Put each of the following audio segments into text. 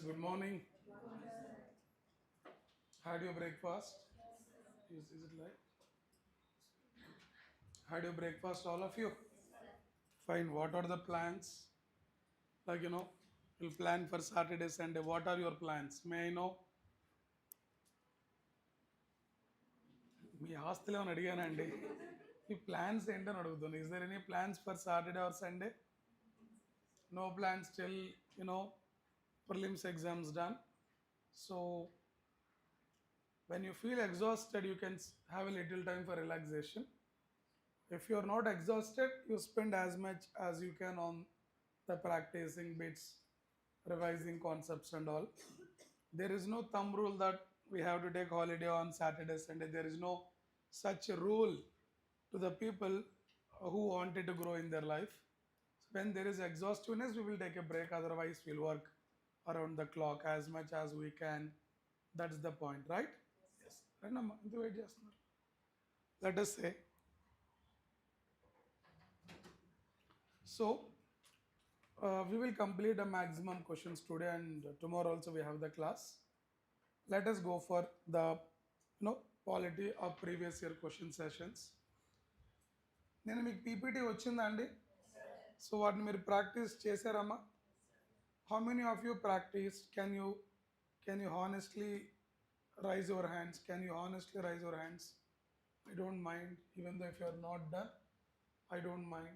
good morning. Had your breakfast? Is it like? Had your breakfast, all of you? Fine. What are the plans? Like, you'll plan for Saturday, Sunday. What are your plans? May I know? మీ ఆస్తులు ఏమైనా అడిగానండి ఈ plans ఏంటని అడుగుతుంది is there any plans for Saturday or Sunday no plans till prelims exams done. So when you feel exhausted you can have a little time for relaxation. If you are not exhausted, you spend as much as you can on the practicing bits, revising concepts and all. There is no thumb rule that we have to take holiday on Saturday, Sunday. There is no such a rule to the people who wanted to grow in their life. So when there is exhaustiveness, we will take a break. Otherwise, we'll work around the clock as much as we can. That's the point, right? Yes. Let us say. So we will complete the maximum questions today and tomorrow also we have the class. Let us go for the quality of previous year question sessions. నేను మీకు PPT వచ్చిందా అండి so వాటిని మీరు practice చేశారమ్మా how many of you practice can you honestly raise your hands I don't mind even though if you are not done I don't mind.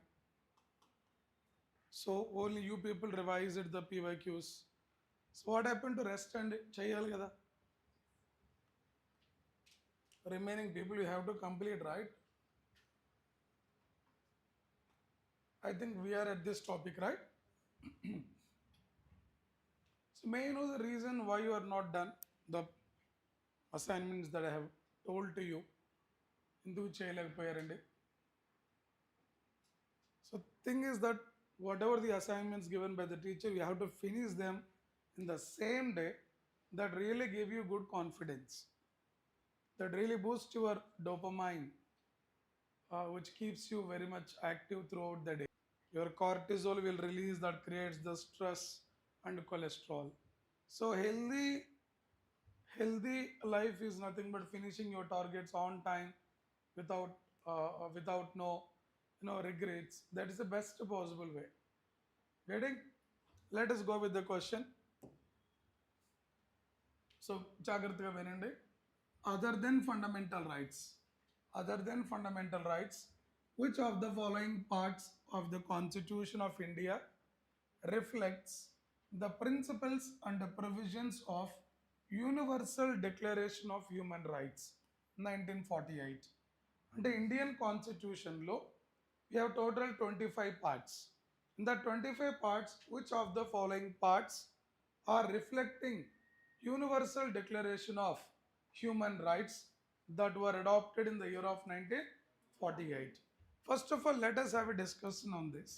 So only you people revised the PYQs. So what happened to rest and cheyali kada? Remaining people you have to complete, right? I think we are at this topic, right? So may you know the reason why you are not done the assignments that I have told to you? Enduku cheyalekapoyarandi. So thing is that whatever the assignments given by the teacher, you have to finish them in the same day. That really give you good confidence. That really boosts your dopamine, which keeps you very much active throughout the day. Your cortisol will release that creates the stress and cholesterol. So healthy life is nothing but finishing your targets on time without no regrets. That is the best possible way. Getting? Let us go with the question. So jagrataga vinandi. Other than fundamental rights, which of the following parts of the Constitution of India reflects the principles and the provisions of Universal Declaration of Human Rights 1948? And the Indian Constitution law, we have total 25 parts. In the 25 parts, which of the following parts are reflecting Universal Declaration of Human Rights that were adopted in the year of 1948? First of all, let us have a discussion on this.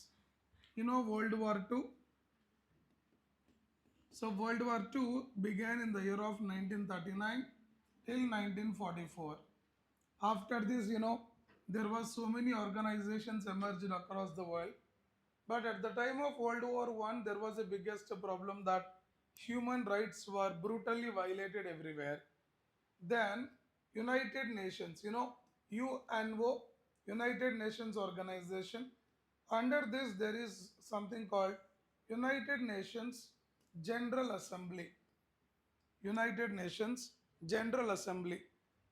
World War II. So World War II began in the year of 1939 till 1944. After this, there were so many organizations emerged across the world. But at the time of World War I, there was the biggest problem that human rights were brutally violated everywhere. Then United Nations, UNO, United Nations Organization. Under this, there is something called United Nations General Assembly. United Nations General Assembly.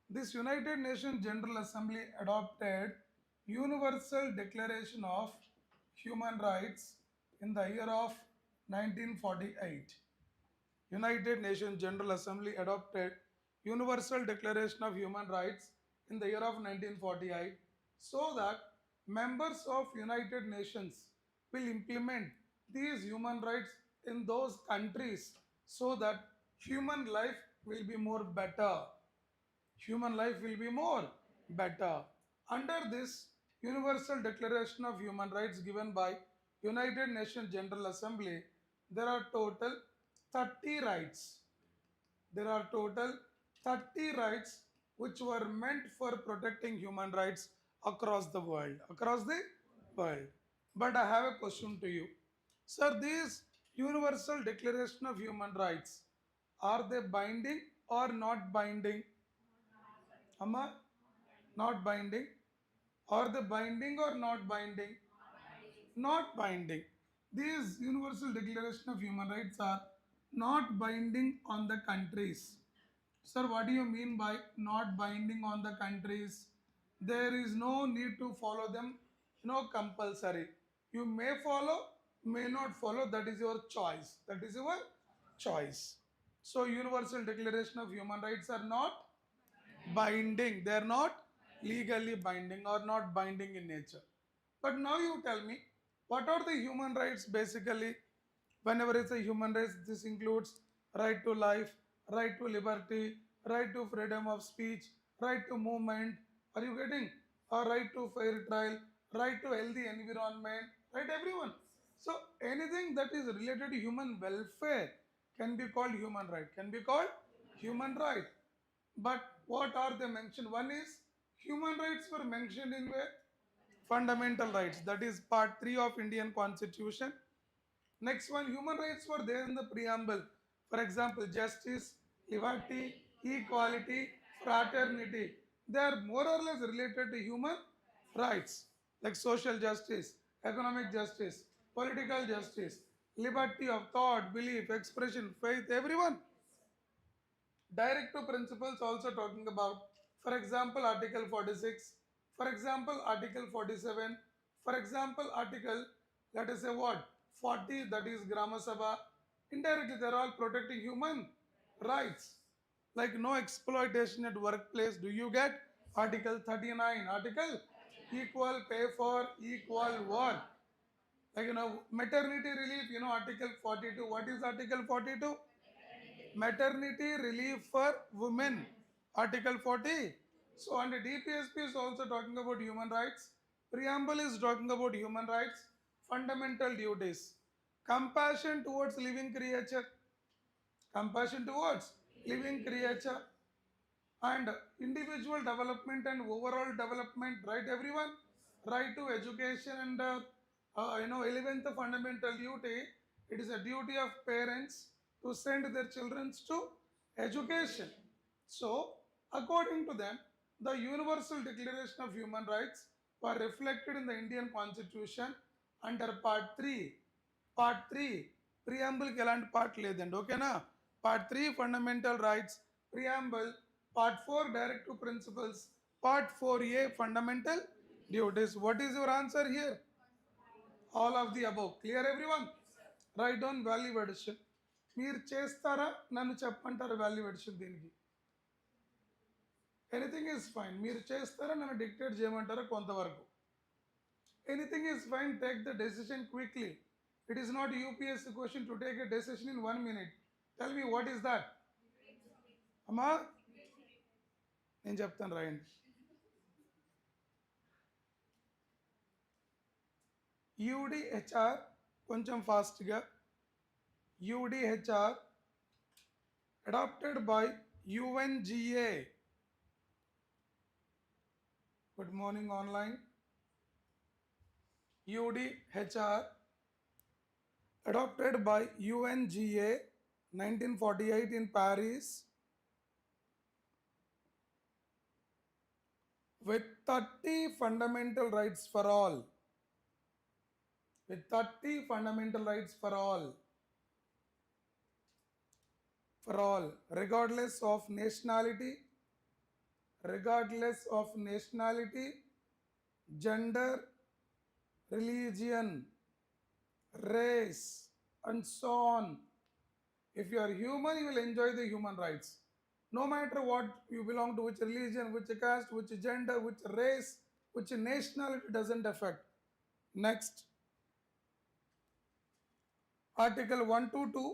This United Nations General Assembly adopted Universal Declaration of Human Rights in the year of 1948. United Nations General Assembly adopted Universal Declaration of Human Rights in the year of 1948 so that members of United Nations will implement these human rights in those countries so that human life will be more better. Human life will be more better. Under this Universal Declaration of Human Rights given by United Nations General Assembly, there are total 30 rights. There are total 30 rights which were meant for protecting human rights across the world. But I have a question to you. Sir, these Universal Declaration of Human Rights, are they binding or not binding? Amma, not binding. Are they binding or not binding? Not binding. These Universal Declaration of Human Rights are not binding on the countries. Sir, what do you mean by not binding on the countries? There is no need to follow them, no compulsory. You may follow, may not follow, that is your choice. That is your choice. So, Universal Declaration of Human Rights are not binding. They are not legally binding or not binding in nature. But now you tell me, what are the human rights basically? Whenever it's a human rights, this includes right to life, right to liberty, right to freedom of speech, right to movement. Are you getting? Or right to fair trial, right to healthy environment, right everyone. So anything that is related to human welfare can be called human right, can be called human right. But what are they mentioned? One is human rights were mentioned in where? Fundamental rights. That is part 3 of Indian Constitution. Next one, human rights were there in the preamble. For example, justice, liberty, equality, fraternity. They are more or less related to human rights, like social justice, economic justice, political justice, liberty of thought, belief, expression, faith, everyone. Directive principles also talking about, for example, Article 46, for example, Article 47, for example, Article, let us say what, 40, that is Grama Sabha. Indirectly, they are all protecting human rights. Like no exploitation at workplace. Do you get Article 39? Article equal pay for equal work. Like, maternity relief, Article 42. What is Article 42? Maternity relief for women, Article 40. So, and DPSP is also talking about human rights. Preamble is talking about human rights, fundamental duties, compassion towards living creature, compassion towards living creature, and individual development and overall development, right everyone? Right to education and 11th fundamental duty, it is a duty of parents to send their children to education. So according to them, the Universal Declaration of Human Rights were reflected in the Indian Constitution under part 3. Part 3 preamble కి ఎలాంటి part లేదండి, ఓకేనా? Part 3 fundamental rights, preamble. Part 4 directive principles, part 4a fundamental duties. What is your answer here? All of the above. Clear everyone? Write down value addition. మీరు చేస్తారా, నన్ను చెప్పంటారా value addition దీనికి? Anything is fine. మీరు చేస్తారా, నన్ను dictate చేయమంటారా కొంతవరకు? Anything is fine. Take the decision quickly. It is not UPSC question to take a decision in 1 minute. Tell me what is that? అమ్మా నేను చెప్తాను, రాయండి. UDHR, కొంచెం ఫాస్ట్గా. UDHR adopted by UNGA. Good morning online. UDHR adopted by UNGA 1948 in Paris with 30 fundamental rights for all. With 30 fundamental rights for all. For all, regardless of nationality, gender, religion, race, and so on. If you are human, you will enjoy the human rights. No matter what you belong to, which religion, which caste, which gender, which race, which nationality, doesn't affect. Next. Article 1 to 2.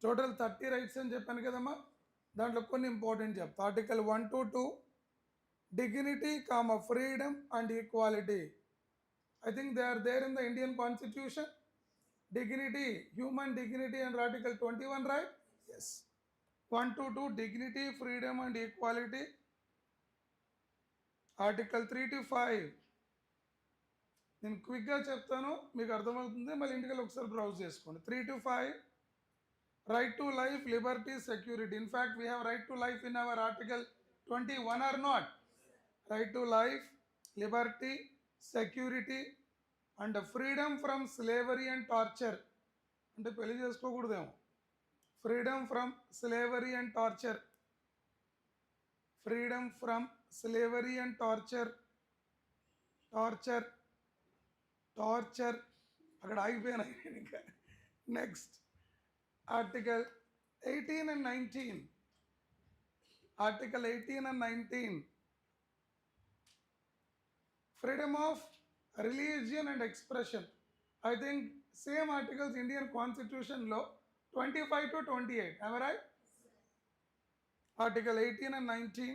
Total 30 rights అని చెప్పాను కదమ్మా, దాంట్లో కొన్ని important చెప్తా. Article 1 to 2, dignity, freedom and equality. I think they are there in the Indian Constitution. Dignity, human dignity under Article 21, right? Yes. 1 to 2, dignity, freedom and equality. Article 3 to 5, నేను క్విక్గా చెప్తాను, మీకు అర్థమవుతుంది. మళ్ళీ ఇంటికి వెళ్ళి ఒకసారి బ్రౌజ్ చేసుకోండి. 3 to 5, right to life, liberty, security. In fact, we have right to life in our article 21 or not? Right to life, liberty, security and freedom from slavery and torture. అంటే పెళ్లి చేసుకోకూడదేమో. Freedom from slavery and torture. Freedom from slavery and torture. Torture అక్కడ ఆగిపోయాను ఇంకా. Next article 18 and 19. Article 18 and 19, freedom of religion and expression. I think same articles Indian కాన్స్టిట్యూషన్లో 25 to 28. am I right? Article 18 and 19.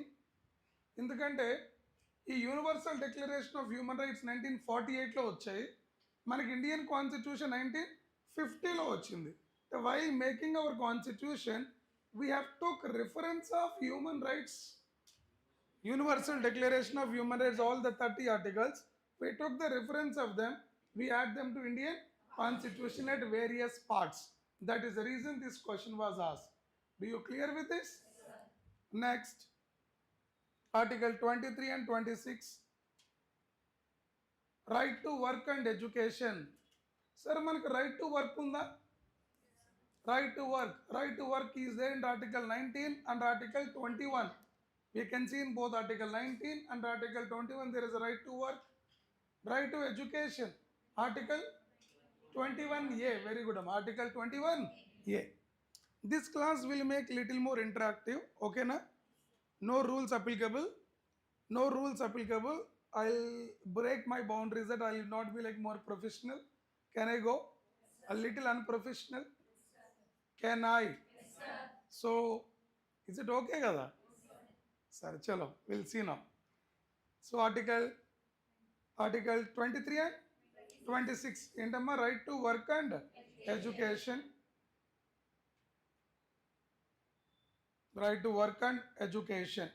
ఎందుకంటే ఈ universal declaration of human rights 1948లో వచ్చాయి, మనకి Indian constitution 1950లో వచ్చింది. While making our constitution we have took reference of human rights, universal declaration of human rights, all the 30 articles, we took the reference of them, we add them to Indian constitution at various parts. That is the reason this question was asked. Do you clear with this? Next, article 23 and 26, right to work and education. Sir, మనకు right to work ఉందా? Right to work is there in article 19 and article 21. We can see in both article 19 and article 21 there is a right to work. Right to education, article 21A. Very good. Article 21A. This class will make little more interactive. Okay na? No rules applicable. I'll break my boundaries that I will not be like more professional. Can I go a little unprofessional? Can I? So is it okay kada? Sir, chalo, we'll see now. So article 23 and 26 ఏంటమ్మా? Right to work and education. Right to work and education.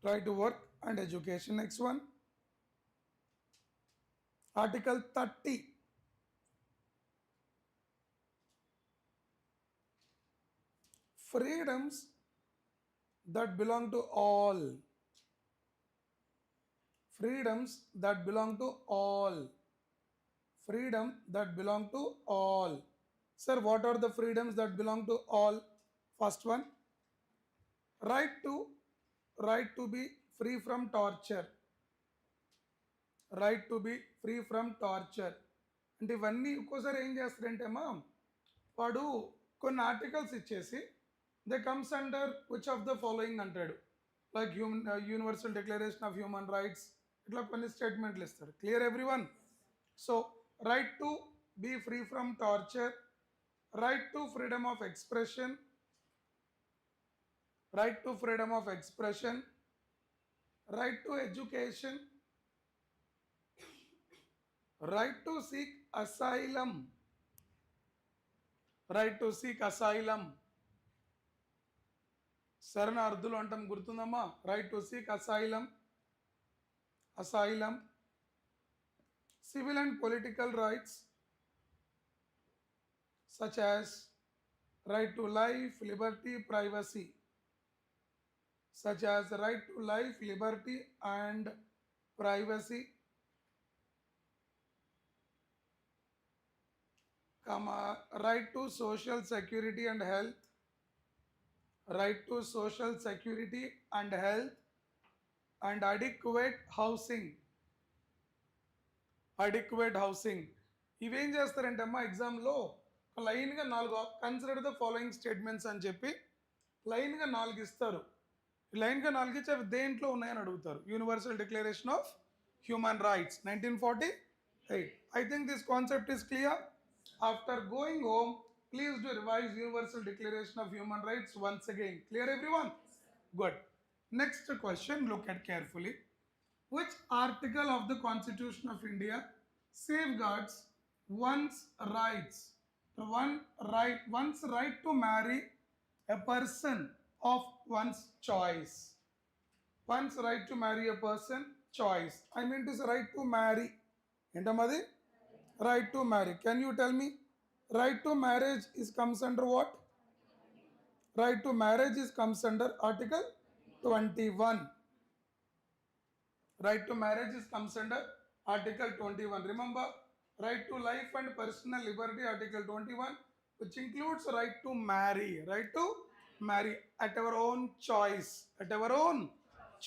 Right to work and education. Next one, article 30, freedoms that belong to all. Freedoms that belong to all. Freedom that belong to all. Sir, what are the freedoms that belong to all? First one, right to be free from torture. Right to be free from torture. అంటే ఇవన్నీ ఒక్కోసారి ఏం చేస్తారంటే అమ్మా, వాడు కొన్ని articles ఇచ్చేసి they comes under which of the following అంటాడు, like universal declaration of human rights, ఇట్లా కొన్ని స్టేట్మెంట్లు ఇస్తాడు. Clear everyone? So right to be free from torture, right to freedom of expression, right to freedom of expression, right to education, right to seek asylum. Right to seek asylum. శరణ అర్థులు అంటాం, గుర్తుందమ్మా? Right to seek asylum. Civil and political rights such as right to life, liberty, privacy. Such as right to life, liberty and privacy, right to social security and health. Right to social security and health and adequate housing. ఇవేం చేస్తారంటే అమ్మా, ఎగ్జామ్లో లైన్గా 4 consider the following statements అని చెప్పి లైన్గా 4 ఇస్తారు. లైన్గా 4 ఇచ్చి అవి దేంట్లో ఉన్నాయని అడుగుతారు. Universal declaration of human rights 1948. I think this concept is clear. After going home, please do revise Universal Declaration of Human Rights once again. Clear everyone? Good. Next question, look at carefully. Which article of the Constitution of India safeguards one's rights? One's right to marry a person of one's choice. One's right to marry a person choice. I mean to say right to marry. Entamadi? Right to marry. Can you tell me? Right to marriage is comes under what? Right to marriage is comes under Article 21. Right to marriage is comes under Article 21. Remember, right to life and personal liberty, Article 21, which includes right to marry. Right to marry at our own choice. At our own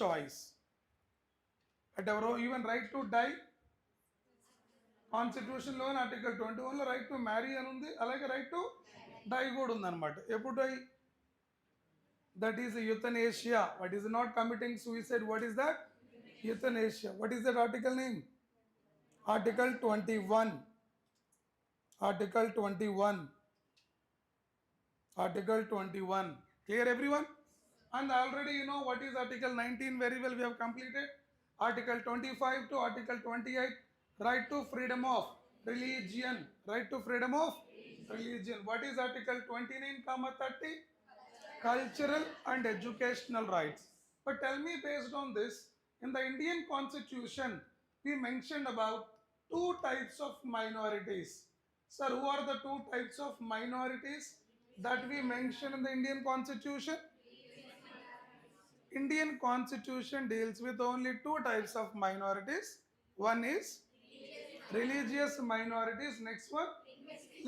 choice. At our own, even right to die. Constitution law Article 21 right to marry అని ఉంది, అలాగే right to die కూడా ఉందన్నమాట. ఎప్పుడు die? That is euthanasia. What is not committing suicide? What is that? Euthanasia. What is that article name? Article 21. Article 21. Article 21. Clear everyone? And already you know what is Article 19 very well. We have completed. Article 25 to Article 28. Right to freedom of religion. Right to freedom of religion. What is Article 29, 30? Cultural and educational rights. But tell me, based on this, in the Indian Constitution, we mentioned about two types of minorities. Sir, who are the two types of minorities that we mentioned in the Indian Constitution? Indian Constitution deals with only two types of minorities. One is religious minorities. Next one,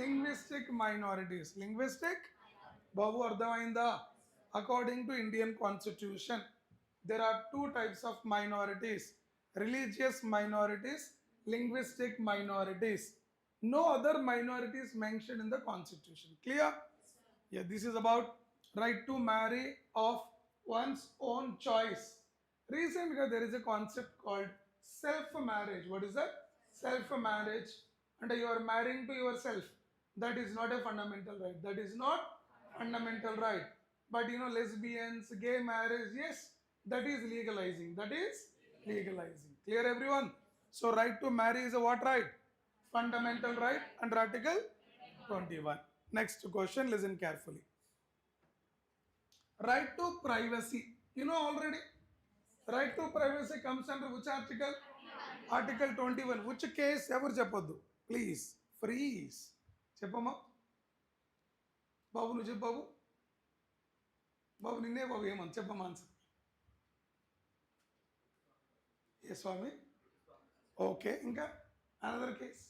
linguistic minorities. Linguistic, Babu Ardhamainda. According to Indian Constitution, there are two types of minorities: religious minorities, linguistic minorities. No other minorities mentioned in the Constitution. Clear? Yeah, this is about right to marry of one's own choice. Recently, there is a concept called self-marriage. What is that? Self-marriage. And you are marrying to yourself. That is not a fundamental right. That is not fundamental right. But you know, lesbians, gay marriage, yes, that is legalizing. That is legalizing. Clear everyone? So right to marry is a what right? Fundamental right under Article 21. Next question, listen carefully. Right to privacy. You know already. Right to privacy comes under which article? Article 21. Which case ever చెప్పొద్దు? Please. Freeze. చెప్పమ్మా. బాబు నువ్వు చెప్పు బాబు. బాబు నిన్నే బాబు ఏమని చెప్పమ్మా answer. ఏ Swamy? Okay, ఇంకా అనదర్ కేస్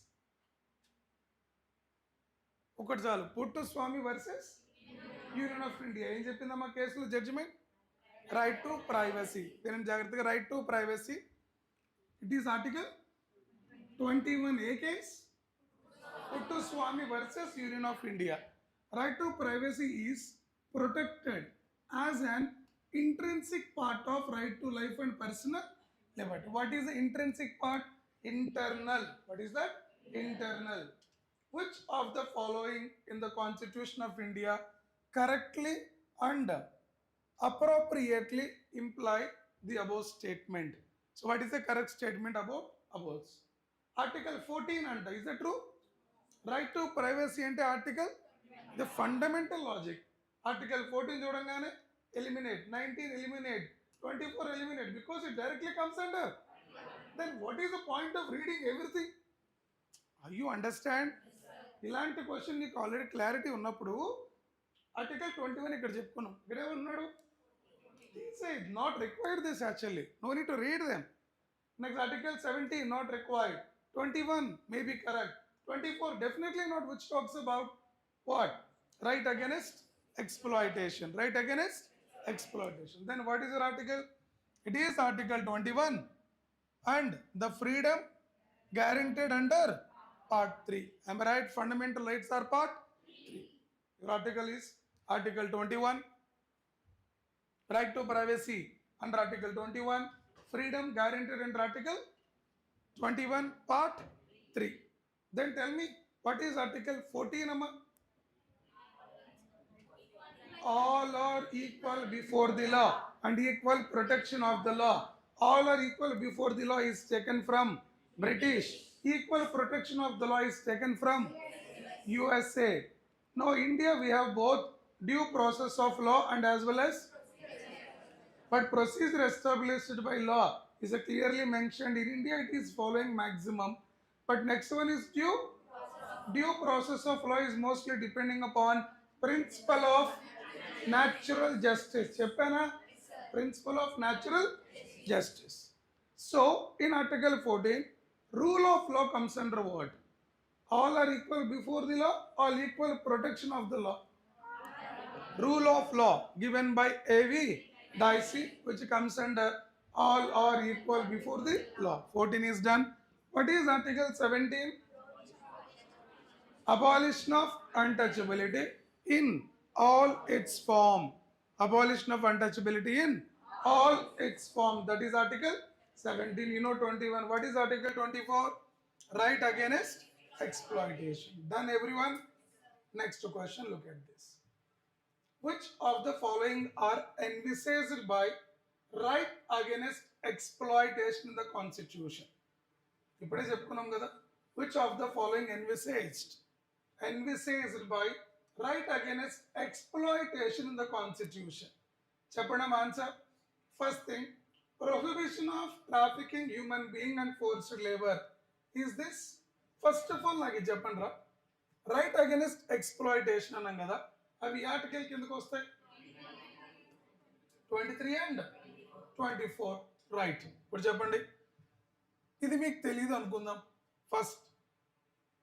ఒకటి చాలు. Puttaswamy versus union of India. ఏం చెప్పిందమ్మా కేసులో జడ్జిమెంట్? Right to privacy. వినండి జాగ్రత్తగా. Right to privacy. It is article 21. ఏ case? Puttaswamy versus union of India. Right to privacy is protected as an intrinsic part of right to life and personal liberty. What is the intrinsic part? Internal. What is that? Internal. Which of the following in the Constitution of India correctly and appropriately imply the above statement? So what is the correct statement about above? Article 14 anta. Is that true? Right to privacy ante article, the fundamental logic. Article 14 చూడంగానే eliminate, 19 eliminate, 24 eliminate, because it directly comes under. Then what is the point of reading everything? Are you understand? ఇలాంటి question నీకు already clarity ఉన్నప్పుడు article 21 ఇక్కడ చెప్పుకున్నాం. ఇక్కడే ఉన్నాడు. Not required this actually. No need to read them. Next article 17 not required. 21 may be correct. 24 definitely not, which talks about what? Right against exploitation. Right against exploitation. Then what is your article? It is Article 21 and the freedom guaranteed under Part 3. Am I right? Fundamental rights are Part 3. Your article is Article 21. Right to privacy under Article 21. Freedom guaranteed under Article 21 Part 3. Then tell me, what is Article 14, Amma? All are equal before the law and equal protection of the law. All are equal before the law is taken from British. Equal protection of the law is taken from USA. Now India, we have both due process of law and as well as but procedure established by law is a clearly mentioned. In India, it is following maximum. But next one is due process of law is mostly depending upon principle of natural justice. Cheppana? Principle of natural justice. So in Article 14, rule of law comes under what? All are equal before the law, all equal protection of the law. Rule of law given by A.V. Dicey, which comes under all are equal before the law. 14 is done. What is Article 17? Abolition of untouchability in all its form. Abolition of untouchability in all its form. That is Article 17. You know 21. What is Article 24? Right against exploitation. Done, everyone? Next question, look at this. Which of the following are envisaged by right against exploitation in the Constitution? ఇప్పుడే చెప్పుకున్నాం కదా. Which of the following envisaged by right against exploitation in the Constitution? చెప్పడం answer. First thing, prohibition of trafficking human being and forced labor. Is this? First of all నాకు ఇది చెప్పండి రా. Right against exploitation అన్నాం కదా, అవి article కిందకు వస్తాయి 23 అండ్ 24. రైట్. ఇప్పుడు చెప్పండి, ఇది మీకు తెలియదు అనుకుందాం. First,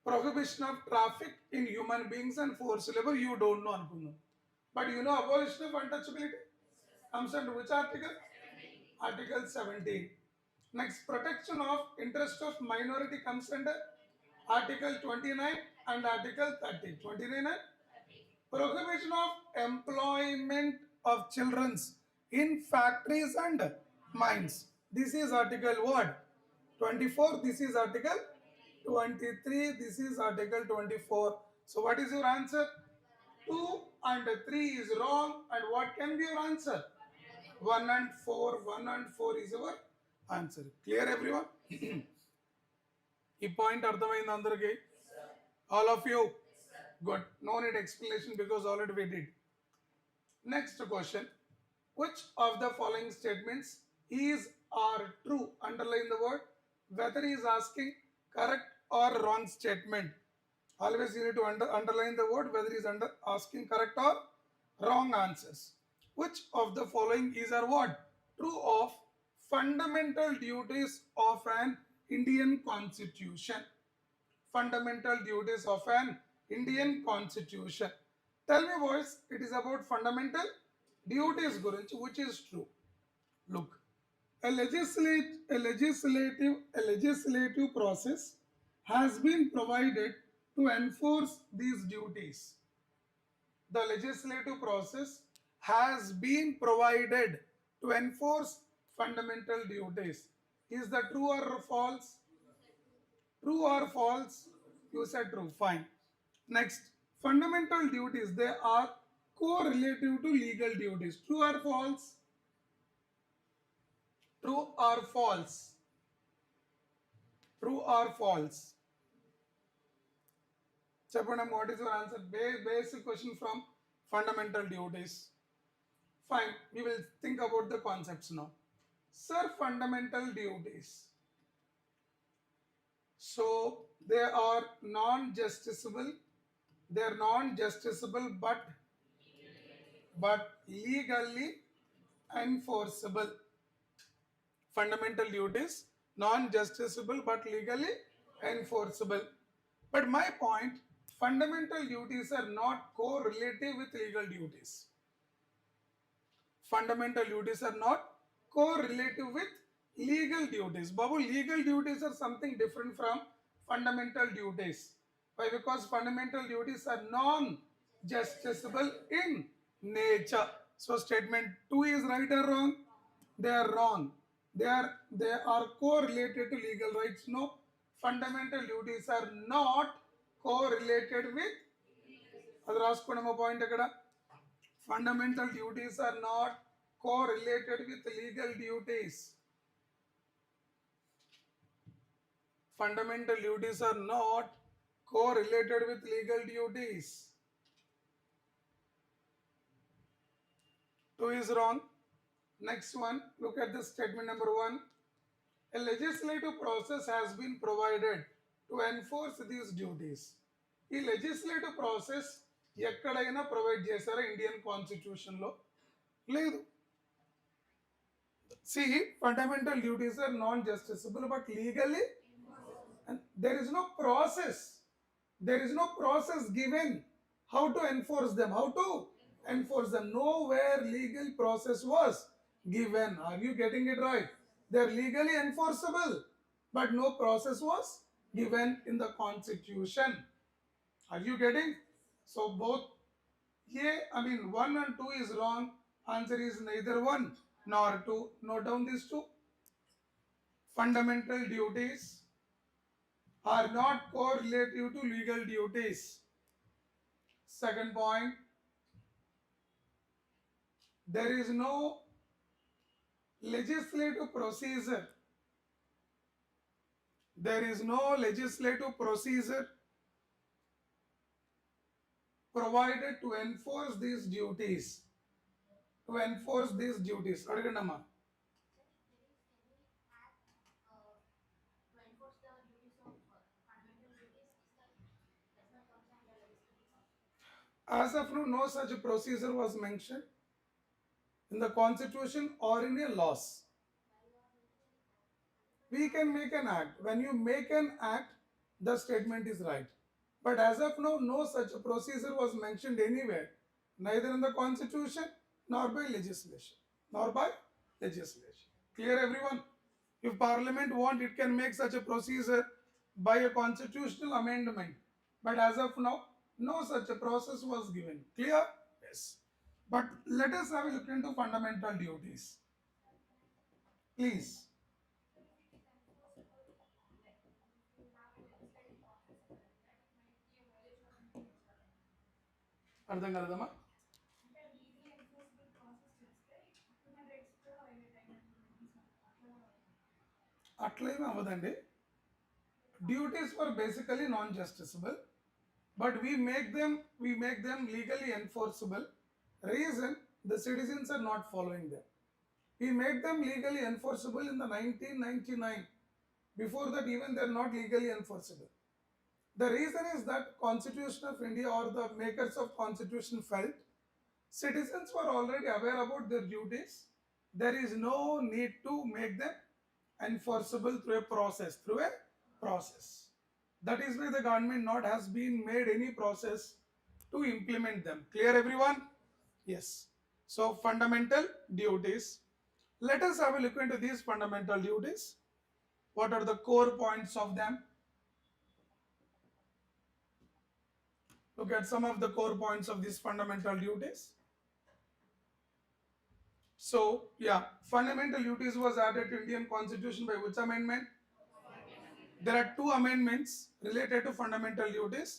prohibition of traffic in human beings and force labour you don't know అనుకుందాం. But you know abolition of untouchability comes under which article? Article 17. Next, protection of interest of minority comes under Article 29 and Article 30. 29 and prohibition of employment of children in factories and mines. This is Article what? 24. This is Article 23. This is Article 24. So what is your answer? 2 and 3 is wrong. And what can be your answer? 1 and 4. 1 and 4 is our answer. Clear, everyone? ఈ point అర్థమైంది అందరికి? All of you? Good. No need explanation because already we did. Next question. Which of the following statements is or true? Underline the word. Whether he is asking correct or wrong statement. Always you need to underline the word whether he is asking correct or wrong answers. Which of the following is or what? True of fundamental duties of an Indian Constitution. Fundamental duties of an Indian Constitution. Tell me boys, it is about fundamental duties gurinchi, which is true. Look, a legislative process has been provided to enforce these duties. The legislative process has been provided to enforce fundamental duties. Is that true or false? True or false? You said true. Fine. Next, fundamental duties, they are correlative to legal duties. True or false? True or false? True or false? Chapanam, what is your answer? Basic question from fundamental duties. Fine, we will think about the concepts now. Sir, fundamental duties. So they are non-justiciable. They are non-justiciable but legally enforceable. Fundamental duties, non-justiciable but legally enforceable. But my point, fundamental duties are not correlative with legal duties. Fundamental duties are not correlative with legal duties. Babu, legal duties are something different from fundamental duties. Why? Because fundamental duties are non-justiciable in nature. So statement 2 is right or wrong? They are wrong. They are correlated to legal rights. No, fundamental duties are not correlated with. Adu raaskodama point akkada. Fundamental duties are not correlated with legal duties. Fundamental duties are not correlated with legal duties. 2 is wrong. Next one, look at the statement number 1. A legislative process has been provided to enforce these duties. ఈ legislative process ఎక్కడైనా provide చేశారా Indian constitution లో? లేదు. See, fundamental duties are non-justiciable but legally, and there is no process. There is no process given how to enforce them. How to enforce them? Nowhere legal process was given. Are you getting it right? They are legally enforceable, but no process was given in the constitution. Are you getting? So both one and two is wrong. Answer is neither one nor two. Note down these two. Fundamental duties are not correlative to legal duties. Second point, there is no legislative procedure. There is no legislative procedure provided to enforce these duties. To enforce these duties. Adagandamma. As of now, no such procedure was mentioned in the constitution or in a laws. We can make an act. When you make an act, the statement is right. But as of now, no such procedure was mentioned anywhere, neither in the constitution nor by legislation. Clear, everyone? If Parliament want, it can make such a procedure by a constitutional amendment. But as of now, no such a process was given. Clear? Yes. But let us have a look into fundamental duties. Please. అర్థం కలదమ్మా? అట్లేమీ అవ్వదండి. Duties were basically non-justiciable, but we make them legally enforceable. Reason, the citizens are not following them. We made them legally enforceable in the 1999. Before that, even they are not legally enforceable. The reason is that Constitution of India or the makers of Constitution felt citizens were already aware about their duties. There is no need to make them enforceable through a process. That is why the government not has been made any process to implement them. Clear, everyone? Yes. So fundamental duties. Let us have a look into these fundamental duties. What are the core points of them? Look at some of the core points of these fundamental duties. So, fundamental duties was added to Indian Constitution by which amendment? There are two amendments related to fundamental duties.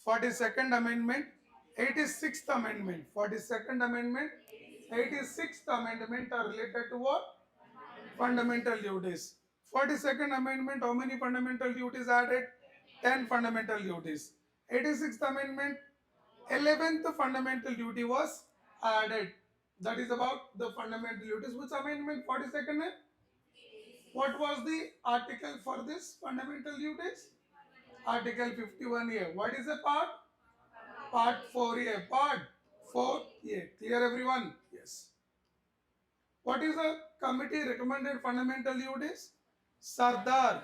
42nd Amendment, 86th Amendment. 42nd Amendment, 86th Amendment are related to what? Fundamental duties. 42nd Amendment, how many fundamental duties added? 10 fundamental duties. 86th Amendment, 11th fundamental duty was added. That is about the fundamental duties. Which amendment? 42nd? What was the article for this fundamental duties? Article 51A. What is the part? Part 4A. Part 4A. Clear, everyone? Yes. What is the committee recommended fundamental duties? Sardar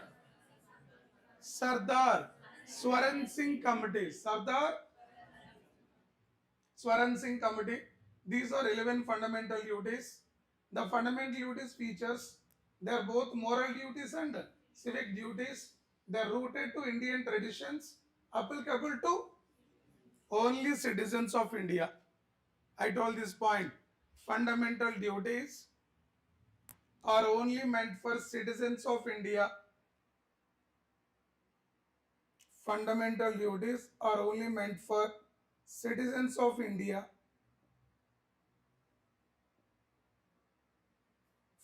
Swaran Singh Committee. Swaran Singh Committee. These are 11 fundamental duties. The fundamental duties features, they are both moral duties and civic duties. They are rooted to Indian traditions, applicable to only citizens of India. I told this point. Fundamental duties are only meant for citizens of India. Fundamental duties are only meant for citizens of India.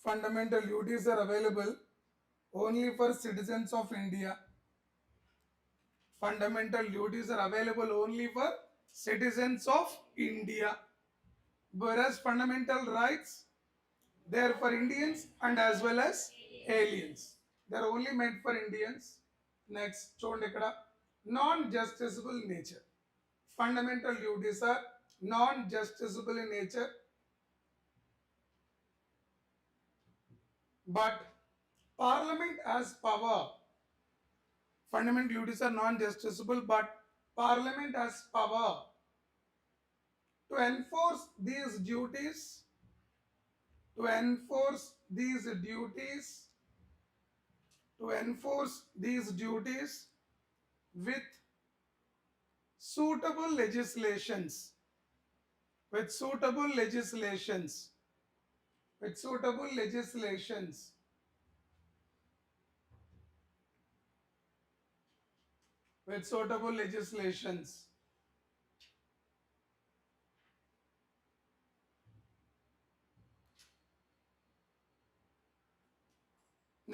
Fundamental duties are available only for citizens of India. Fundamental duties are available only for citizens of India. Whereas fundamental rights, they are for Indians and as well as aliens. They are only meant for Indians. Next, చూడండి ఇక్కడ non-justiciable nature. Fundamental duties are non-justiciable in nature, but Parliament has power. Fundamental duties are non-justiciable, but Parliament has power to enforce these duties, to enforce these duties, to enforce these duties with suitable legislations, with suitable legislations, with suitable legislations, with suitable legislations.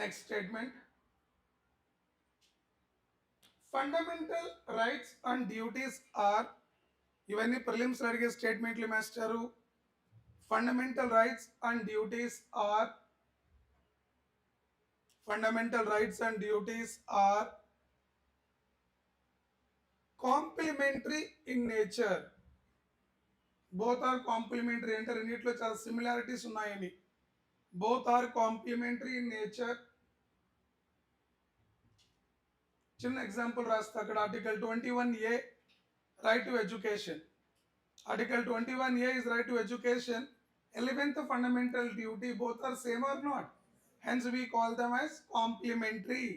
Next statement. Fundamental rights and duties are, ఇవన్నీ prelims అడిగే స్టేట్మెంట్లు master. Fundamental rights and duties are, fundamental rights and duties are complementary in nature. Both are complementary అంటే రెండిట్లో చాలా similarities ఉన్నాయని. Both are complementary in nature. చిన్న example రాస్తా అక్కడ. Article 21A right to education. Article 21A is right to education. 11th fundamental duty, both are same or not? Hence we call them as complementary.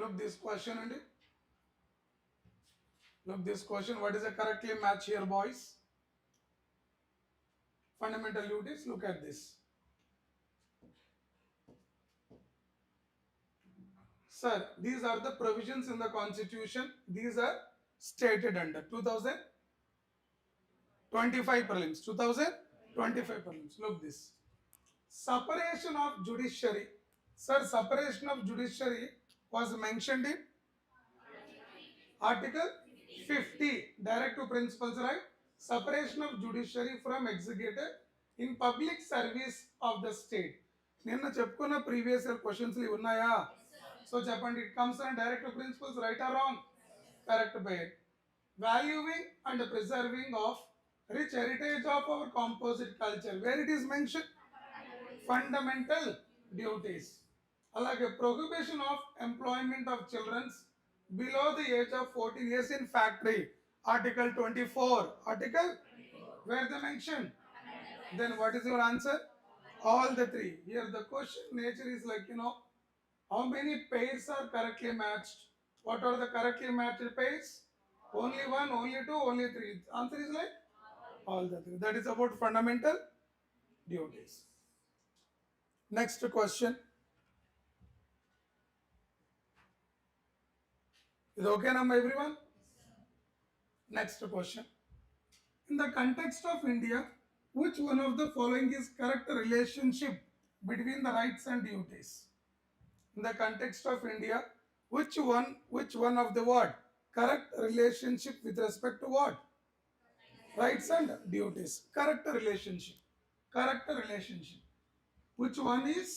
Look this question and look this question. What is a correctly match here, boys? Fundamental duties. Look at this. Sir, these are the provisions in the constitution. These are stated under 2025 prelims. 2025 prelims. Look this. Separation of judiciary. Sir, separation of judiciary was mentioned in Article 50. Directive principles, right? Separation of judiciary from executive in public service of the state. నిన్న చెప్పుకున్న previous year questions ఇవి ఉన్నాయా? So చెప్పండి. It comes and directive principles, right or wrong? Correct by valuing and preserving of rich heritage of our composite culture. Where it is mentioned? Fundamental duties. అలాగే prohibition of employment of children below the age of 14 years in factory. Article 24. Article? Where they mention? Then what is your answer? All the three. Here the question nature is like, how many pairs are correctly matched? What are the correctly matched pairs? Only one, only two, only three. Answer is like all the three. That is about fundamental duties. Next question. Is okay now, everyone? Next question. In the context of India, which one of the following is correct relationship between the rights and duties? In the context of India, which one of the what? Correct relationship with respect to what? Rights and duties. Correct relationship. Correct relationship. Which one is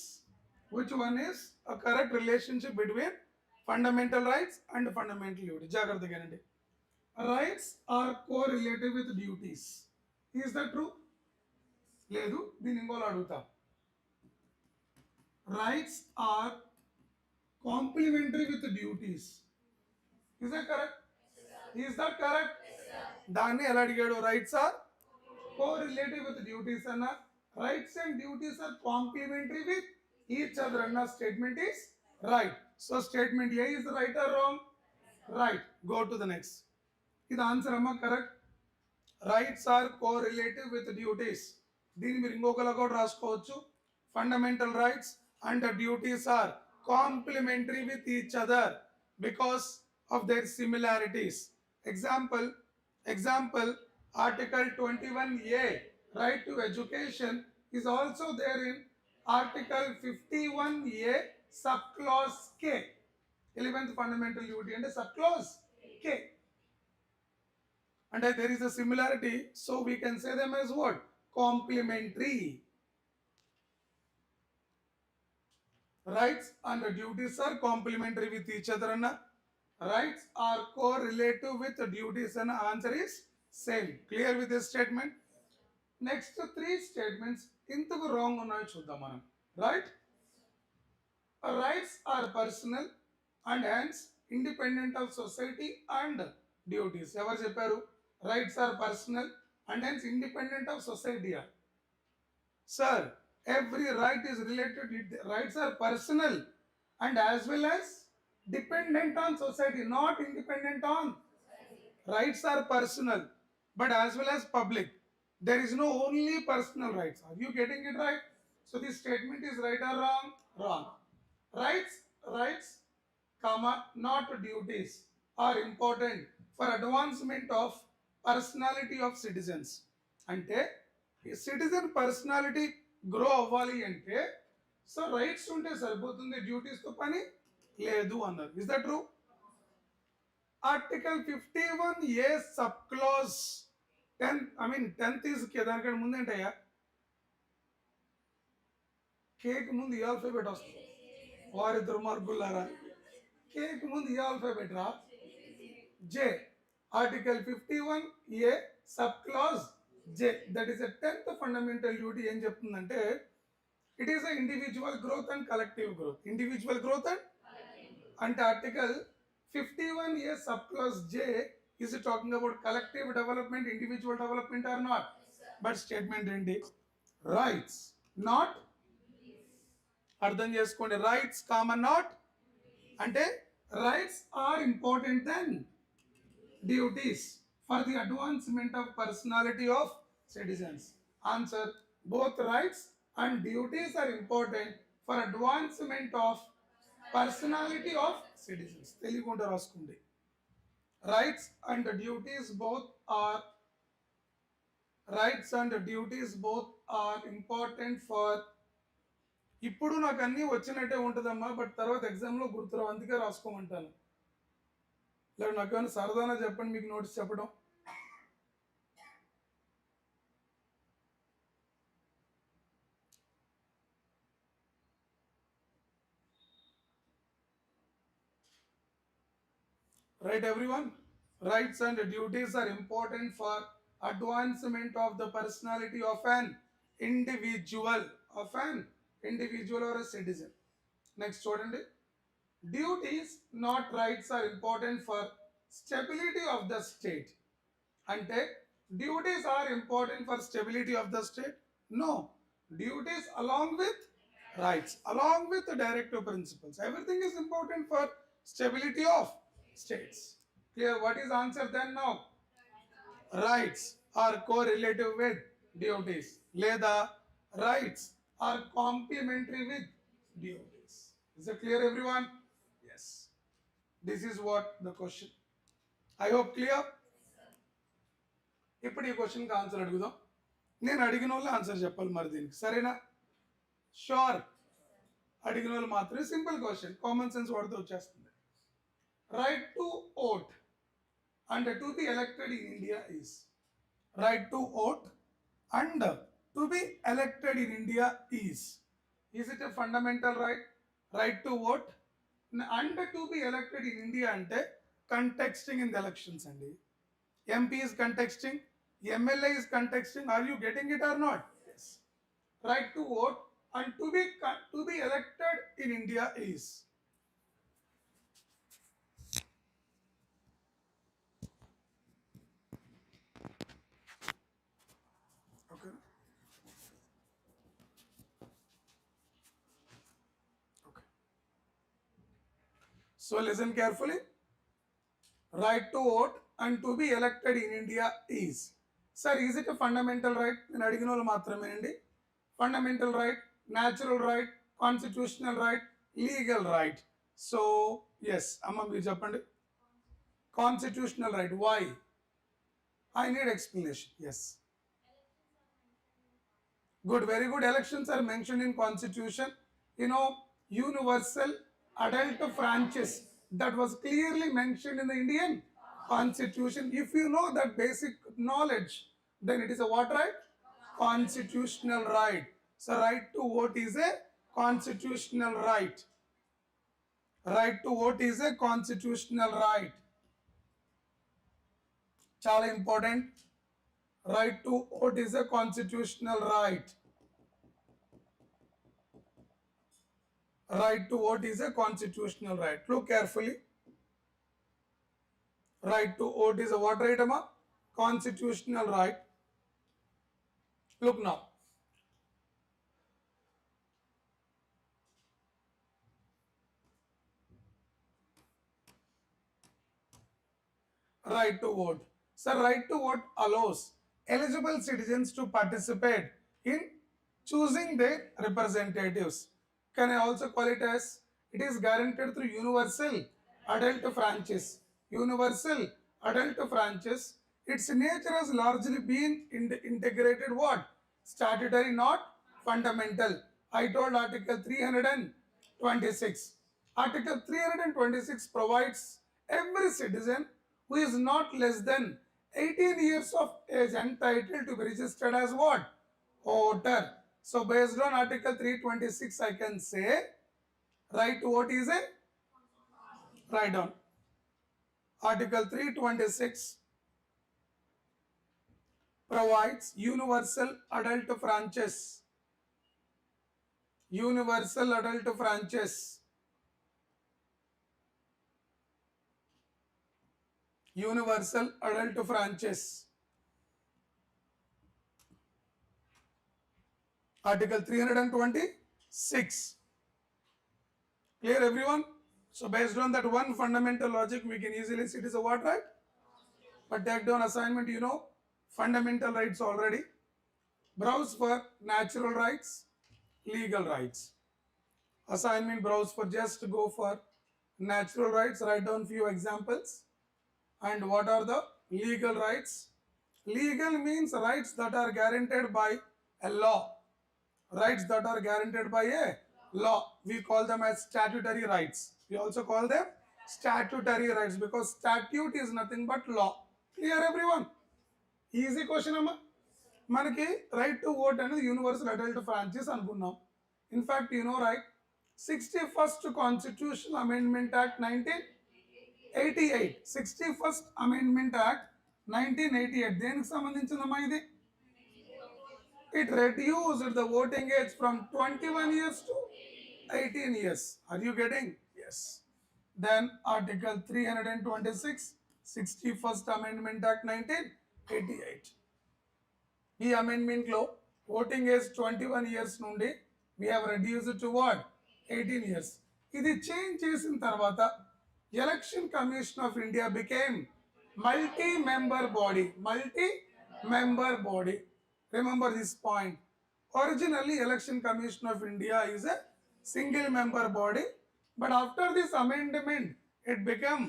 a correct relationship between fundamental rights and fundamental duties? Jagrata ganandi. Rights are correlated with duties. Is that true? Ledu, deen ingolo aduguta. Rights are complementary with duties. Is that correct? Is that correct? Danni ela adigadu. Rights are correlated with duties anna. Rights and duties are complementary with each other anna statement is right. So statement A is right or wrong? Right. Go to the next. This answer amma correct. Rights are correlative with duties. దీన్ని మీరు ఇంకొకలా కూడా రాసుకోవచ్చు. Fundamental rights and the duties are complementary with each other because of their similarities. Example, Article 21A, right to education, is also there in Article 51A subclause K. 11th fundamental duty and subclause K. And there is a similarity, so we can say them as what? Complementary. Rights and duties are complementary with each other. Rights are correlative with duties, and answer is same. Clear with this statement? Next three statements ఇంతకు wrong ఉన్నాయో చూద్దాం మనం. Right? Rights are personal and hence independent of society and duties. ఎవరు చెప్పారు? Rights are personal and hence independent of society. Sir, every right is related. Rights are personal and as well as dependent on society, not independent on. Rights are personal but as well as public. There is no only personal rights. Are you getting it right? So this statement is right or wrong? Wrong. Rights, comma, not duties are important for advancement of personality of citizens. అంటే citizen personality grow అవ్వాలి అంటే so rights ఉంటే సరిపోతుంది, డ్యూటీస్తో పని లేదు అన్నారు. Is that true? Article 51A sub clause 10th is దానికంటే ముందు ఏంటయ్యా? కేక్ ముందు ఏ ఆల్ఫాబెట్ వస్తుంది? వారిద్దరు మార్గులారా, కేక్ ముందు ఏ ఆల్ఫాబెట్ రా? J. Article 51A sub clause J. That is a 10th fundamental duty. ఏం చెప్తుందంటే it is individual growth and collective growth. Individual growth and అంటే article 51A sub clause J is talking about collective development, individual development or not? But statement ఏంటి? Rights not. అర్థం చేసుకోండి. Rights common not అంటే rights are important then duties for the advancement of personality of citizens. Answer: both rights and duties are important for advancement of personality of citizens. Telugunta raskundi. Rights and duties both are important for. ఇప్పుడు నాకు అన్నీ వచ్చినట్టే ఉంటుందమ్మా, but తర్వాత ఎగ్జామ్లో గుర్తురావు, అందుకే రాసుకోమంటాను. లేదు నాకు ఏమైనా సరదానా చెప్పండి, మీకు నోట్స్ చెప్పడం. Right, everyone? Rights and duties are important for advancement of the personality of an individual or a citizen. Next, చూడండి. Duties, not rights, are important for stability of the state. అంటే duties are important for stability of the state? No. Duties along with rights, along with the directive principles. Everything is important for stability of states. Clear? What is answer then now? Rights are correlative with duties. Leda rights are complementary with duties. Is it clear, everyone? Yes. This is what the question. I hope clear. ఇప్పుడు ఈ క్వశ్చన్కి answer అడుగుదాం. నేను అడిగిన వాళ్ళు answer చెప్పాలి మరి దీనికి, సరేనా? షూర్. అడిగిన వాళ్ళు మాత్రమే. సింపుల్ క్వశ్చన్, కామన్ సెన్స్ వాడితే వచ్చేస్తుంది. Right to vote and to be elected in India is. Right to vote and to be elected in India is. Is it a fundamental right? Right to vote and to be elected in India ante contesting in the elections andi. MP is contesting, MLA is contesting. Are you getting it or not? Yes. Right to vote and to be elected in India is. So listen carefully. Right to vote and to be elected in India is. Sir, is it a fundamental right? నేను అడిగిన వాళ్ళు మాత్రమేనండి. Fundamental right, natural right, constitutional right, legal right. So yes, అమ్మ మీరు చెప్పండి. Constitutional right. Why? I need explanation. Yes. Good, very good. Elections are mentioned in constitution. You know, universal adult franchise, that was clearly mentioned in the Indian constitution. If you know that basic knowledge, then it is a what right? Constitutional right. So right to vote is a constitutional right. Right to vote is a constitutional right. Chala important. Right to vote is a constitutional right. Right to vote is a constitutional right. Look carefully. Right to vote is a what right, Amma? Constitutional right. Look now. Right to vote. So right to vote allows eligible citizens to participate in choosing their representatives. Can I also call it as it is guaranteed through universal adult franchise. Universal adult franchise. Its nature has largely been integrated what? Statutory, not fundamental. I told Article 326. Article 326 provides every citizen who is not less than 18 years of age entitled to be registered as what? Voter. So based on Article 326, I can say right to vote is a write down. Article 326 provides universal adult franchise. Universal adult franchise. Universal adult franchise. Article 326. Clear everyone? So based on that one fundamental logic, we can easily see it is a what right? But take down assignment, you know, fundamental rights already. Browse for natural rights, legal rights. Assignment, browse for, just go for natural rights, write down few examples. And what are the legal rights? Legal means rights that are guaranteed by a law. Rights that are guaranteed by a law. We call them as statutory rights. We also call them statutory rights because statute is nothing but law. Clear everyone? Easy question amma. మనకి right to vote అనేది universal adult franchise అనుకున్నాం. In fact you know right 61st constitution amendment act 1988. 61st amendment act 1988 దేనికి సంబంధించిందమ్మా ఇది? It reduced the voting age from 21 years to 18 years. Are you getting? Yes. Then Article 326, 61st Amendment Act 1988. ఈ amendment లో voting age 21 years నుండి we have reduced to what? 18 years. ఇది change చేసిన తర్వాత election commission of India became multi-member body. Multi-member body. Remember this point. Originally, Election Commission of India is a single member body, but after this amendment, it became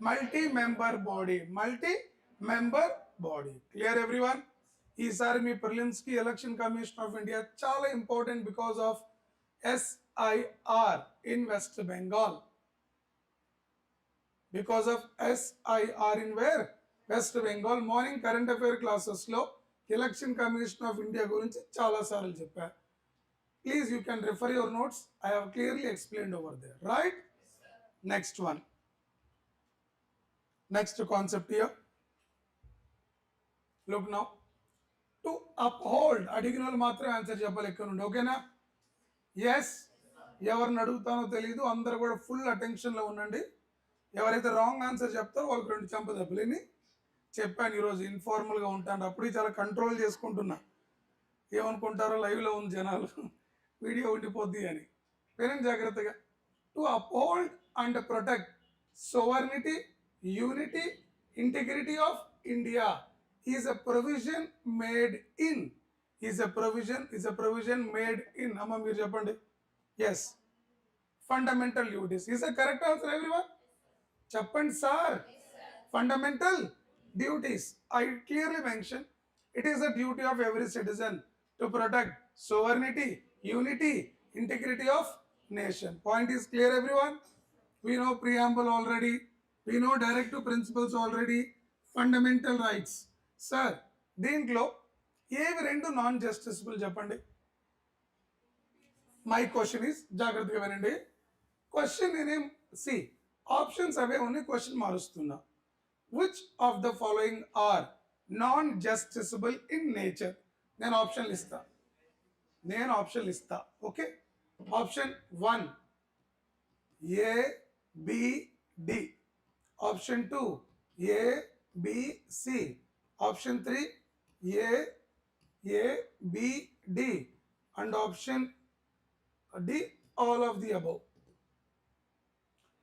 multi-member body. Multi-member body. Clear everyone? ఈసారి మీ prelims కి election commission of India చాలా important because of SIR in West Bengal. Because of SIR in where? West Bengal. Morning current affair classes లో election commission of India గురించి చాలా సార్లు చెప్పారు. Please you can refer your notes. I have clearly explained over there. Right? Next one. Next concept here. Look now. To uphold, అడిగిన వాళ్ళు మాత్రమే answer చెప్పాలి ఎక్కడ నుండి. ఓకేనా? ఎస్. ఎవరిని అడుగుతానో తెలియదు, అందరూ కూడా ఫుల్ అటెన్షన్లో ఉండండి. ఎవరైతే రాంగ్ ఆన్సర్ చెప్తారో వాళ్ళకి 2 చెంపదెబ్బలని చెప్పాను. ఈరోజు ఇన్ఫార్మల్గా ఉంటాను, అప్పుడు చాలా కంట్రోల్ చేసుకుంటున్నా. ఏమనుకుంటారో లైవ్లో ఉంది జనాలు, వీడియో ఉండిపోద్ది అని. వినండి జాగ్రత్తగా. To uphold and protect sovereignty, unity, integrity of India is a provision made in. Is a provision made in. Amma meer cheppandi. Yes. Fundamental duties. Is a correct answer everyone? Cheppandi sir. Fundamental duties. I clearly mentioned it is a duty of every citizen to protect sovereignty, unity, integrity of nation. Point is clear, everyone? We know preamble already. We know directive principles already. Fundamental rights. Sir, దీంట్లో ఏవి రెండు non justiciable చెప్పండి. My question is జాగ్రత్తగా వినండి. Question నేనేం సి options అవే ఉన్నాయి, క్వశ్చన్ మారుస్తున్నా. Which of the following are non justiciable in nature? నేను ఆప్షన్లు ఇస్తా. Okay, option 1 A B D, option 2 A B C, option 3 A B D and option D all of the above.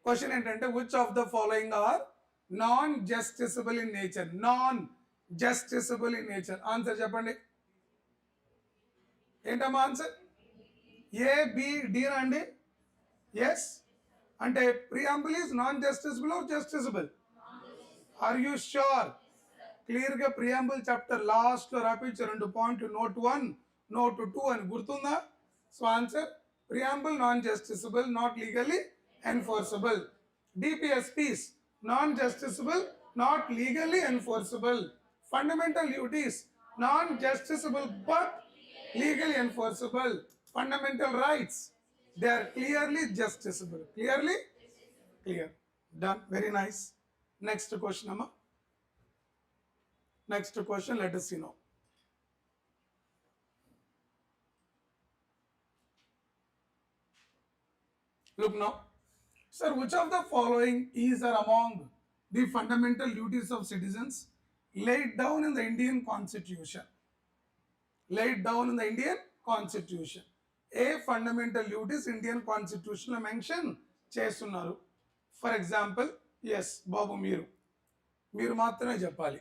Question ఏంటంటే which of the following are non justiciable in nature? Non justiciable in nature. Answer చెప్పండి. ఏంటమ్మా answer? A B D అండి. Yes అంటే preamble is non justiciable or justiciable? Are you sure? Clear గా preamble chapter last లో రాపించారు 2 పాయింట్లు, note 1 note 2 అని గుర్తుందా? So answer preamble non justiciable, not legally enforceable. DPSPs non justiciable, not legally enforceable. Fundamental duties non justiciable but legally enforceable. Fundamental rights, they are clearly justiciable. Clearly clear. Done. Very nice. Next question, Amma. Next question, let us see now. Look now. Sir, which of the following is or among the fundamental duties of citizens laid down in the Indian Constitution? Laid down in the Indian Constitution. A fundamental duties Indian Constitution lo mention చేస్తున్నారు. For example, yes బాబు మీరు మాత్రమే చెప్పాలి.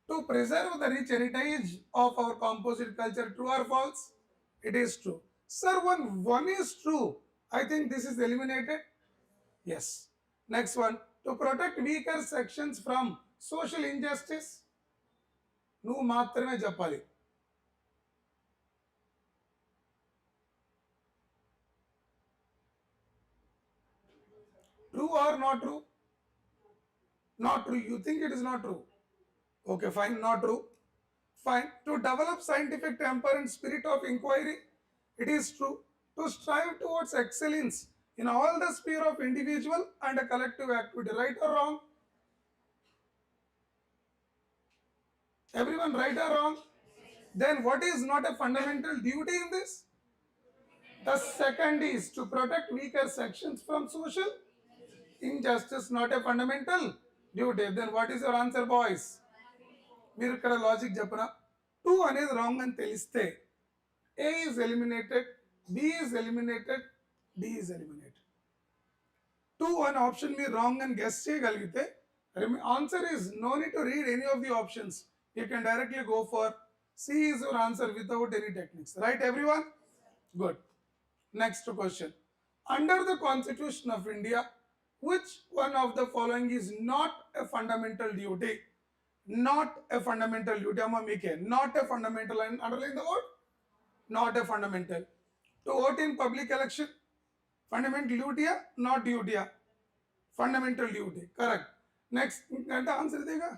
To preserve the rich heritage of our composite culture, true or false? It is true. Sir, one is true. I think this is eliminated. Yes. Next one, to protect weaker sections from social injustice. నువ్వు మాత్రమే చెప్పాలి. True or not true? Not true. You think it is not true? Okay, fine, not true. Fine. To develop scientific temper and spirit of inquiry, it is true. To strive towards excellence in all the sphere of individual and a collective activity, right or wrong? Everyone, right or wrong? Then what is not a fundamental duty in this? The second is to protect weaker sections from social injustice, not a fundamental duty. Then what is your answer, boys? మీరు ఇక్కడ logic చెప్పరా? 2 అనేది wrong అని తెలిస్తే A is eliminated, B is eliminated, D is eliminated. 2 అనే option మీరు wrong అని guess చేయగలిగితే answer is no need to read any of the options. You can directly go for C is your answer without any techniques. Right, everyone? Good. Next question. Under the Constitution of India, which one of the following is not a fundamental duty? Not a fundamental duty. Amma make not a fundamental, and underline the word not a fundamental. To vote in public election, fundamental duty or not duty? Fundamental duty. Correct. Next, ante answer idega.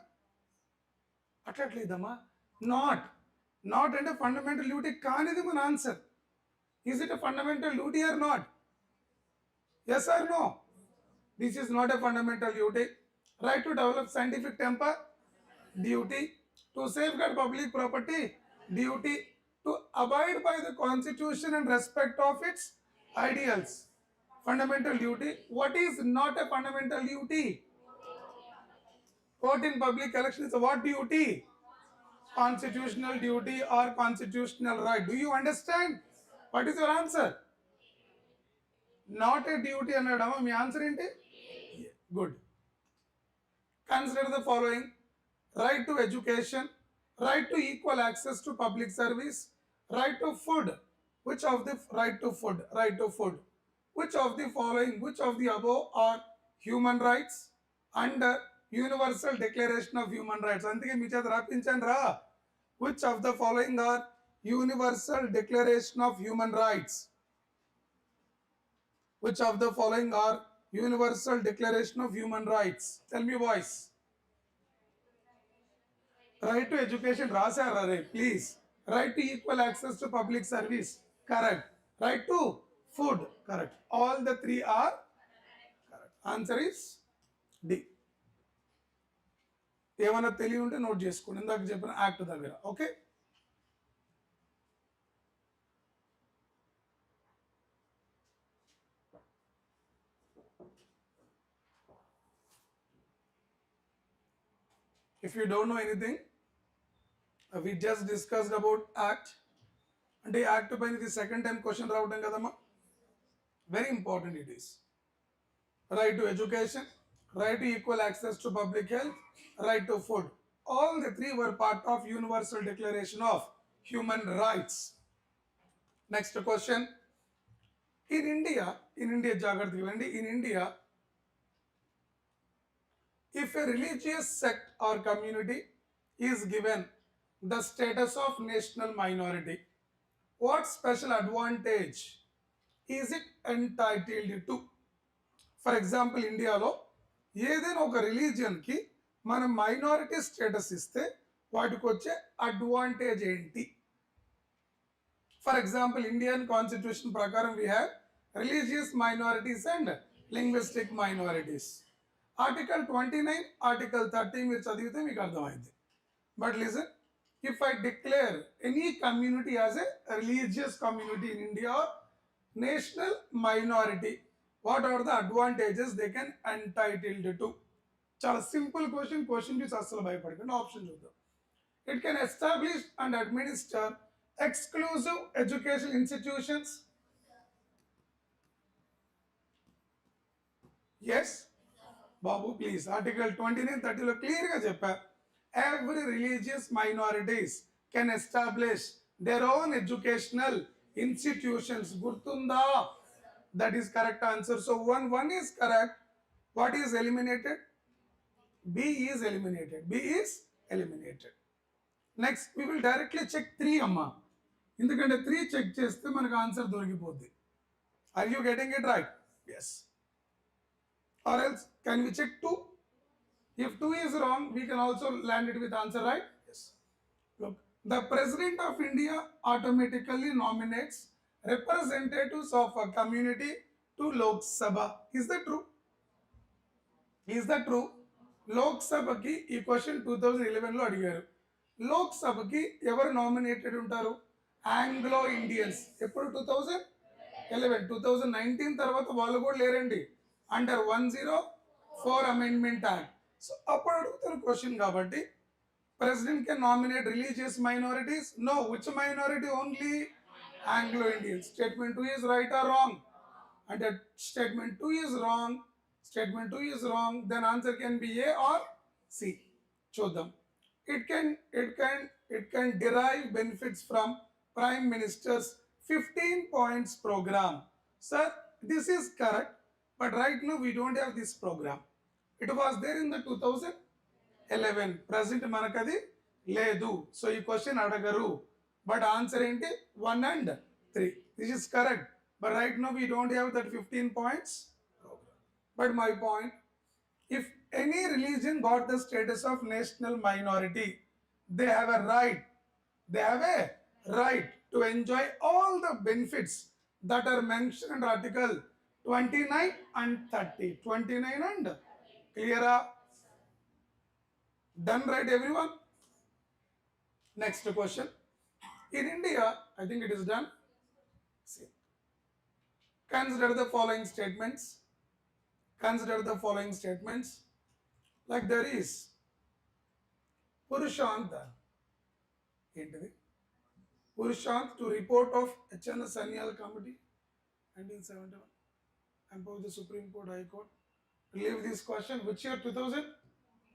Atlatledamma. Not and a fundamental duty kanidi man answer. Is it a fundamental duty or not? Yes or no? This is not a fundamental duty. Right to develop scientific temper, duty. To safeguard public property, duty. To abide by the constitution and respect of its ideals, fundamental duty. What is not a fundamental duty? Vote in public election is a what duty? Constitutional duty or constitutional right. Do you understand? What is your answer? Not a duty anadama me answer ఏంటి? Good. Consider the following: right to education, right to equal access to public service, right to food. Which of the right to food? Right to food. Which of the following, which of the above are human rights under Universal Declaration of Human Rights? Antike మీ చేత రాపించాను రా. Which of the following are Universal Declaration of Human Rights. Which of the following are Universal Declaration of Human Rights? Tell me, boys. Right to education, Rasa, please. Right to equal access to public service, correct. Right to food, correct. All the three are correct. Answer is D. ఏమైనా తెలియ ఉంటే note చేసుకోండి ఇందాక చెప్పిన act దగ్గర okay. If you don't know anything, we just discussed about act. అంటే act పైన ఇది సెకండ్ టైం క్వశ్చన్ రావడం కదమ్మా. Very important it is. Right to education, right to equal access to public health, right to food. All the three were part of Universal Declaration of Human Rights. Next question. In India, in India, if a religious sect or community is given the status of national minority, what special advantage is it entitled to? For example ఇండియాలో ఏదైనా ఒక రిలీజియన్కి మనం minority status ఇస్తే వాటికి వచ్చే advantage ఏంటి? For example Indian constitution ప్రకారం we have religious minorities and linguistic minorities. Article 29, article 30 మీరు చదివితే మీకు అర్థమైంది. But listen, if I declare any community as a religious community in India or national minority, what are the advantages they can entitled to? చాలా simple question చూసి అస్సలు భయపడకండి. Option చూద్దాం. It can establish and administer exclusive education institutions. Yes బాబు please. Article 29, 30లో క్లియర్గా చెప్పారు. Every religious minorities can establish their own educational institutions. Gurtunda? That is correct answer. So one is correct. What is eliminated? B is eliminated. B is eliminated. Next, we will directly check 3 amma. Indukante 3 check chesthe manaku answer dorigipoddi. Are you getting it right? Yes. Or else can we check 2? If 2 is wrong, we can also land it with answer, right? Yes. Look, the President of India automatically nominates representatives of a community to Lok Sabha. Is that true? Is that true? Lok Sabha ki ee question 2011 lo adigaru. Lok Sabha ki evaru nominated untaru? Anglo Indians. Eppudu 2011, 2019 tarvata vallu kuda lerandi under 104 Amendment Act. So అప్పుడు అడుగుతున్న question కాబట్టి president can nominate religious minorities? No. Which minority? Only Anglo Indian. Statement 2 is right or wrong? అంటే statement 2 is wrong. Statement 2 is wrong. Then answer can be A or C. చూద్దాం. It can derive benefits from prime minister's 15 points program. Sir, this is correct, but right now we don't have this program. It was there in the 2011. Present manakadi ledu. So ee question adagaru. But answer enti 1 and 3. This is correct. But right now we don't have that 15 points program. But my point, if any religion got the status of national minority, they have a right. They have a right to enjoy all the benefits that are mentioned in Article 29 and 30. 29 and clear? Done, right, everyone? Next question. In India, I think it is done. See. Consider the following statements. Consider the following statements. Like there is Purushanta. Purushant to report of HNS Annual Committee 1971. Empower the Supreme Court, High Court. Leave this question. Which year? 2000?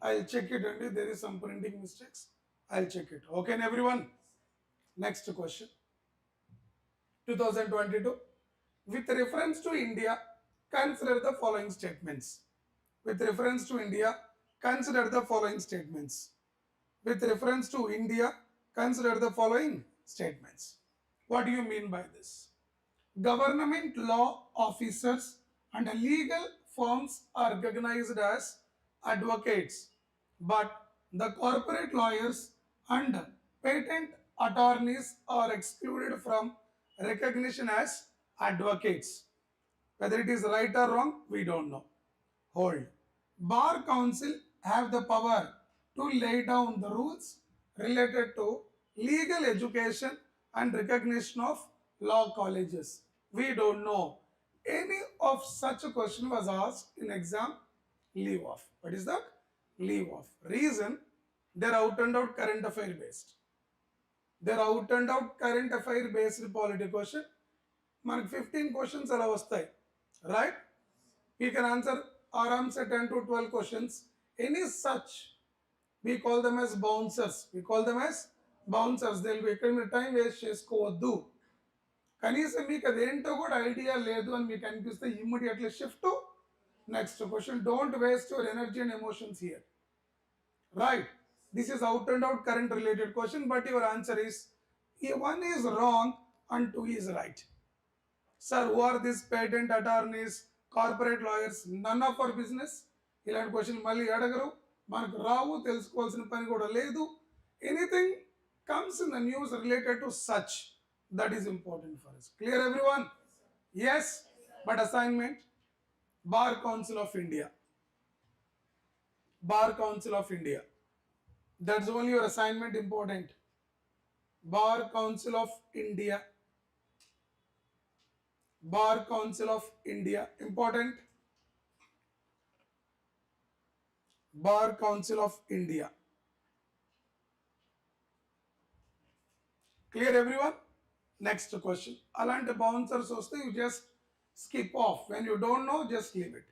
I'll check it, and if there is some printing mistakes, I'll check it. Okay, everyone? Next question. 2022. With reference to India, consider the following statements. With reference to India, consider the following statements. With reference to India, consider the following statements. What do you mean by this? Government law officers and legal firms are recognized as advocates, but the corporate lawyers and patent attorneys are excluded from recognition as advocates. Whether it is right or wrong, we don't know. Hold. Bar Council have the power to lay down the rules related to legal education and recognition of law colleges. We don't know. Any of such a question was asked in exam, leave off. What is that? Leave off. Reason, they're out and out current affair based. They're out and out current affair based polity question. మనకు 15 questions అలా వస్తాయి, right? We can answer aram se 10 to 12 questions. Any such, we call them as bouncers. We call them as bouncers. They'll be ఇక్కడ మీరు time waste చేసుకోవద్దు. కనీసం మీకు అదేంటో కూడా ఐడియా లేదు అని మీకు అనిపిస్తే immediately shift to next question. Don't waste your energy and emotions here, right? This is out and out current related question, but your answer is 1 is wrong and 2 is right. Sir, who are these patent attorneys, corporate lawyers? None of our business. ఇలాంటి question మళ్ళీ అడగరు, మనకు రావు, తెలుసుకోవాల్సిన పని కూడా లేదు. Anything comes in the news related to such, that is important for us. Clear everyone? Yes, but assignment, Bar Council of India. Bar Council of India. That's only your assignment important. Bar Council of India. Bar Council of India. Important. Bar Council of India. Clear everyone? Next question. Alanti bouncers vaste, you just skip off. When you don't know, just leave it.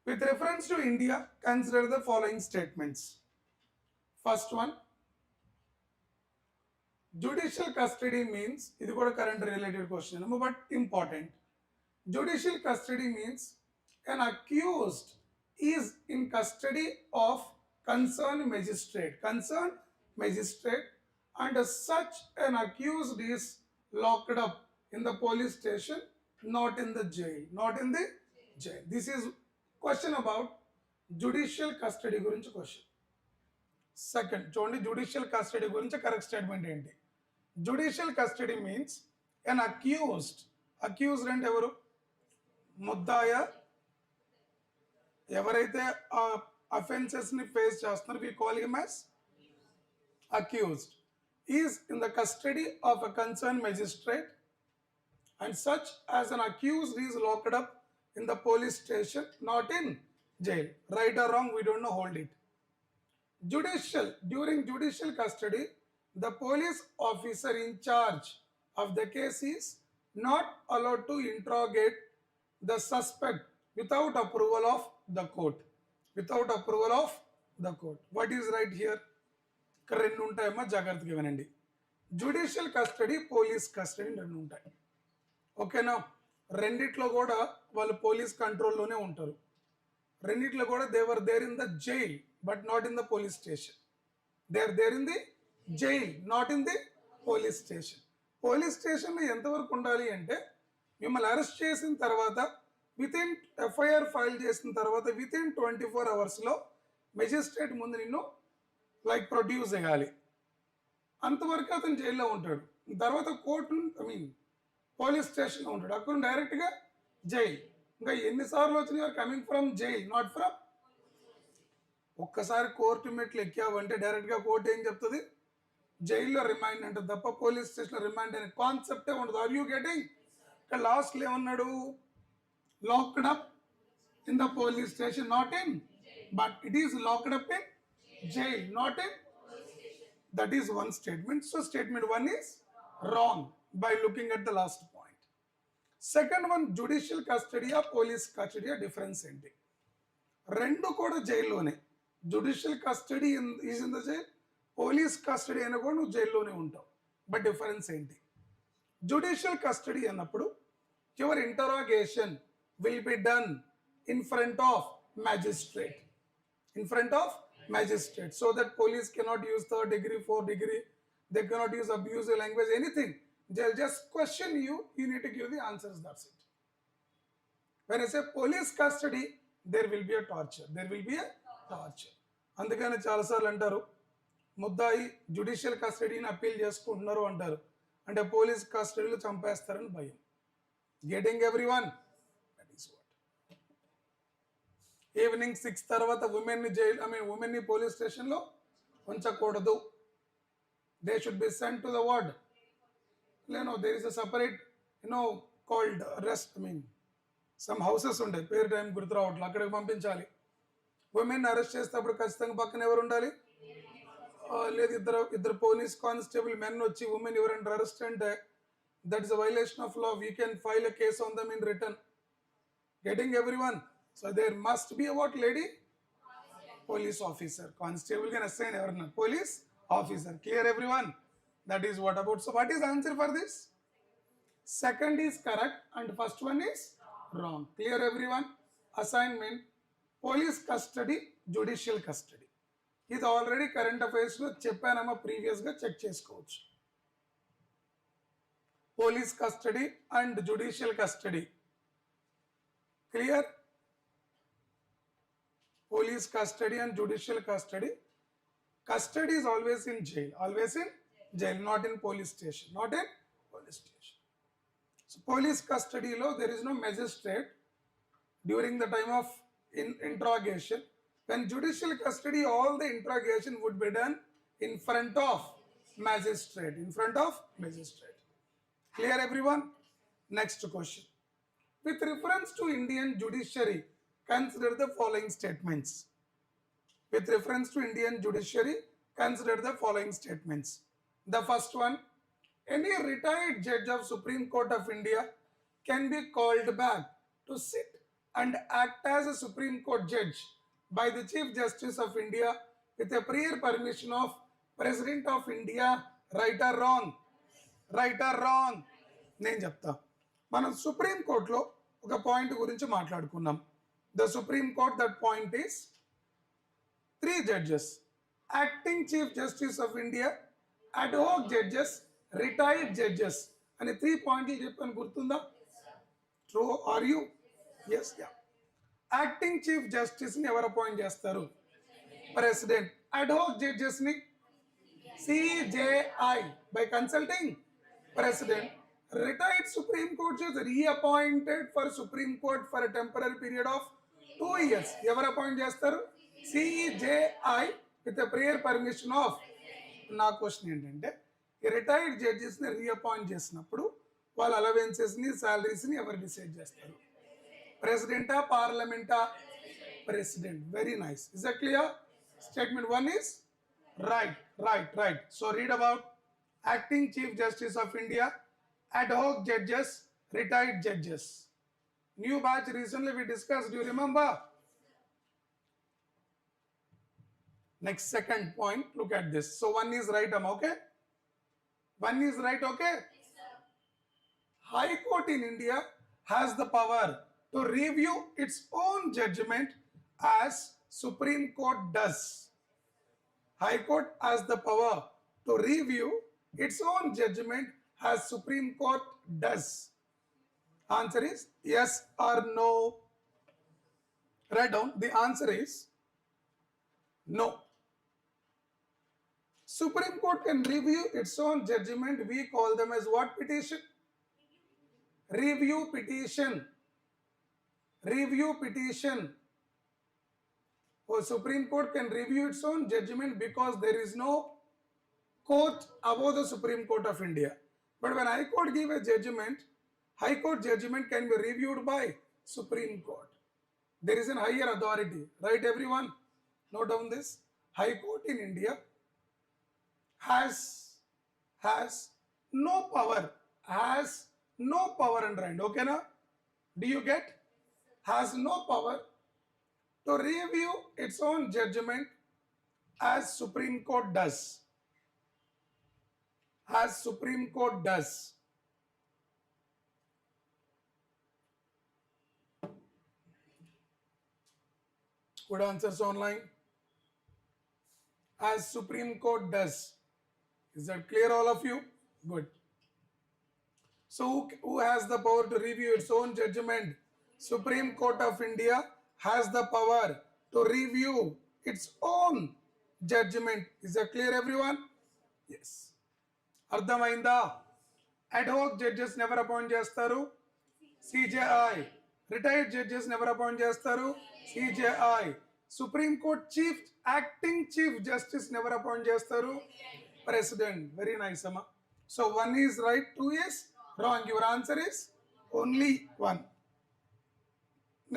With reference to India, consider the following statements. First one, judicial custody means, ఇది కూడా current related question, but important. Judicial custody means an accused is in custody of concerned magistrate. Concerned magistrate, and as such an accused is locked up in the police station, not in the jail. Not in the jail. This is question about judicial custody గురించి question. Second చూడండి, judicial custody గురించి correct statement ఏంటి? Judicial custody means an accused. Accused అంటే ఎవరు? ముద్దాయ. ఎవరైతే ఆ అఫెన్సెస్ని ఫేస్ చేస్తున్నారో we call him as accused. Is in the custody of a concern magistrate and such as an accused is locked up in the police station, not in jail. Right or wrong, we don't know, hold it. Judicial, during judicial custody, the police officer in charge of the case is not allowed to interrogate the suspect without approval of the court. Without approval of the court. What is right here? రెండు ఉంటాయమ్మా, జాగ్రత్తగా వినండి. Judicial custody, police custody రెండు ఉంటాయి. ఓకేనా? రెండిట్లో కూడా వాళ్ళు police కంట్రోల్లోనే ఉంటారు. రెండిట్లో కూడా they were there in the jail but not in the police station. They are there in the jail, not in the police station. Police స్టేషన్లో ఎంతవరకు ఉండాలి అంటే, మిమ్మల్ని అరెస్ట్ చేసిన తర్వాత వితిన్ ఎఫ్ఐఆర్ ఫైల్ చేసిన తర్వాత వితిన్ 24 అవర్స్లో మెజిస్ట్రేట్ ముందు నిన్ను లైక్ ప్రొడ్యూస్ చేయాలి. అంతవరకు అతను జైల్లో ఉంటాడు. తర్వాత కోర్టు పోలీస్ స్టేషన్లో ఉంటాడు. అక్కడ డైరెక్ట్గా జైల్. ఇంకా ఎన్నిసార్లు వచ్చినాయి? Coming from jail, not from. ఒక్కసారి కోర్టు మెట్లు ఎక్కావంటే డైరెక్ట్గా కోర్టు ఏం చెప్తుంది? జైల్లో రిమైండ్ అంటే తప్ప పోలీస్ స్టేషన్లో రిమైండ్ అనే కాన్సెప్టే ఉండదు. Are you getting? ఇక్కడ లాస్ట్లో ఏమన్నాడు? Locked up in the police station, not in, but it is locked up in jail, not in. That is one statement. So statement 1 is wrong by looking at the last point. Second one, judicial custody or police custody difference enti. Rendu kuda jailone. Judicial custody is in the jail. Police custody ana kuda nu jail lone untavu. But difference enti? Judicial custody annappudu your interrogation will be done in front of magistrate. In front of magistrate, so that police cannot use third degree, fourth degree. They cannot use abusive language, anything. They'll just question you. You need to give the answers. That's it. When I say police custody, there will be a torture. There will be a torture. అందుకని చాలాసార్లు అంటారు ముద్దాయి judicial కస్టడీని appeal చేసుకుంటున్నారు అంటారు. అంటే police కస్టడీలో చంపేస్తారని భయం. Getting every one. That is what. Evening 6 తర్వాత ఉమెన్ని ఉమెన్ని పోలీస్ స్టేషన్లో ఉంచకూడదు. They should be sent to the ward. There is a separate, called rest. Some houses ఉండే పేరు టైం గుర్తు రావట్లేదు, అక్కడికి పంపించాలి. ఉమెన్ అరెస్ట్ చేసేటప్పుడు ఖచ్చితంగా పక్కన ఎవరు ఉండాలి? లేదు, ఇద్దరు పోలీస్ కానిస్టేబుల్ మెన్ వచ్చి ఉమెన్ ఎవరైనా అరెస్ట్ అంటే that is a violation of law. We can file a case on them in return. Getting every one. So there must be a what lady police officer. Constable can assign everyone. Police officer. Clear everyone? That is what about. So what is the answer for this? Second is correct and first one is wrong. Clear everyone? Assignment. Police custody, judicial custody. ఇది already current అఫైర్స్లో చెప్పానమ్మా, ప్రీవియస్గా check చేసుకోవచ్చు. Police custody and judicial custody. Clear? Police custody and judicial custody. Custody is always in jail. Always in jail, not in police station. Not in police station. So police custody law, there is no magistrate during the time of interrogation. When judicial custody, all the interrogation would be done in front of magistrate. In front of magistrate. Clear everyone? Next question. With reference to Indian judiciary, consider the following statements. With reference to Indian judiciary, consider the following statements. The first one, any retired judge of Supreme Court of India can be called back to sit and act as a Supreme Court judge by the Chief Justice of India with a prior permission of President of India. Right or wrong? Right or wrong? నేను చెప్తా. మనం supreme కోర్టులో ఒక point గురించి మాట్లాడుకున్నాం. The Supreme Court, that point is 3 judges, acting Chief Justice of India, ad hoc judges, retired judges. And 3 points చెప్పాను, గుర్తుందా? True or you? Yes, yeah. Acting Chief Justice ని ఎవరు అపాయింట్ చేస్తారు? President. Ad hoc judges ని CJI by consulting President. Retired Supreme Court judge reappointed for Supreme Court for a temporary period of 2 years. ఎవరు appoint చేస్తారు? CJI with a prior permission of. నా question ఏంటంటే, ఈ retired జడ్జెస్ని reappoint చేసినప్పుడు వాళ్ళ అలవెన్సెస్ని, శాలరీస్ని ఎవరు decide చేస్తారు? ప్రెసిడెంటా, పార్లమెంటా? President. Very nice. Is that clear? Statement 1 is right. So read about acting Chief Justice of India, ad hoc judges, retired judges. New batch recently we discussed, do you remember? Next, second point, look at this. So 1 is right, okay? 1 is right, okay? High Court in India has the power to review its own judgment as Supreme Court does. High Court has the power to review its own judgment as Supreme Court does. Answer is yes or no. Write down. The answer is no. Supreme Court can review its own judgment. We call them as what petition? Review petition. Review petition. Supreme Court can review its own judgment because there is no court above the Supreme Court of India. But when High Court give a judgment, High Court judgment can be reviewed by Supreme Court. There is a higher authority. Right, everyone? Note down this. High Court in India has no power. Has no power and right. Okay, na? Do you get? Has no power to review its own judgment as Supreme Court does. As Supreme Court does. Good answers online. As Supreme Court does. Is that clear, all of you? Good. So who has the power to review its own judgment? Supreme Court of India has the power to review its own judgment. Is that clear, everyone? Yes. అర్థమైందా? Ad hoc judges never appoint చేస్తారు, CJI. Retired judges never appoint చేస్తారు, CJI. Supreme Court Chief Acting Chief Justice never appoint చేస్తారు, President. Very nice, Amma. So one is right, two is wrong. Your answer is only one.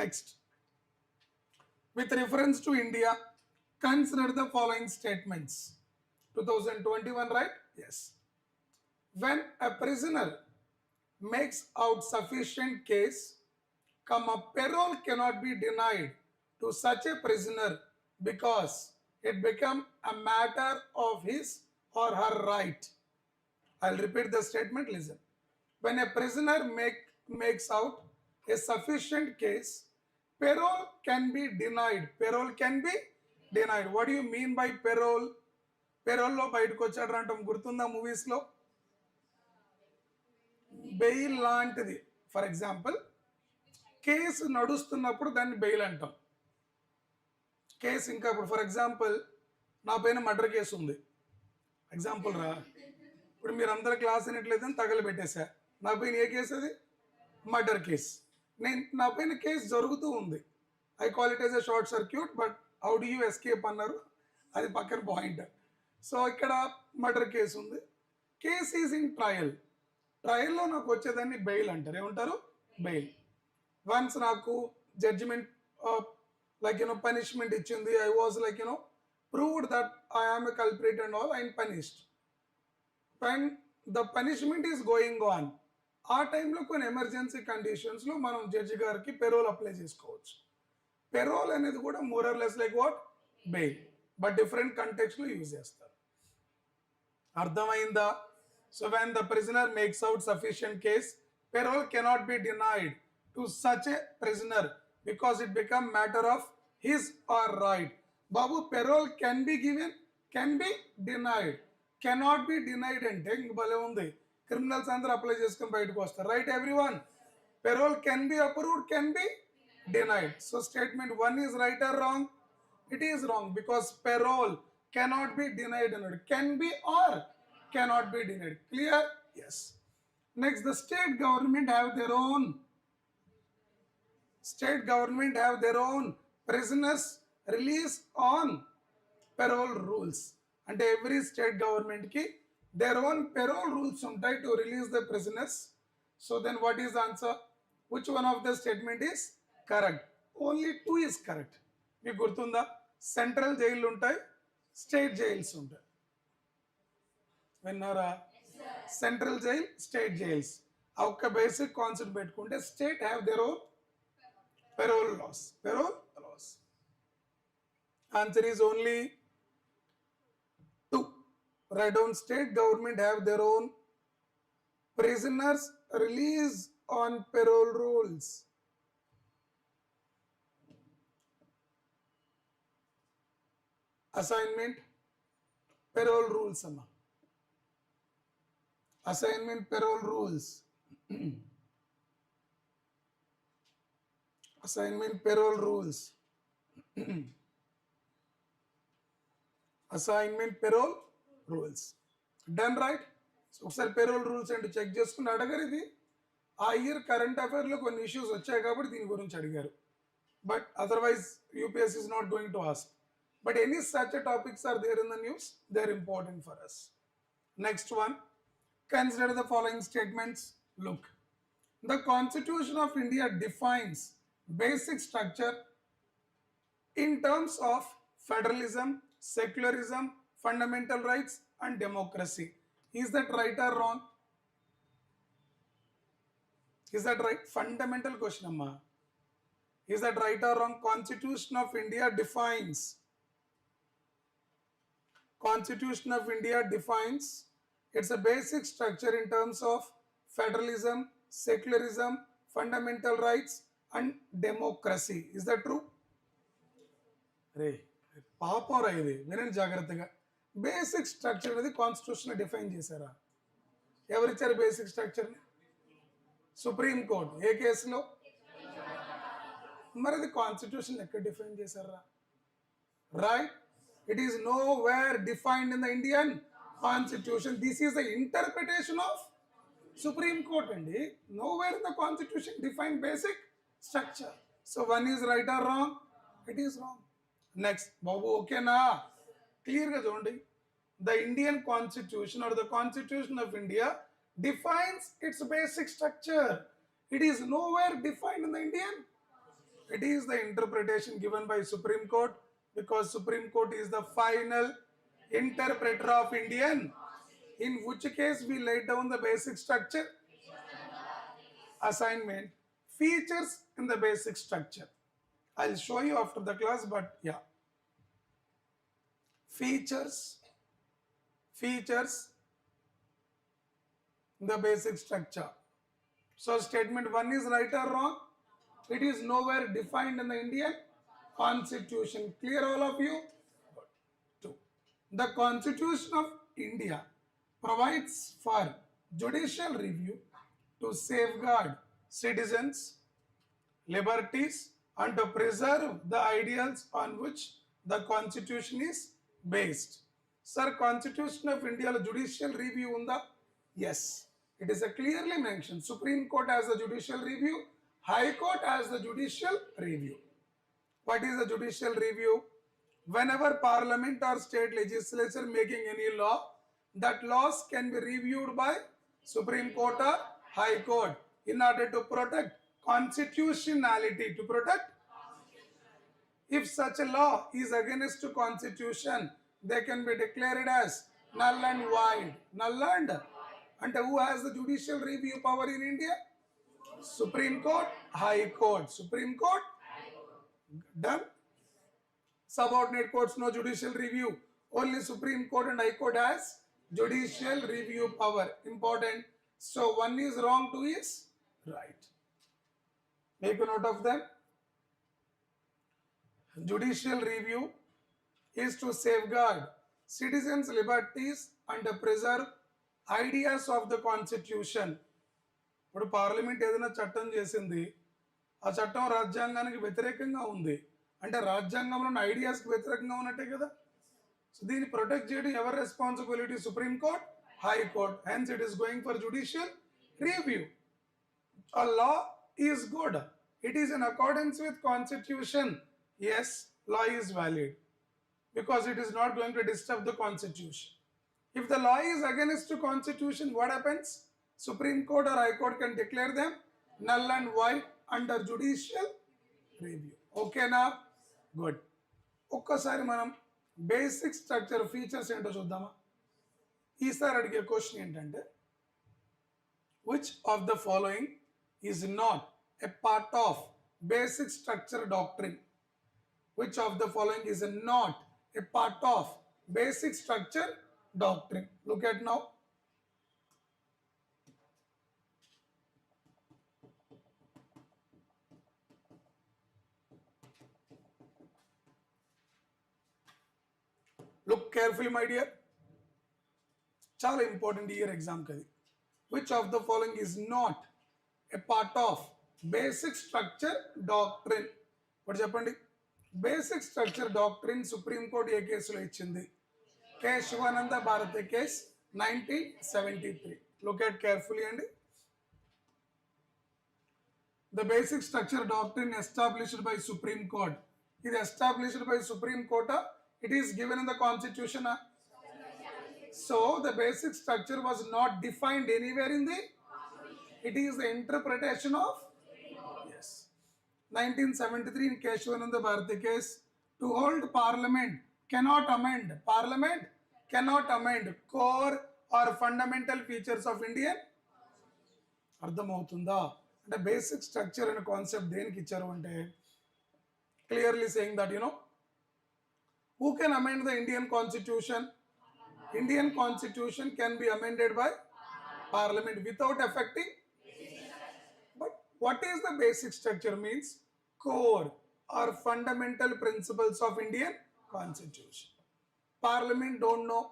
Next. With reference to India, consider the following statements. 2021, right? Yes. When a prisoner makes out sufficient case, parole cannot be denied to such a prisoner because it become a matter of his or her right. I'll repeat the statement, listen. When a prisoner makes out a sufficient case, parole can be denied. Parole can be denied. What do you mean by parole? Parole lo బయటకు వచ్చాడు అంటాం, గుర్తుందా movies లో? Bail లాంటిది. For example, case నడుస్తున్నప్పుడు దాన్ని bail అంటాం. Case ఇంకా ఇప్పుడు ఫర్ ఎగ్జాంపుల్ నా పైన మర్డర్ కేసు ఉంది, ఎగ్జాంపుల్ రా. ఇప్పుడు మీరు అందరు క్లాస్ అయినట్లేదని తగలబెట్టేశా, నా పైన ఏ కేసు? అది మర్డర్ కేసు. నా పైన కేసు జరుగుతూ ఉంది. I call it as a short circuit, but how do you escape అన్నారు, అది పక్కన పాయింట్. సో ఇక్కడ మర్డర్ కేసు ఉంది, కేస్ ఈజ్ ఇన్ ట్రయల్. ట్రయల్లో నాకు వచ్చేదాన్ని బెయిల్ అంటారు. ఏమంటారు? బెయిల్. వన్స్ నాకు జడ్జిమెంట్ పనిష్మెంట్ ఇచ్చింది, I was proved that I am a culprit and all, I am punished. When the punishment is going on, ఆ టైంలో కొన్ని ఎమర్జెన్సీ కండిషన్స్లో మనం జడ్జి గారికి పెరోల్ అప్లై చేసుకోవచ్చు. పెరోల్ అనేది కూడా more or less like what? Bail, but different కంటెక్స్ట్లో యూజ్ చేస్తారు. అర్థమైందా? So when the prisoner makes out sufficient case, parole cannot be denied to such a prisoner because it become matter of his or right. Babu, parole can be given, can be denied. Cannot be denied అంటే ఇంక భలే ఉంది. Criminals అందరూ apply చేసుకుని బయటకు వస్తారు, right everyone? Parole can be approved, can be denied. So statement 1 is right or wrong? It is wrong because parole cannot be denied. Can be or cannot be denied. Clear? Yes. Next, the state government have their own prisoners release on parole rules. And every state government ki their own parole rules ఉంటాయి to release the prisoners. So then what is the answer? Which one of the statement is correct? Only 2 is correct. మీకు గుర్తుందా? Central jail ఉంటాయి, state jails ఉంటాయి. విన్నారా? Central jail, state jails. ఆ ఒక్క basic concept పెట్టుకుంటే state have their own parole laws. Answer is only 2. Write down, state government have their own prisoners release on parole rules. Assignment parole rules amma. Assignment parole rules. Assignment parole rules. Assignment parole rules. Done, right? So ఒకసారి payroll rules అంటే check చేసుకుని అడగారు. ఇది ఆ year current అఫైర్లో కొన్ని issues వచ్చాయి కాబట్టి దీని గురించి అడిగారు. But otherwise UPSC is not going to ask. But any such topics are there in the news, they are important for us. Next one, consider the following statements. Look, the Constitution of India defines basic structure in terms of federalism, secularism, fundamental rights and democracy. Is that right or wrong? Is that right? Fundamental question amma. Is that right or wrong? Constitution of India defines it's a basic structure in terms of federalism, secularism, fundamental rights and democracy. Is that true? రే పాపం రా, ఇది వినండి జాగ్రత్తగా. Basic structure అనేది constitution define చేశారా? ఎవరిచ్చారు basic స్ట్రక్చర్ని? Supreme court. ఏ కేసులో? మరి అది కాన్స్టిట్యూషన్ ఎక్కడ డిఫైన్ చేశారా? Right, it is nowhere defined in the Indian constitution. This is the interpretation of supreme court అండి. Nowhere in the constitution define basic structure. So one is right or wrong? It is wrong. Next బాబు, ఓకేనా? క్లియర్గా చూడండి. The Indian Constitution or the Constitution of India defines its basic structure. It is nowhere defined in the Indian. It is the interpretation given by Supreme Court, because Supreme Court is the final interpreter of Indian. In which case we laid down the basic structure. Assignment, features in the basic structure. I'll show you after the class, but yeah. Features in the basic structure. So statement 1 is right or wrong? It is nowhere defined in the Indian Constitution. Clear all of you? 2. The Constitution of India provides for judicial review to safeguard citizens' liberties and to preserve the ideals on which the Constitution is based. Sir, Constitution of India judicial review unda? Yes, it is a clearly mentioned. Supreme Court has the judicial review, High Court has the judicial review. What is the judicial review? Whenever Parliament or state legislature making any law, that laws can be reviewed by Supreme Court or High Court in order to protect constitutionality. To protect, if such a law is against to Constitution, they can be declared as null and void. Null and who has the judicial review power in India? Supreme Court, High Court. Supreme Court, done. Subordinate courts no judicial review. Only Supreme Court and High Court has judicial review power. Important. So 1 is wrong, 2 is right. Make a note of them. Judicial review is to safeguard citizens' liberties and to preserve ideas of the Constitution. ఇప్పుడు parliament ఏదైనా చట్టం చేసింది, ఆ చట్టం రాజ్యాంగానికి వ్యతిరేకంగా ఉంది అంటే రాజ్యాంగంలో ఉన్న ఐడియాస్కి వ్యతిరేకంగా ఉన్నట్టే కదా. సో దీన్ని ప్రొటెక్ట్ చేయడం ఎవరి responsibility? Supreme court, high court. Hence it is going for judicial review. A law is good, it is in accordance with Constitution. Yes, law is valid because it is not going to disturb the Constitution. If the law is against the Constitution, what happens? Supreme Court or High Court can declare them null and void under judicial review. Okay na? Good. ఒక్కసారి మనం basic structure features ఏంటో చూద్దామా? ఈసారి అడిగే question ఏంటంటే, which of the following is not a part of basic structure doctrine? Which of the following is not a part of basic structure doctrine? Look at now. Look carefully, my dear. Chala important year exam kadi. Which of the following is not a part of basic structure doctrine? What చెప్పండి? Basic structure doctrine supreme court ఏ కేసులో ఇచ్చింది? K Sivananda Bharati case 1973. Look at carefully అండి. The basic structure doctrine established by supreme court. ఇది established by supreme court. It is given in the constitution. So the basic structure was not defined anywhere in the. ఇట్ ఈస్ the interpretation ఆఫ్ 1973 in Keshavananda Bharati case. To hold Parliament cannot amend core or fundamental features of Indian. అర్థమవుతుందా? అంటే basic structure అనే concept దేనికి ఇచ్చారు అంటే, clearly saying that who can amend the Indian Constitution? Indian Constitution can be amended by Parliament without affecting. But what is the basic structure means? Core or fundamental principles of Indian Constitution. Parliament don't know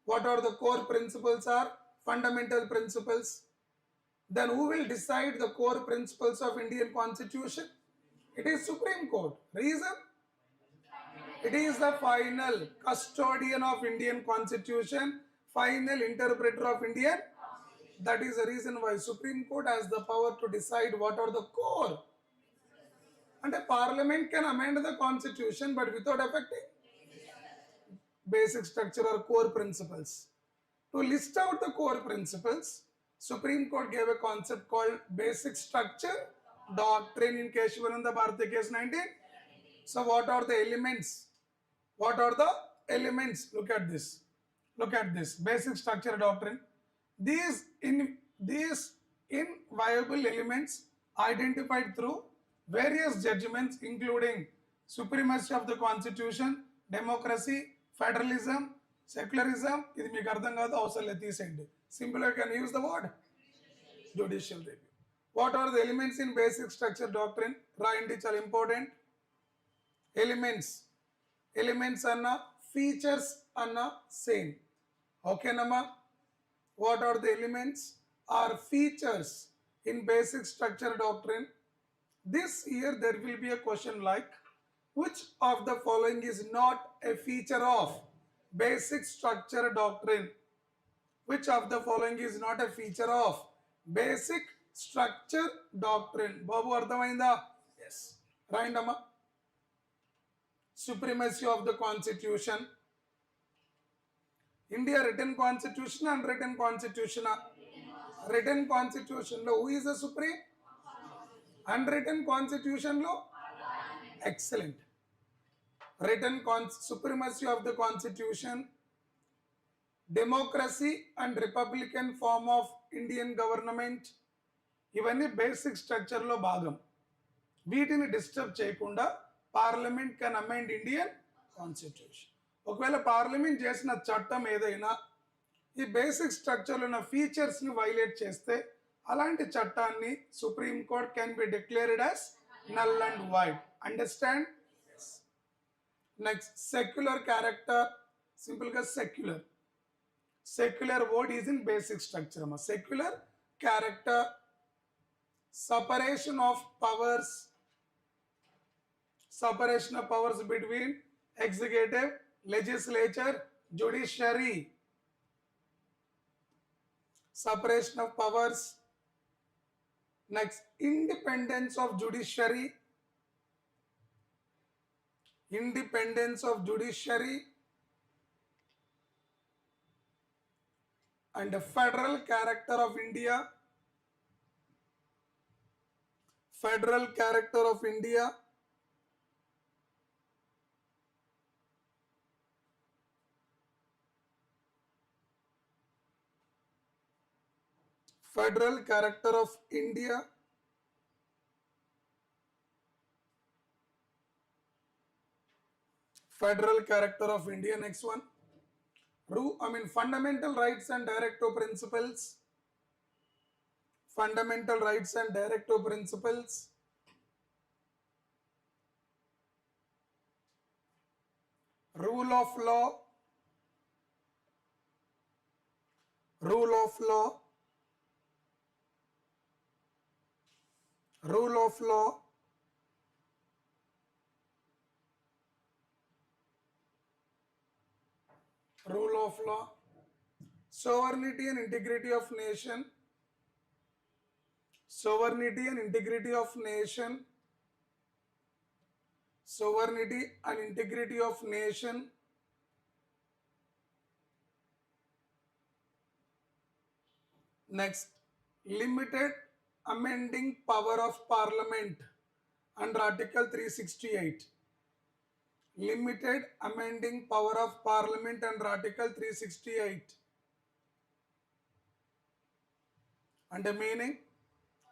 what are the core principles are, fundamental principles, then who will decide the core principles of Indian Constitution? It is Supreme Court. Reason? It is the final custodian of Indian Constitution, final interpreter of Indian. That is the reason why Supreme Court has the power to decide what are the core. And a parliament can amend the constitution but without affecting basic structure or core principles. To list out the core principles, Supreme Court gave a concept called basic structure doctrine in Keshavananda Bharati case 19. So what are the elements? What are the elements? Look at this. Look at this. Basic structure doctrine. These inviolable elements identified through various judgments including supremacy of the constitution, democracy, federalism, secularism. ఇది మీకు అర్థం కాదు అవసరం లేదు తీసేయండి. Simply you can use the word judicial review. What are the elements in basic structure doctrine? రాయండి చాలా important. Elements అన్న features అన్న same. ఓకేనమ్మా? What are the elements or features in basic structure doctrine? This year there will be a question like, which of the following is not a feature of basic structure doctrine? Which of the following is not a feature of basic structure doctrine? Babu ardhamainda? Yes. Randama. Supremacy of the constitution. India written constitution and written constitution. Written constitution lo who is the supreme? Unwritten constitution lo? Excellent. Written supremacy of the constitution, democracy and republican form of Indian government, ఇవన్నీ basic స్ట్రక్చర్లో భాగం. వీటిని disturb చేయకుండా parliament can amend Indian constitution. ఒకవేళ parliament చేసిన చట్టం ఏదైనా ఈ basic స్ట్రక్చర్లో ఉన్న ఫీచర్స్ని వైలేట్ చేస్తే అలాంటి చట్టాన్ని supreme court can be declared as null and void. Understand? Next secular character. సింపుల్గా secular word is in basic structure అమ్మా. Secular character, separation of powers between executive, legislature, judiciary. Separation of powers. Next, independence of judiciary. And the federal character of India. Federal character of India. Federal character of India. Federal character of India. Next one. Fundamental rights and directive principles. Fundamental rights and directive principles. Rule of law. Rule of law. Rule of law. Rule of law. Sovereignty and integrity of nation. Sovereignty and integrity of nation. Sovereignty and integrity of nation. Next, limited amending power of parliament under Article 368. Limited amending power of parliament under Article 368. And the meaning?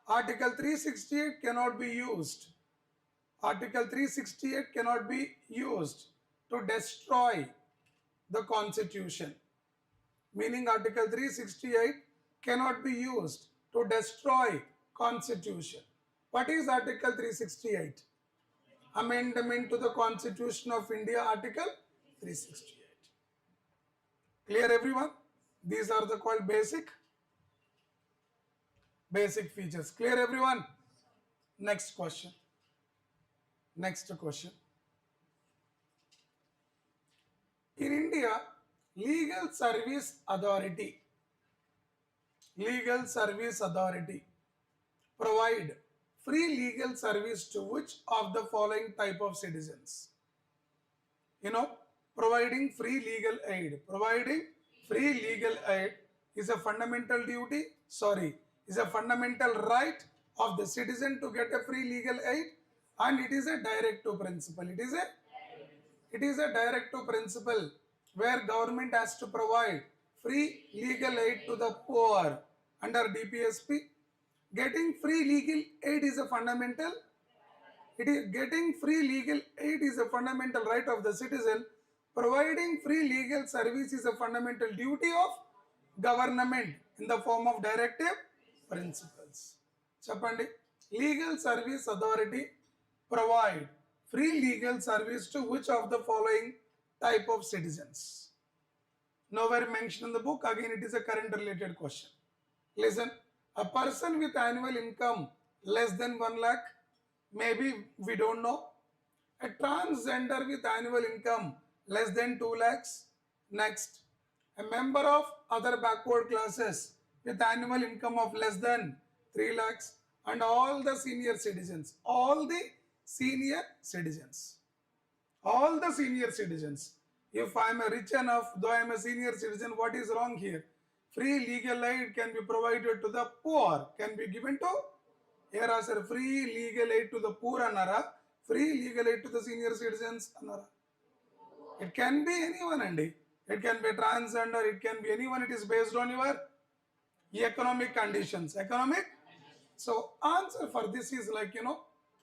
Article 368 cannot be used. Article 368 cannot be used to destroy the constitution. Meaning Article 368 cannot be used to destroy constitution. What is Article 368? Amendment to the Constitution of India, Article 368. Clear everyone? These are the called basic features. Clear everyone? Next question. Next question. In India, Legal Service Authority provide free legal service to which of the following type of citizens? You know, providing free legal aid is a fundamental duty, is a fundamental right of the citizen to get a free legal aid, and it is a directive principle. It is a directive principle where government has to provide free legal aid to the poor under DPSP. Getting free legal aid is a fundamental. It is getting free legal aid is a fundamental right of the citizen. Providing free legal service is a fundamental duty of government in the form of directive principles. Chapandi. Legal Service Authority provide free legal service to which of the following type of citizens? Nowhere mentioned in the book. Again, it is a current related question. Listen, a person with annual income less than 1 lakh, maybe we don't know. A transgender with annual income less than 2 lakhs. Next, a member of other backward classes with annual income of less than 3 lakhs, and all the senior citizens. All the senior citizens. If I am a rich enough, though I am a senior citizen, what is wrong here? Free legal aid can be provided to the poor, can be given to here as a free legal aid to the poor anara, free legal aid to the senior citizens anara. It can be anyone, Andy. It can be transgender, it can be anyone. It is based on your economic conditions. So answer for this is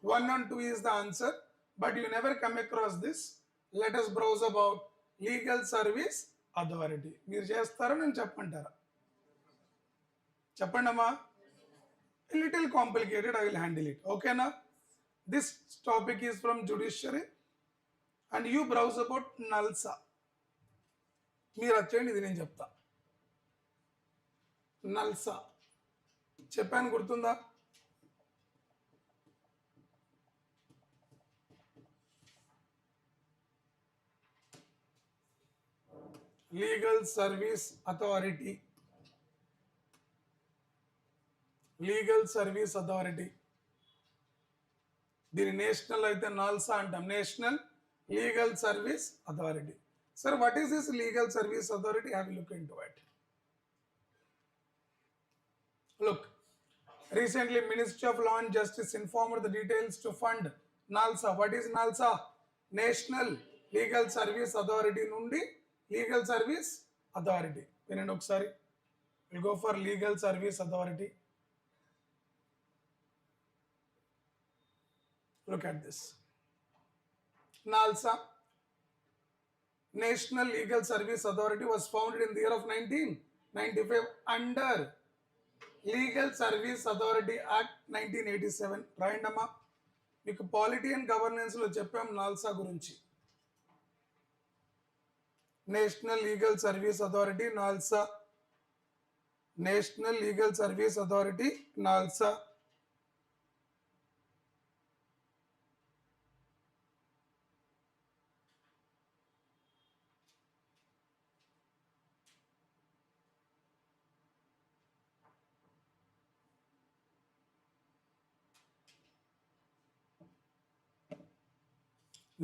1 and 2 is the answer, but you never come across this. Let us browse about Legal Service Authority. మీరు చేస్తారా నేను చెప్పంటారా? చెప్పండమ్మా. A little complicated, I will handle it. Okay na? This topic is from Judiciary and you browse about NALSA. మీరు వచ్చేయండి, ఇది నేను చెప్తా. NALSA చెప్పాను, గుర్తుందా? Legal service authority. దీని నేషనల్ అయితే నాల్సా అంటాం. National legal service authority. Sir, what is this legal service authority? Have a look into it. Look, recently Ministry of Law and Justice informed the details to fund NALSA. What is NALSA? National Legal Service Authority నుండి Legal Service Authority. వినండి ఒకసారి. We'll go for Legal Service Authority. Look at this. NALSA, National Legal Service Authority, was founded in the year of 1995 under Legal Service Authority Act 1987. రాయండమ్మా. మీకు polity and గవర్నెన్స్లో చెప్పాం NALSA గురించి. National legal service authority NALSA. National legal service authority NALSA.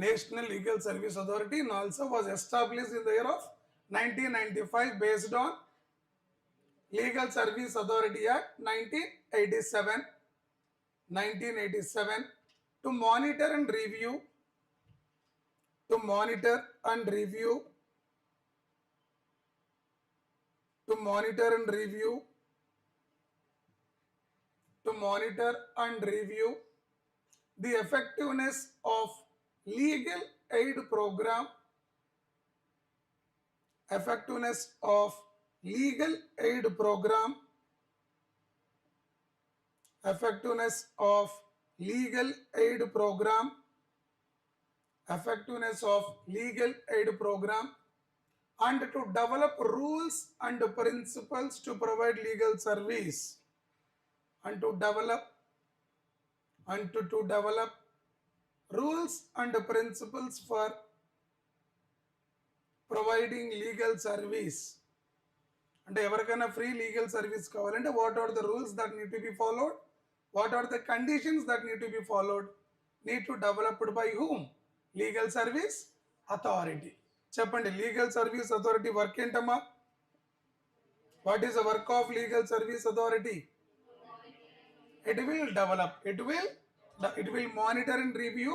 National Legal Service Authority NALSA was established in the year of 1995 based on Legal Service Authority Act 1987 to monitor and review the effectiveness of legal aid program, effectiveness of legal aid program, effectiveness of legal aid program, effectiveness of legal aid program and to develop rules and principles to provide legal service, and to develop rules and principles for providing legal service. అంటే ఎవరికైనా free legal service కావాలంటే what are the rules that need to be followed, what are the conditions that need to be followed, need to developed by whom? Legal service authority. చెప్పండి, legal service authority work ఏంటమ్మా? What is the work of legal service authority? It will develop, it will monitor and review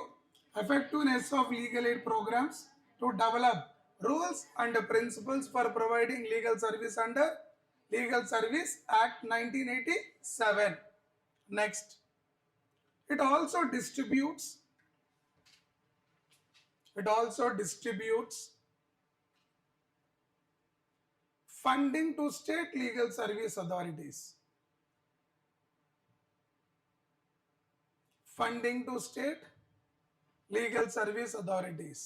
effectiveness of legal aid programs to develop rules and principles for providing legal service under Legal Service Act 1987. Next, it also distributes funding to state legal service authorities. Funding to state legal service authorities.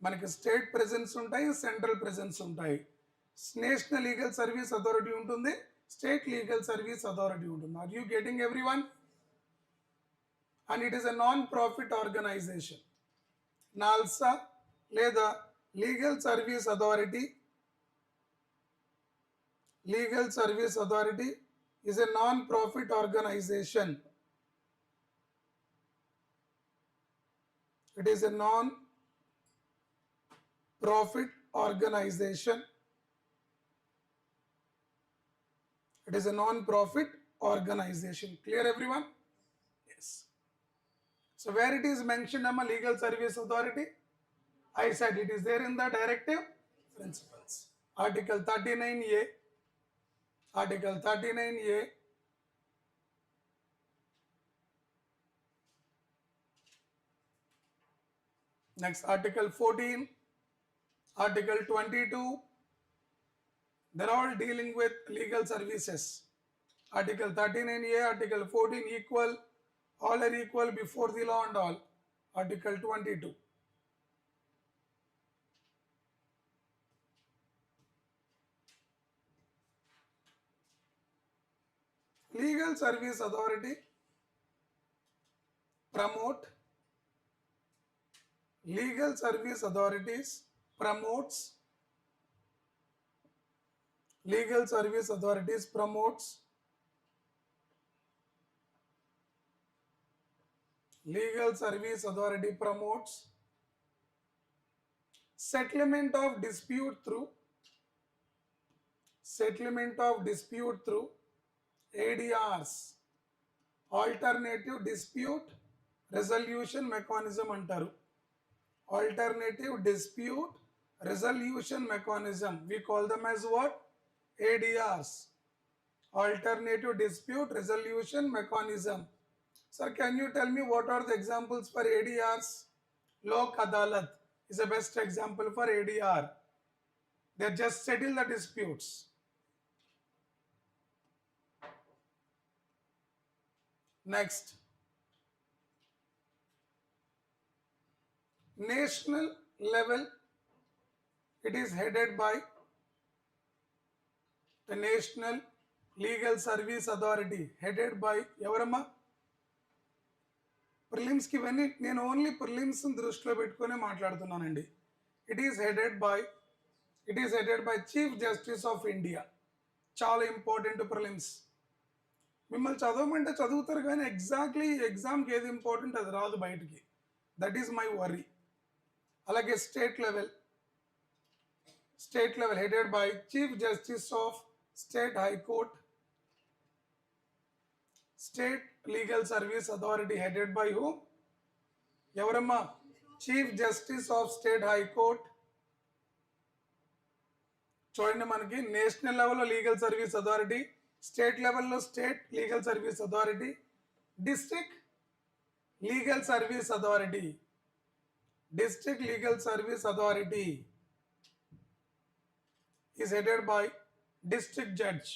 మనకి state presence ఉంటాయి, central presence ఉంటాయి. National legal service authority ఉంటుంది, state legal service authority ఉంటుంది. Are you getting everyone? And it is a non profit organisation. NALSA లేదా legal service authority is a non-profit organization. It is a non-profit organization. It is a non-profit organization. Clear everyone? Yes. So where it is mentioned as a legal service authority? I said it is there in the directive principles. Article 39A. Article 39A. Next, Article 14, Article 22, they're all dealing with legal services. Article 39A, Article 14 equal, all are equal before the law and all. Article 22. Legal Service Authority Legal service authorities promotes legal service authorities promotes legal service authority promotes settlement of dispute through ADRs, alternative dispute resolution mechanism antaru. Alternative dispute resolution mechanism, we call them as what? ADRs, alternative dispute resolution mechanism. Sir, can you tell me what are the examples for ADRs? Lok Adalat is the best example for ADR. They just settle the disputes. Next, national level, it is headed by the National Legal Service Authority, headed by evarama? Prelims ki vani nenu only prelims దృష్టిలో పెట్టుకొని మాట్లాడుతున్నానండి. It is headed by Chief Justice of India. చాలా important prelims. మిమ్మల్ని చదవమంటే చదువుతారు కానీ exactly ఎగ్జామ్కి ఏది important అది రాదు బయటికి. That is my worry. అలాగే state level headed by chief justice of state high court. State legal service authority headed by who? ఎవరమ్మా? Chief justice of state high court. చూడండి, మనకి నేషనల్ లెవెల్లో లీగల్ సర్వీస్ అథారిటీ, స్టేట్ లెవెల్లో state legal service authority, district legal service authority. District Legal Service Authority is headed by District Judge.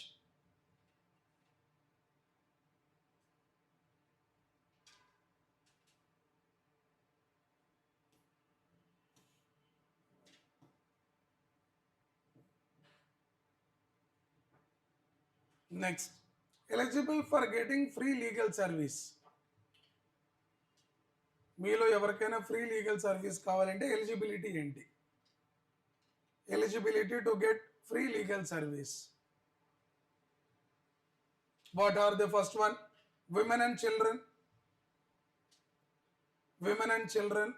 Next, eligible for getting free legal service. మీలో ఎవరికైనా free legal service కావాలంటే eligibility ఏంటి? Eligibility to get free legal service. What are the first one? Women and children. Women and children.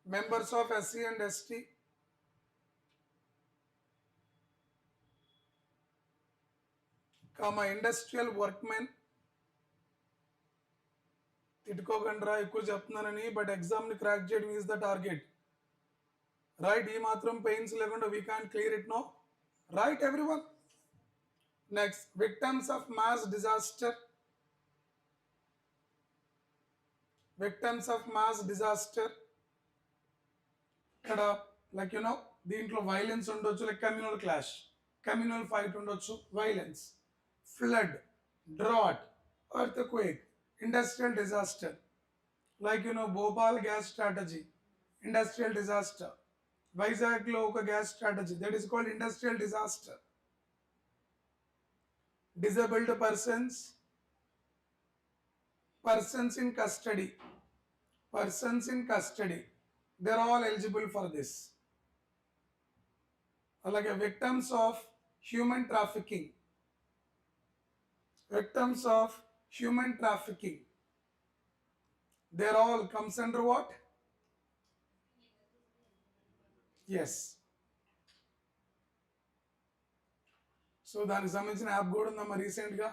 Members of SC and ST. Industrial workmen. తిట్టుకోకండిరా ఎక్కువ చెప్తున్నానని, but ఎగ్జామ్ని crack చేయడం is the target. Right? ఈ మాత్రం pains లేకుండా we can clear it no. Right everyone? Next, victims of mass disaster. Victims of mass disaster. ఇక్కడ like దీంట్లో వైలెన్స్ ఉండొచ్చు, like communal clash, communal fight ఉండొచ్చు, violence, flood, drought, earthquake, industrial disaster, like Bhopal gas strategy, industrial disaster. Vizag lo oka gas strategy, that is called industrial disaster. Disabled persons, persons in custody, they are all eligible for this. Like victims of human trafficking, victims of human trafficking, they all comes under what? Yes. So దానికి సంబంధించిన app కూడా ఉందమ్మా రీసెంట్గా.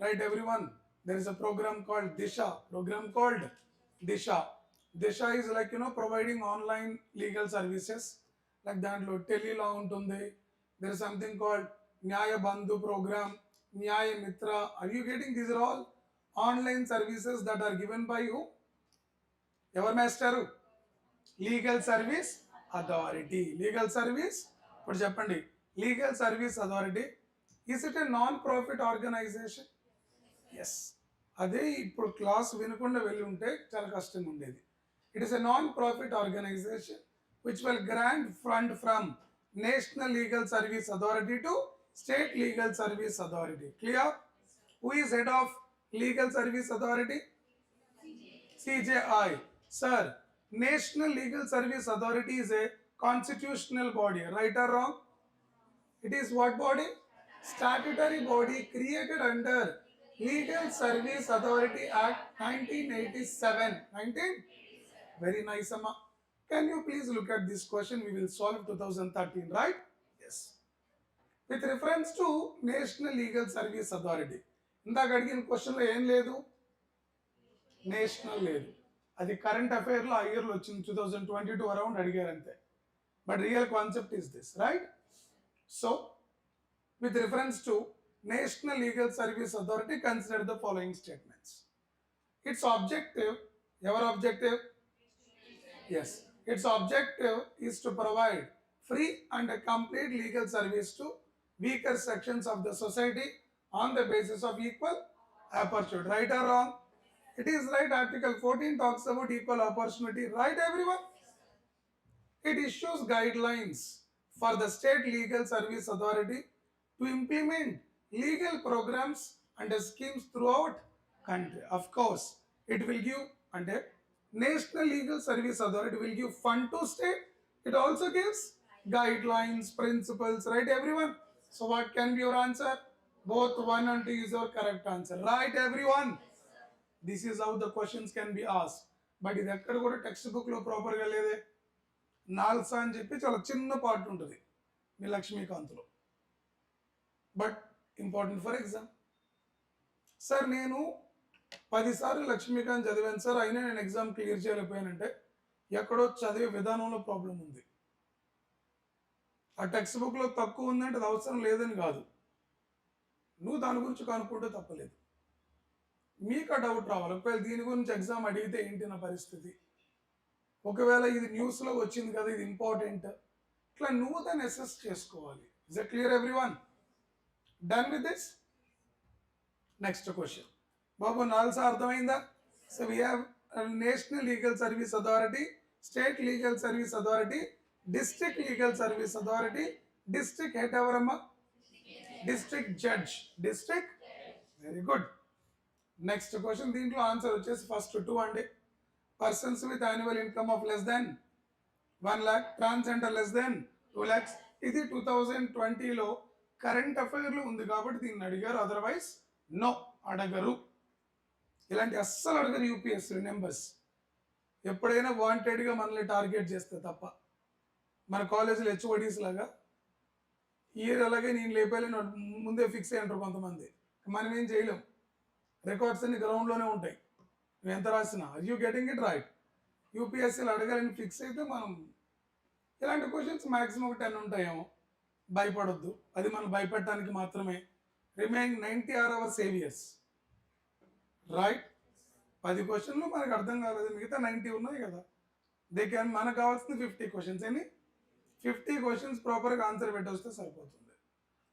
Right everyone? there is a program called Disha. Disha is like providing online legal services. Like దాంట్లో టెలిలా ఉంటుంది. there is something called న్యాయ బంధు program, న్యాయ మిత్ర. Are you getting? These are all online services that are given by who? ఎవరు మాస్టారు? Legal service authority. Legal service, ఇప్పుడు చెప్పండి, legal service authority is it a non profit organisation? Yes. అదే ఇప్పుడు class వినకుండా వెళ్ళి ఉంటే చాలా కష్టంగా ఉండేది. It is a non profit organisation which will grant fund from National Legal Service Authority to State Legal Service Authority. Clear? Who is head of Legal Service Authority? CJI. Sir, National Legal Service Authority is a constitutional body, right or wrong? It is what body? Statutory body created under Legal Service Authority Act 1987. 19? Very nice, Amma. Can you please look at this question? We will solve 2013, right? Yes. With reference to National Legal Service Authority, ఇందాక అడిగిన క్వశ్చన్లో ఏం లేదు? National లేదు. అది current అఫైర్లో ఆ ఇయర్లో వచ్చింది, 2022 అరౌండ్ అడిగారు అంతే. But real concept is this, right? So with reference to National Legal Service Authority, consider the following statements. Its objective, your objective? Yes. Its objective is to provide free and complete legal service to weaker sections of the society on the basis of equal opportunity. Right or wrong? It is right. Article 14 talks about equal opportunity. Right, everyone? It issues guidelines for the State Legal Service Authority to implement legal programs and schemes throughout country. Of course, it will give and National Legal Service Authority will give fund to state. It also gives guidelines, principles, right everyone? So what can be your answer? Both 1 and 2 is your correct answer. Right everyone? This is how the questions can be asked. But ఇది ఎక్కడ కూడా text బుక్లో ప్రాపర్గా లేదే. NALSA అని చెప్పి చాలా చిన్న పార్ట్ ఉంటుంది మీ లక్ష్మీకాంత్లో. But important for exam. Sir నేను 10 సార్లు లక్ష్మీకాంత్ చదివాను సార్, అయినా నేను ఎగ్జామ్ క్లియర్ చేయలేకపోయానంటే ఎక్కడో చదివే విధానంలో ప్రాబ్లం ఉంది. ఆ టెక్స్ట్ బుక్లో తక్కువ ఉందంటే అది అవసరం లేదని కాదు, నువ్వు దాని గురించి కనుక్కుంటే తప్పలేదు. మీకు ఆ డౌట్ రావాలి, ఒకవేళ దీని గురించి ఎగ్జామ్ అడిగితే ఏంటి నా పరిస్థితి, ఒకవేళ ఇది న్యూస్లో వచ్చింది కదా ఇది ఇంపార్టెంట్, ఇట్లా నువ్వు దాన్ని అసెస్ చేసుకోవాలి. Is it clear everyone? Done with this? Next question. బాబు నాలుగు అర్థమైందా? So we have national legal service authority, state legal service authority, District Legal Service Authority, district head evarama, district judge, district, very good. Next question, దీంట్లో answer వచ్చేసి first 2 అండి. Persons with annual income of less than 1 lakh, transgender less than 2 lakhs. ఇది 2020లో current అఫైర్లో ఉంది కాబట్టి దీన్ని అడిగారు, otherwise no అడగరు. ఇలాంటి అస్సలు అడగరు యూపీఎస్సీ నెంబర్స్. ఎప్పుడైనా వాంటెడ్గా మనల్ని టార్గెట్ చేస్తే తప్ప. మన కాలేజీలో హెచ్ఓడీస్ లాగా ఇయర్ అలాగే నేను లేపాలని ముందే ఫిక్స్ అయ్యి అంటారు కొంతమంది. మనం ఏం చేయలేం, రికార్డ్స్ అన్ని గ్రౌండ్లోనే ఉంటాయి. నువ్వు ఎంత రాసినా యూ గెటింగ్ ఇట్ రైట్. యూపీఎస్సీలో అడగాలని ఫిక్స్ అయితే మనం ఇలాంటి క్వశ్చన్స్ మ్యాక్సిమం ఒక 10 ఉంటాయేమో. భయపడొద్దు, అది మనం భయపెట్టడానికి మాత్రమే. Remaining 90 are our saviors, right. 10 క్వశ్చన్లు మనకు అర్థం కాలేదు, మిగతా 90 ఉన్నాయి కదా. దే క్యాన్, మనకు కావాల్సింది 50 క్వశ్చన్స్. అని 50 క్వశ్చన్స్ ప్రాపర్గా ఆన్సర్ పెట్టొస్తే సరిపోతుంది.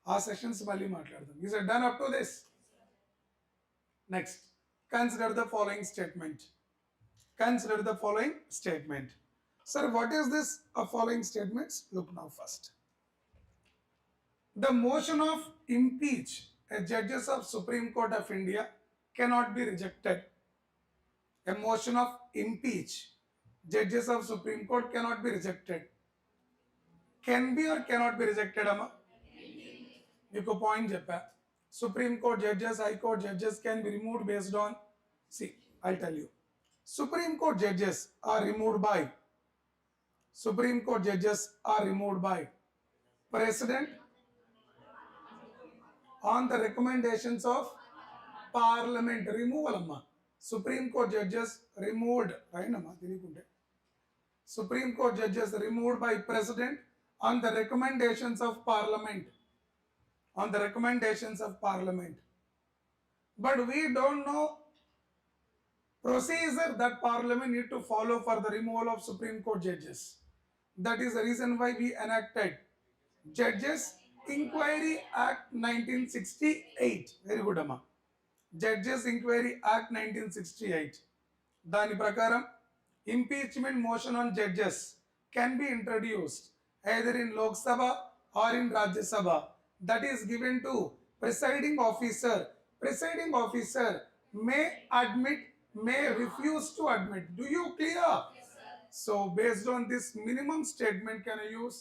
ఆ సెషన్స్ మళ్ళీ మాట్లాడదాం. Is it done up to this? Next, consider the following statement. Consider the following statement. Sir, what is this following statements? Look now first. The motion of impeach a judges of Supreme Court of India cannot be rejected. A motion of impeach judges of Supreme Court cannot be rejected. Can be or cannot be rejected, amma? Meeku point cheppa. Supreme Court judges, High Court judges can be removed based on, see, I'll tell you. Supreme Court judges are removed by President on the recommendations of Parliament. Removal amma. Supreme Court judges removed, right amma? Supreme Court judges removed by President on the recommendations of Parliament. But we don't know procedure that Parliament need to follow for the removal of Supreme Court judges. That is the reason why we enacted Judges Inquiry Act 1968. Very good, amma. Judges Inquiry Act 1968. Dani prakaram impeachment motion on judges can be introduced either in Lok Sabha or in Rajya Sabha. That is given to presiding officer. Presiding officer may admit, may refuse to admit. Do you clear? Yes, sir. So based on this minimum statement, can I use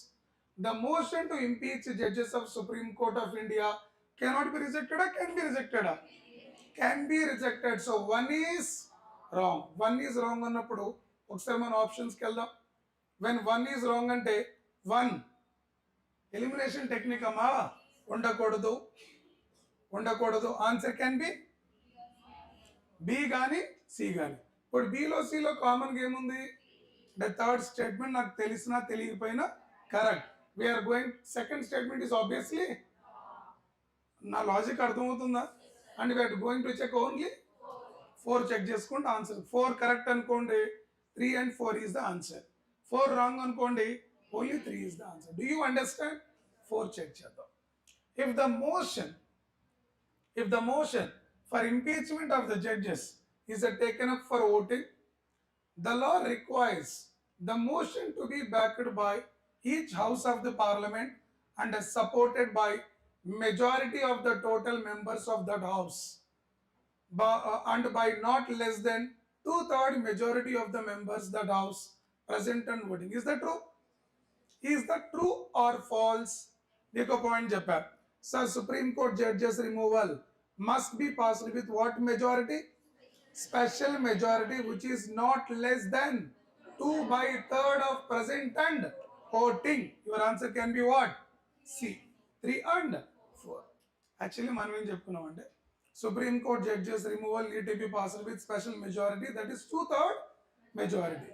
the motion to impeach judges of Supreme Court of India cannot be rejected or can be rejected? Can be rejected. So one is wrong. One is wrong అన్నప్పుడు ఒకసారి మన ఆప్షన్స్కి వెళ్దాం. when one is wrong అంటే one elimination technique అమ్మా, ఉండకూడదు. Answer can be B కానీ C కానీ. ఇప్పుడు బిలో సిలో కామన్గా ఏముంది? ద థర్డ్ స్టేట్మెంట్ నాకు తెలిసినా తెలియకపోయినా correct. We are going, second statement is obviously, నా లాజిక్ అర్థమవుతుందా? And we are going to check only 4 check చేసుకుంటే ఆన్సర్. 4 కరెక్ట్ అనుకోండి, 3 and 4 is the answer. 4 wrong అనుకోండి, only 3 is the answer. Do you understand? 4 check చేద్దాం. If the motion for impeachment of the judges is taken up for voting, the law requires the motion to be backed by each house of the parliament and supported by majority of the total members of that house, and by not less than 2/3 majority of the members that house present and voting. Is that true? Is that true or false? Dekho point cheppa. Sir, Supreme Court judges removal must be passed with what majority? Special majority, which is not less than 2/3 of present and voting. Your answer can be what? C. 3 and 4. Actually, మనం ఏం చెప్పుకున్నాం అంటే Supreme Court judges removal need to be passed with special majority, that is 2/3 majority.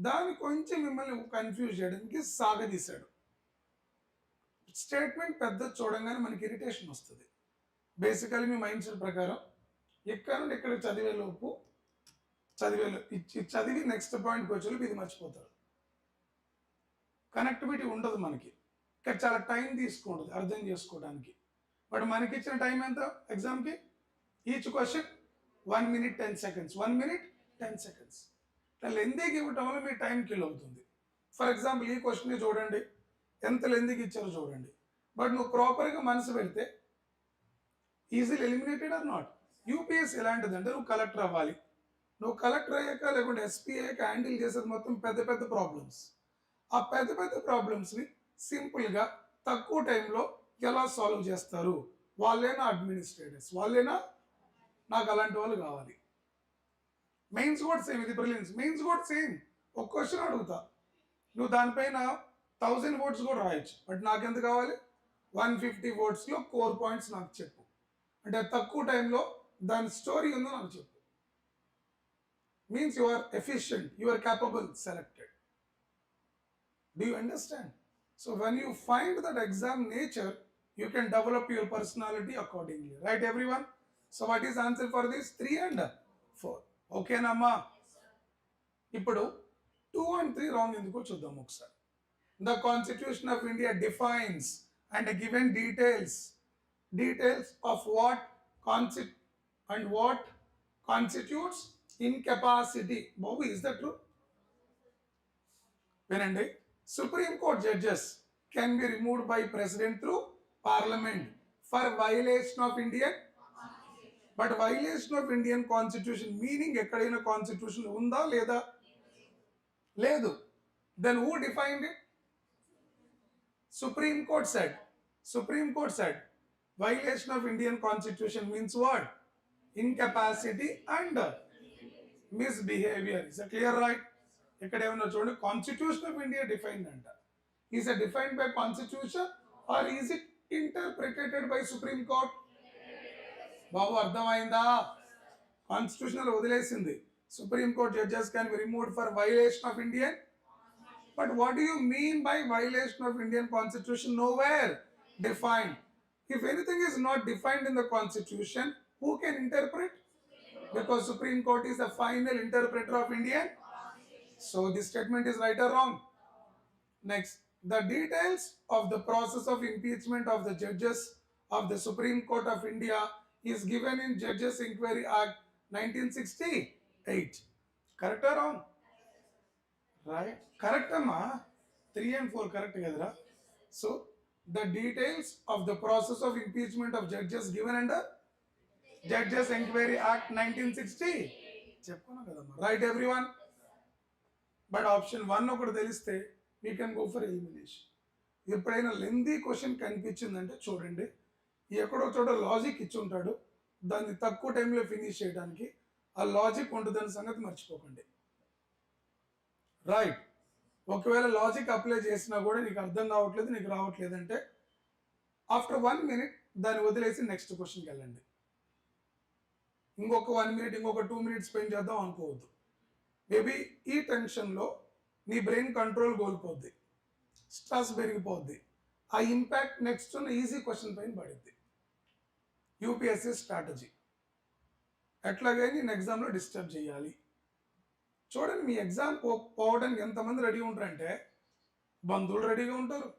దాన్ని కొంచెం మిమ్మల్ని confuse చేయడానికి సాగదీశాడు. Statement పెద్ద చూడంగానే మనకి ఇరిటేషన్ వస్తుంది. బేసికలీ మీ మైండ్ సెట్ ప్రకారం ఇక్కడ నుండి ఇక్కడ చదివి నెక్స్ట్ పాయింట్కి వచ్చేలోపు ఇది మర్చిపోతారు. కనెక్టివిటీ ఉండదు మనకి. ఇక్కడ చాలా టైం తీసుకుంటుంది అర్థం చేసుకోవడానికి. బట్ మనకి ఇచ్చిన టైం ఎంత ఎగ్జామ్కి? Each question 1 minute 10 seconds. 1 minute 10 seconds. ఇట్లా లెందీకి ఇవ్వటం వల్ల మీ టైం కిల్ అవుతుంది. ఫర్ ఎగ్జాంపుల్ ఈ క్వశ్చన్ చూడండి, ఎంత లెందికి ఇచ్చారో చూడండి. బట్ నువ్వు ప్రాపర్గా మనసు పెడితే easily eliminated or not. UPSC ఎలాంటిదంటే నువ్వు కలెక్టర్ అవ్వాలి. నువ్వు కలెక్టర్ అయ్యాక లేకుంటే ఎస్పీ అయ్యాక హ్యాండిల్ చేసేది మొత్తం పెద్ద పెద్ద ప్రాబ్లమ్స్. ఆ పెద్ద పెద్ద ప్రాబ్లమ్స్ని సింపుల్గా తక్కువ టైంలో ఎలా సాల్వ్ చేస్తారు? వాళ్ళేనా అడ్మినిస్ట్రేటర్స్, వాళ్ళేనా? నాకు అలాంటి వాళ్ళు కావాలి. మెయిన్స్ కూడా సేమ్, ఇది ప్రిలిమ్స్. మెయిన్స్ కూడా సేమ్. ఒక క్వశ్చన్ అడుగుతా, నువ్వు దానిపైన 1000 వర్డ్స్ కూడా రాయొచ్చు. బట్ నాకెంత కావాలి? 150 వర్డ్స్లో కోర్ పాయింట్స్ నాకు చెప్పు. అంటే తక్కువ టైంలో దాని స్టోరీ ఉందో నాకు చెప్పు. Means you are efficient, you are capable, selected. Do you understand? So when you find that exam nature, you can develop your personality accordingly. Right, everyone? So what is answer for this? 3 and 4. Okay, Namma? ఇప్పుడు 2 and 3 wrong ఎందుకో చూద్దాం ఒకసారి. The Constitution of India defines and given details of what constitutes incapacity. Babu, is that true? వినండి, Supreme Court judges can be removed by President through Parliament for violation of Indian. But violation of Indian Constitution meaning ఎక్కడైనా Constitution ఉందా లేదా? లేదు. Then who defined it? Supreme Court said violation of Indian Constitution means what? Incapacity and misbehavior. Is that clear, right? ఇక్కడ ఏమన్నా చూడండి, constitution of India defined అంట. Is it defined by constitution or is it interpreted by supreme court? బాబు అర్థమైందా? Constitutional వదిలేసింది. Supreme court judges can be removed for violation of Indian. But what do you mean by violation of Indian Constitution? Nowhere defined. If anything is not defined in the Constitution, who can interpret? Because Supreme Court is the final interpreter of Indian. So this statement is right or wrong? Next, the details of the process of impeachment of the judges of the Supreme Court of India is given in Judges Inquiry Act 1968. Correct or wrong? Right? Correct, amma. 3 and 4 correct together. So the details of the process of impeachment of judges given under Judges Inquiry Act 1960. చెప్పుకున్నా కదమ్మా. Right, everyone? But option 1 ఒకటి తెలిస్తే we can go for elimination. ఎప్పుడైనా lengthy question కనిపించిందంటే చూడండి, ఎక్కడో చోట logic ఇచ్చి ఉంటాడు, దాన్ని తక్కువ టైంలో ఫినిష్ చేయడానికి ఆ లాజిక్ ఉంటుందని సంగతి మర్చిపోకండి. రైట్? ఒకవేళ లాజిక్ అప్లై చేసినా కూడా నీకు అర్థం కావట్లేదు, నీకు రావట్లేదంటే ఆఫ్టర్ 1 minute దాన్ని వదిలేసి నెక్స్ట్ క్వశ్చన్కి వెళ్ళండి. ఇంకొక 1 minute, ఇంకొక 2 minutes స్పెండ్ చేద్దాం అనుకోవద్దు. మేబీ ఈ టెన్షన్లో నీ బ్రెయిన్ కంట్రోల్ కోల్పోద్ది, స్ట్రెస్ పెరిగిపోద్ది. ఆ ఇంపాక్ట్ నెక్స్ట్ ఉన్న ఈజీ క్వశ్చన్ పైన పడుద్ది. యూపీఎస్సీ స్ట్రాటజీ ఎట్లాగే నేను ఎగ్జామ్లో డిస్టర్బ్ చేయాలి. చూడండి, మీ ఎగ్జామ్ పోవడానికి ఎంతమంది రెడీ ఉంటారంటే బంధువులు రెడీగా ఉంటారు,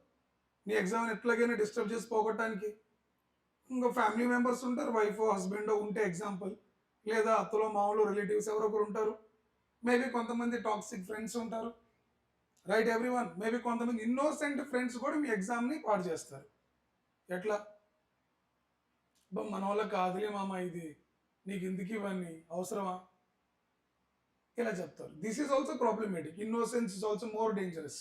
నీ ఎగ్జామ్ని ఎట్లాగైనా డిస్టర్బ్ చేసి పోగొట్టడానికి. ఇంకో ఫ్యామిలీ మెంబర్స్ ఉంటారు, వైఫ్ హస్బెండ్ ఉంటే ఎగ్జాంపుల్, లేదా అత్తలో మామూలు రిలేటివ్స్ ఎవరొకరు ఉంటారు. మేబీ కొంతమంది టాక్సిక్ ఫ్రెండ్స్ ఉంటారు. Right everyone? మేబీ కొంతమంది ఇన్నోసెంట్ ఫ్రెండ్స్ కూడా మీ ఎగ్జామ్ని పాడు చేస్తారు. ఎట్లా? మన వల్ల కాదులే మామ, ఇది నీకు ఎందుకు ఇవన్నీ అవసరమా, ఇలా చెప్తారు. This is also problematic. Innocence is also more dangerous.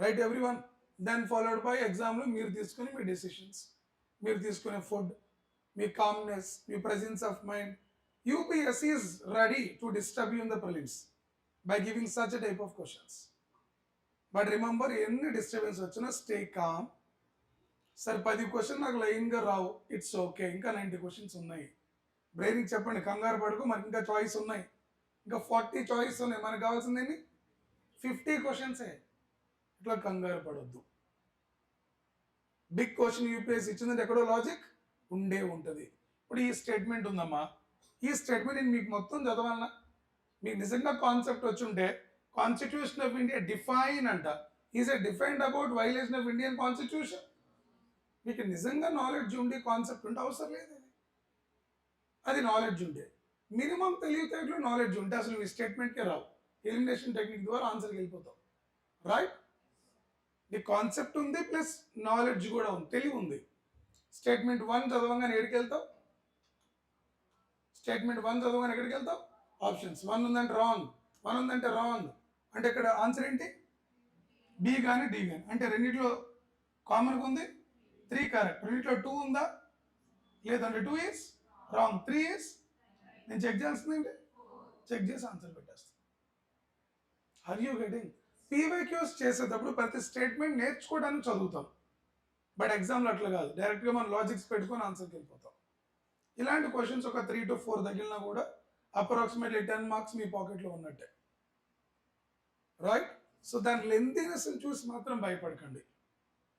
Right everyone? Then followed by ఎగ్జామ్లో మీరు తీసుకునే మీ డెసిషన్స్, మీరు తీసుకునే ఫుడ్, మీ కామ్నెస్, మీ presence of mind. UPSC is ready to disturb you in the prelims by giving such a type of questions. But remember, any disturbance వచ్చినా stay calm. సరే 10 క్వశ్చన్ నాకు లైన్గా రావు, ఇట్స్ ఓకే, ఇంకా 90 questions ఉన్నాయి. బ్రెయిన్కి చెప్పండి, కంగారు పడుకో, మనకి ఇంకా చాయిస్ ఉన్నాయి, ఇంకా 40 చాయిస్ ఉన్నాయి. మనకు కావాల్సిందేమి 50 క్వశ్చన్సే. ఇట్లా కంగారు పడొద్దు. బిగ్ క్వశ్చన్ యూపీఎస్సీ ఇచ్చిందంటే ఎక్కడో లాజిక్ ఉండే ఉంటుంది. ఇప్పుడు ఈ స్టేట్మెంట్ ఉందమ్మా, ఈ స్టేట్మెంట్ నేను మీకు మొత్తం చదవాలన్నా, మీకు నిజంగా కాన్సెప్ట్ వచ్చి ఉంటే కాన్స్టిట్యూషన్ ఆఫ్ ఇండియా డిఫైన్ అంట. Is a defined about violation of Indian constitution. మీకు నిజంగా నాలెడ్జ్ ఉండే కాన్సెప్ట్ ఉంటే అవసరం లేదు, అది నాలెడ్జ్ ఉండే, మినిమం తెలివితేటలు నాలెడ్జ్ ఉంటే అసలు ఈ స్టేట్మెంట్కే రావు. ఎలిమినేషన్ టెక్నిక్ ద్వారా ఆన్సర్కి వెళ్ళిపోతావు. రైట్? నీ కాన్సెప్ట్ ఉంది ప్లస్ నాలెడ్జ్ కూడా ఉంది, తెలివి ఉంది. స్టేట్మెంట్ 1 చదవంగానే ఎక్కడికి వెళ్తావు? స్టేట్మెంట్ 1 చదవగానే ఎక్కడికి వెళ్తావు? ఆప్షన్స్. 1 ఉందంటే రాంగ్, 1 ఉందంటే రాంగ్, అంటే ఇక్కడ ఆన్సర్ ఏంటి? బి కానీ డి కానీ. అంటే రెండిట్లో కామన్గా ఉంది 3 కరెక్ట్. రెండిట్లో 2 ఉందా? లేదంటే 2 ఈస్ రాంగ్, 3 ఈస్. నేను చెక్ చేస్తుందండి, చెక్ చేసి ఆన్సర్ పెట్టేస్తాను. Are you getting? PYQs చేసేటప్పుడు ప్రతి స్టేట్మెంట్ నేర్చుకోవడానికి చదువుతాం, బట్ ఎగ్జామ్లో అట్లా కాదు, డైరెక్ట్గా మనం లాజిక్స్ పెట్టుకొని ఆన్సర్కి వెళ్ళిపోతాం. ఇలాంటి క్వశ్చన్స్ ఒక 3 to 4 తగిలినా కూడా అప్రాక్సిమేట్లీ 10 మార్క్స్ మీ పాకెట్లో ఉన్నట్టే. రైట్? సో దాని లెంతీనెస్ చూసి మాత్రం భయపడకండి.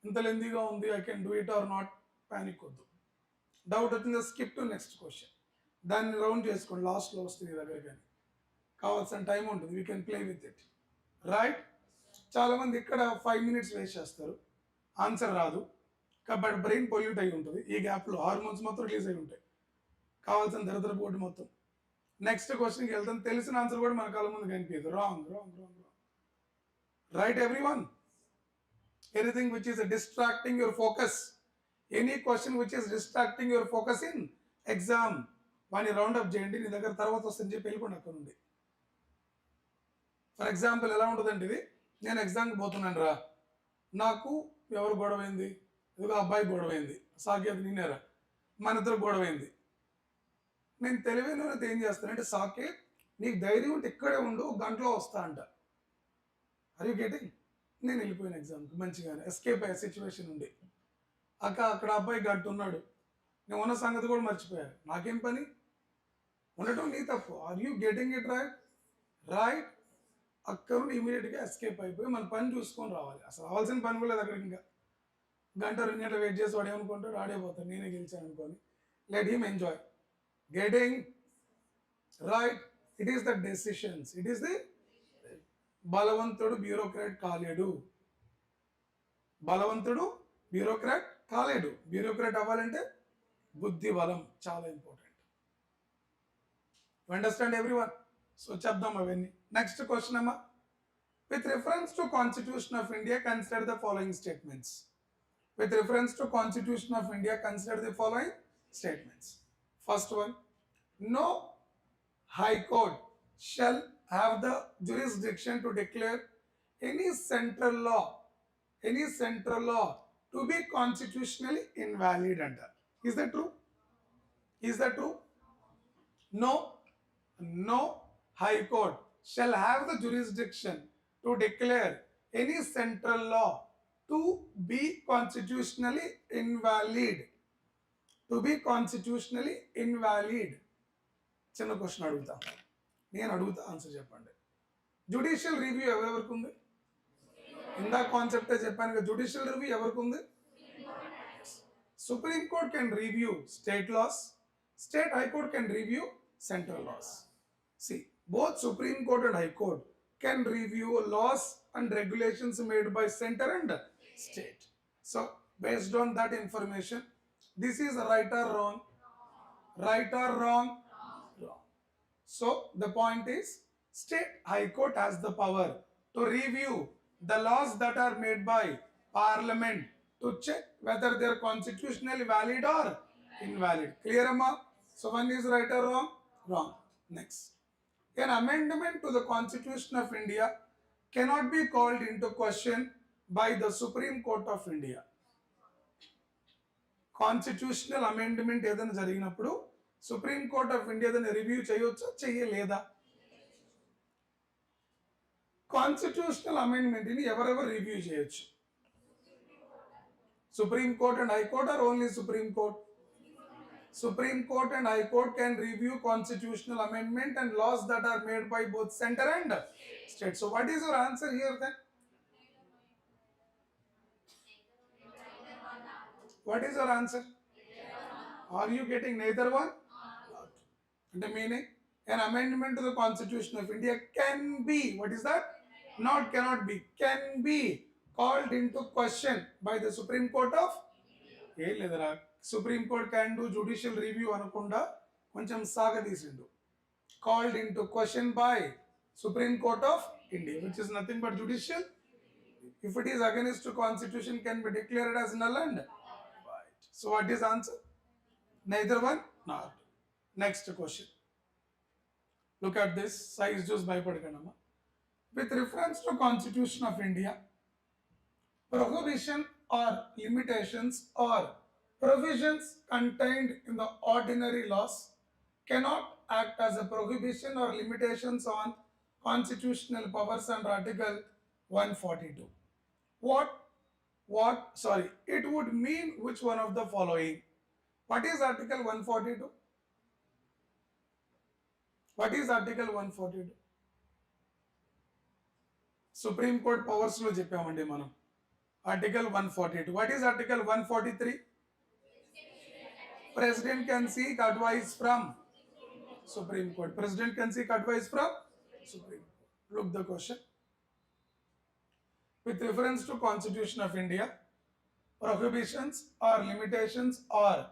ఇంత లెంతీగా ఉంది, I can do it or not, panic వద్దు. డౌట్ వచ్చిందా స్కిప్ టు నెక్స్ట్ క్వశ్చన్, దాన్ని రౌండ్ చేసుకోండి, లాస్ట్లో వస్తుంది దగ్గర. కానీ కావాల్సిన టైం ఉంటుంది, we can play with it. Right? చాలామంది ఇక్కడ 5 minutes వేస్ట్ చేస్తారు, ఆన్సర్ రాదు, కాబట్టి బ్రెయిన్ పొల్యూట్ అయి ఉంటుంది. ఈ గ్యాప్లో హార్మోన్స్ మొత్తం రిలీజ్ అయి ఉంటాయి, కావాల్సిన దరిద్ర పోటీ మొత్తం. నెక్స్ట్ క్వశ్చన్కి వెళ్తాం, తెలిసిన ఆన్సర్ కూడా మన కాలం ముందు కనిపించదు. Wrong wrong wrong wrong. Right everyone? Anything which is distracting your focus, any question which is distracting your focus in exam, వాడిని రౌండ్ అప్ చేయండి. నీ దగ్గర తర్వాత వస్తుందని చెప్పి వెళ్ళిపోండి అక్కడ నుండి. ఫర్ ఎగ్జాంపుల్ ఎలా ఉంటుందంటే, ఇది నేను ఎగ్జామ్కి పోతున్నాను రా, నాకు ఎవరు గొడవైంది? ఇదిగో అబ్బాయి గొడవైంది, సాకేత్ నేనేరా, మన ఇద్దరు గొడవైంది. నేను తెలివైన ఏం చేస్తానంటే, సాకేత్ నీకు ధైర్యం ఉంటే ఇక్కడే ఉండు, గంటలో వస్తా అంట. Are you getting? నేను వెళ్ళిపోయాను ఎగ్జామ్కి మంచిగానే, ఎస్కేప్ అయ్యే సిచ్యువేషన్ ఉండి. అక్కడ అబ్బాయి గట్టు ఉన్నాడు, నేను ఉన్న సంగతి కూడా మర్చిపోయాను, నాకేం పని? ఉండటం నీ తప్పు. Are you getting it right? Right? అక్కడ నుండి ఇమీడియట్గా ఎస్కేప్ అయిపోయి మన పని చూసుకొని రావాలి. అసలు రావాల్సిన పని కూడా లేదు అక్కడికి. ఇంకా గంట 2 గంటలు వెయిట్ చేసి వాడు ఏమనుకుంటాడు, ఆడేపోతాడు, నేనే గెలిచాను అనుకోని. Let him enjoy getting. Right? It ఈస్ the decisions, it is the. బలవంతుడు బ్యూరోక్రాట్ కాలేడు, బలవంతుడు బ్యూరోక్రాట్ కాలేడు. బ్యూరోక్రాట్ అవ్వాలంటే బుద్ధి బలం చాలా ఇంపార్టెంట్. Understand everyone? సో చెప్దాం అవన్నీ. నెక్స్ట్ క్వశ్చన్ అమ్మా, with reference to constitution of India consider the following statements. With reference to Constitution of India, consider the following statements. First one, no High Court shall have the jurisdiction to declare any central law to be constitutionally invalid under. Is that true? Is that true? No High Court shall have the jurisdiction to declare any central law to be constitutionally invalid. To be constitutionally invalid. చిన్న question అడుగుతా, నేను అడుగుతా, answer చెప్పండి. Judicial review ఎవరెవరికి ఉంది? ఇందా కాన్సెప్టే చెప్పాను కదా, జ్యుడిషియల్ రివ్యూ ఎవరికి ఉంది? Supreme court can review state laws, state high court can review central laws. See, both Supreme Court and High Court can review laws and regulations made by center and state. So, based on that information, this is right or wrong? Right or wrong? Wrong. So, the point is, state High Court has the power to review the laws that are made by Parliament to check whether they are constitutionally valid or invalid. Clear, Amma? So, one is right or wrong? Wrong. Next. An amendment to the Constitution of India cannot be called into question by the Supreme Court of India. Constitutional amendment ఏదైనా జరిగినప్పుడు supreme court of India దాన్ని review చేయొచ్చా, చెయ్యలేదా? Constitutional amendment ని ఎవరెవరు review చేయొచ్చు? Supreme court and high court or only supreme court? Supreme Court and High Court can review constitutional amendment and laws that are made by both center and state. So what is your answer here then? What is your answer? Are you getting neither one? And the meaning, an amendment to the Constitution of India can be, what is that? Not cannot be, can be called into question by the Supreme Court of India. Supreme Court can do judicial review anukunda koncham sagadisindo. Called into question by Supreme Court of India, which is nothing but judicial. If it is against to constitution, can be declared as null and void. So what is answer? Neither one nor two. Next question. Look at this. Size just by padkanama. With reference to Constitution of India, prohibition or limitations or provisions contained in the ordinary laws cannot act as a prohibition or limitations on constitutional powers under Article 142. It would mean which one of the following? What is Article 142? What is Article 142? Supreme Court powers lo cheppamandi manam. Article 142. What is Article 143? President can seek advice from Supreme Court. President can seek advice from Supreme Court. Look the question. With reference to Constitution of India, prohibitions or limitations or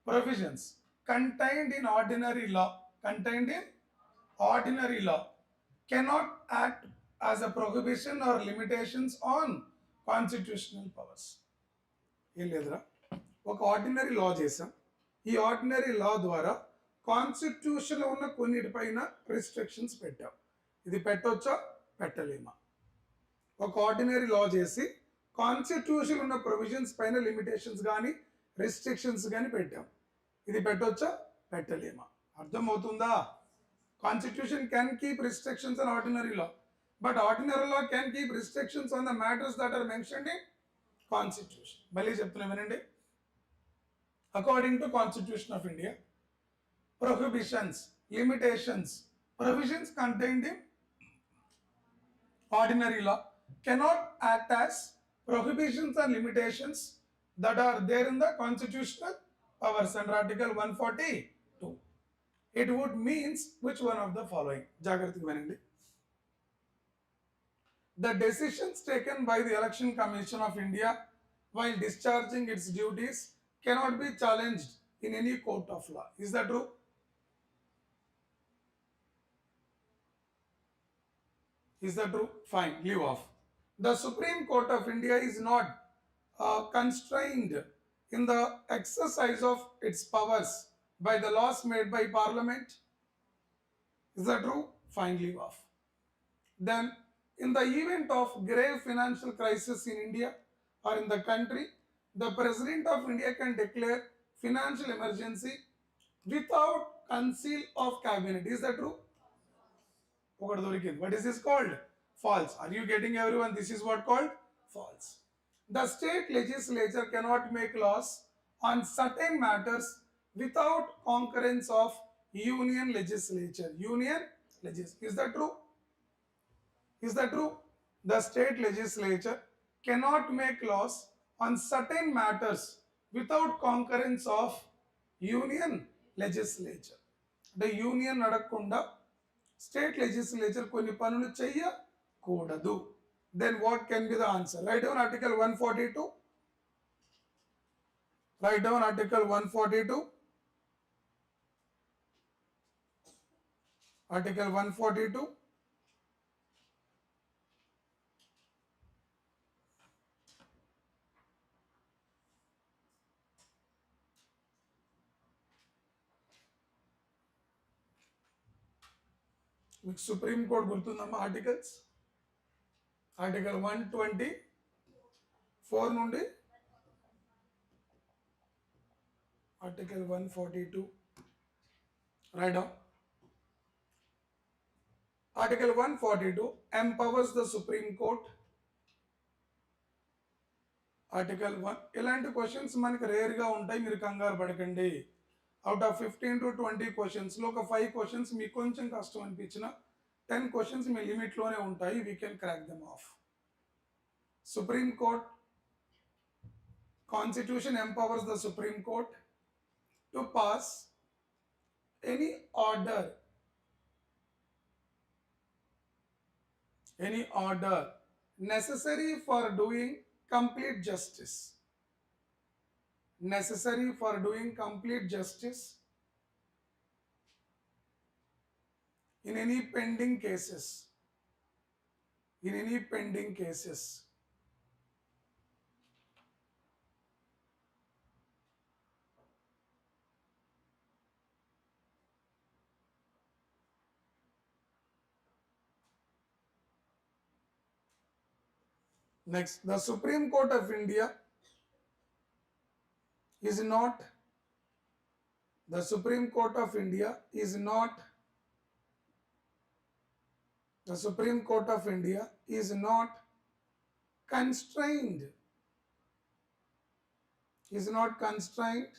provisions contained in ordinary law cannot act as a prohibition or limitations on constitutional powers. ఏం లేదురా, ఒక ordinary లా చేసాం. ఈ ordinary లా ద్వారా కాన్స్టిట్యూషన్లో ఉన్న కొన్నిటిపైన restrictions పెట్టాం. ఇది పెట్టొచ్చా పెట్టలేమా? ఒక ఆర్డినరీ లా చేసి కాన్స్టిట్యూషన్ ఉన్న ప్రొవిజన్స్ పైన లిమిటేషన్స్ కానీ రిస్ట్రిక్షన్స్ కానీ పెట్టాం. ఇది పెట్టొచ్చా పెట్టలేమా? అర్థమవుతుందా? Constitution can keep restrictions on ordinary law, but ordinary law can keep restrictions on the matters that are mentioned in Constitution. మళ్ళీ చెప్తున్నా వినండి. According to Constitution of India, prohibitions, limitations, provisions contained in ordinary law cannot act as prohibitions and limitations that are there in the constitutional powers under Article 142. It would means which one of the following? Jagrati vinandi. The decisions taken by the Election Commission of India while discharging its duties cannot be challenged in any court of law. Is that true? Is that true? Fine, leave off. The Supreme Court of India is not constrained in the exercise of its powers by the laws made by Parliament. Is that true? Fine, leave off. Then, in the event of grave financial crisis in India or in the country, the President of India can declare financial emergency without council of cabinet. Is that true? What is this called? False. Are you getting everyone? This is what called false. The state legislature cannot make laws on certain matters without concurrence of union legislature. Is that true? Is that true? The state legislature cannot make laws on certain matters without concurrence of union legislature. The union అడగకుండా state legislature కొన్ని పనులు చేయకూడదు. Then what can be the answer? Write down Article 142. Write down Article 142. Article 142. మీకు supreme court గుర్తుందమ్మా articles? Article 124 నుండి article 142 right down. Article 142 empowers the Supreme Court. Article 1 ఇలాంటి questions మనకి రేర్గా ఉంటాయి, మీరు కంగారు పడకండి. అవుట్ ఆఫ్ 15 to 20 క్వశ్చన్స్లో ఒక 5 క్వశ్చన్స్ మీకు కొంచెం కష్టం అనిపించిన 10 క్వశ్చన్స్ మీ లిమిట్లోనే ఉంటాయి. We can crack them of. Supreme court constitution empowers the Supreme Court to pass any order necessary for doing complete justice. Necessary for doing complete justice in any pending cases in any pending cases. Next, the Supreme Court of India is not, the Supreme Court of India is not, the Supreme Court of India is not constrained, is not constrained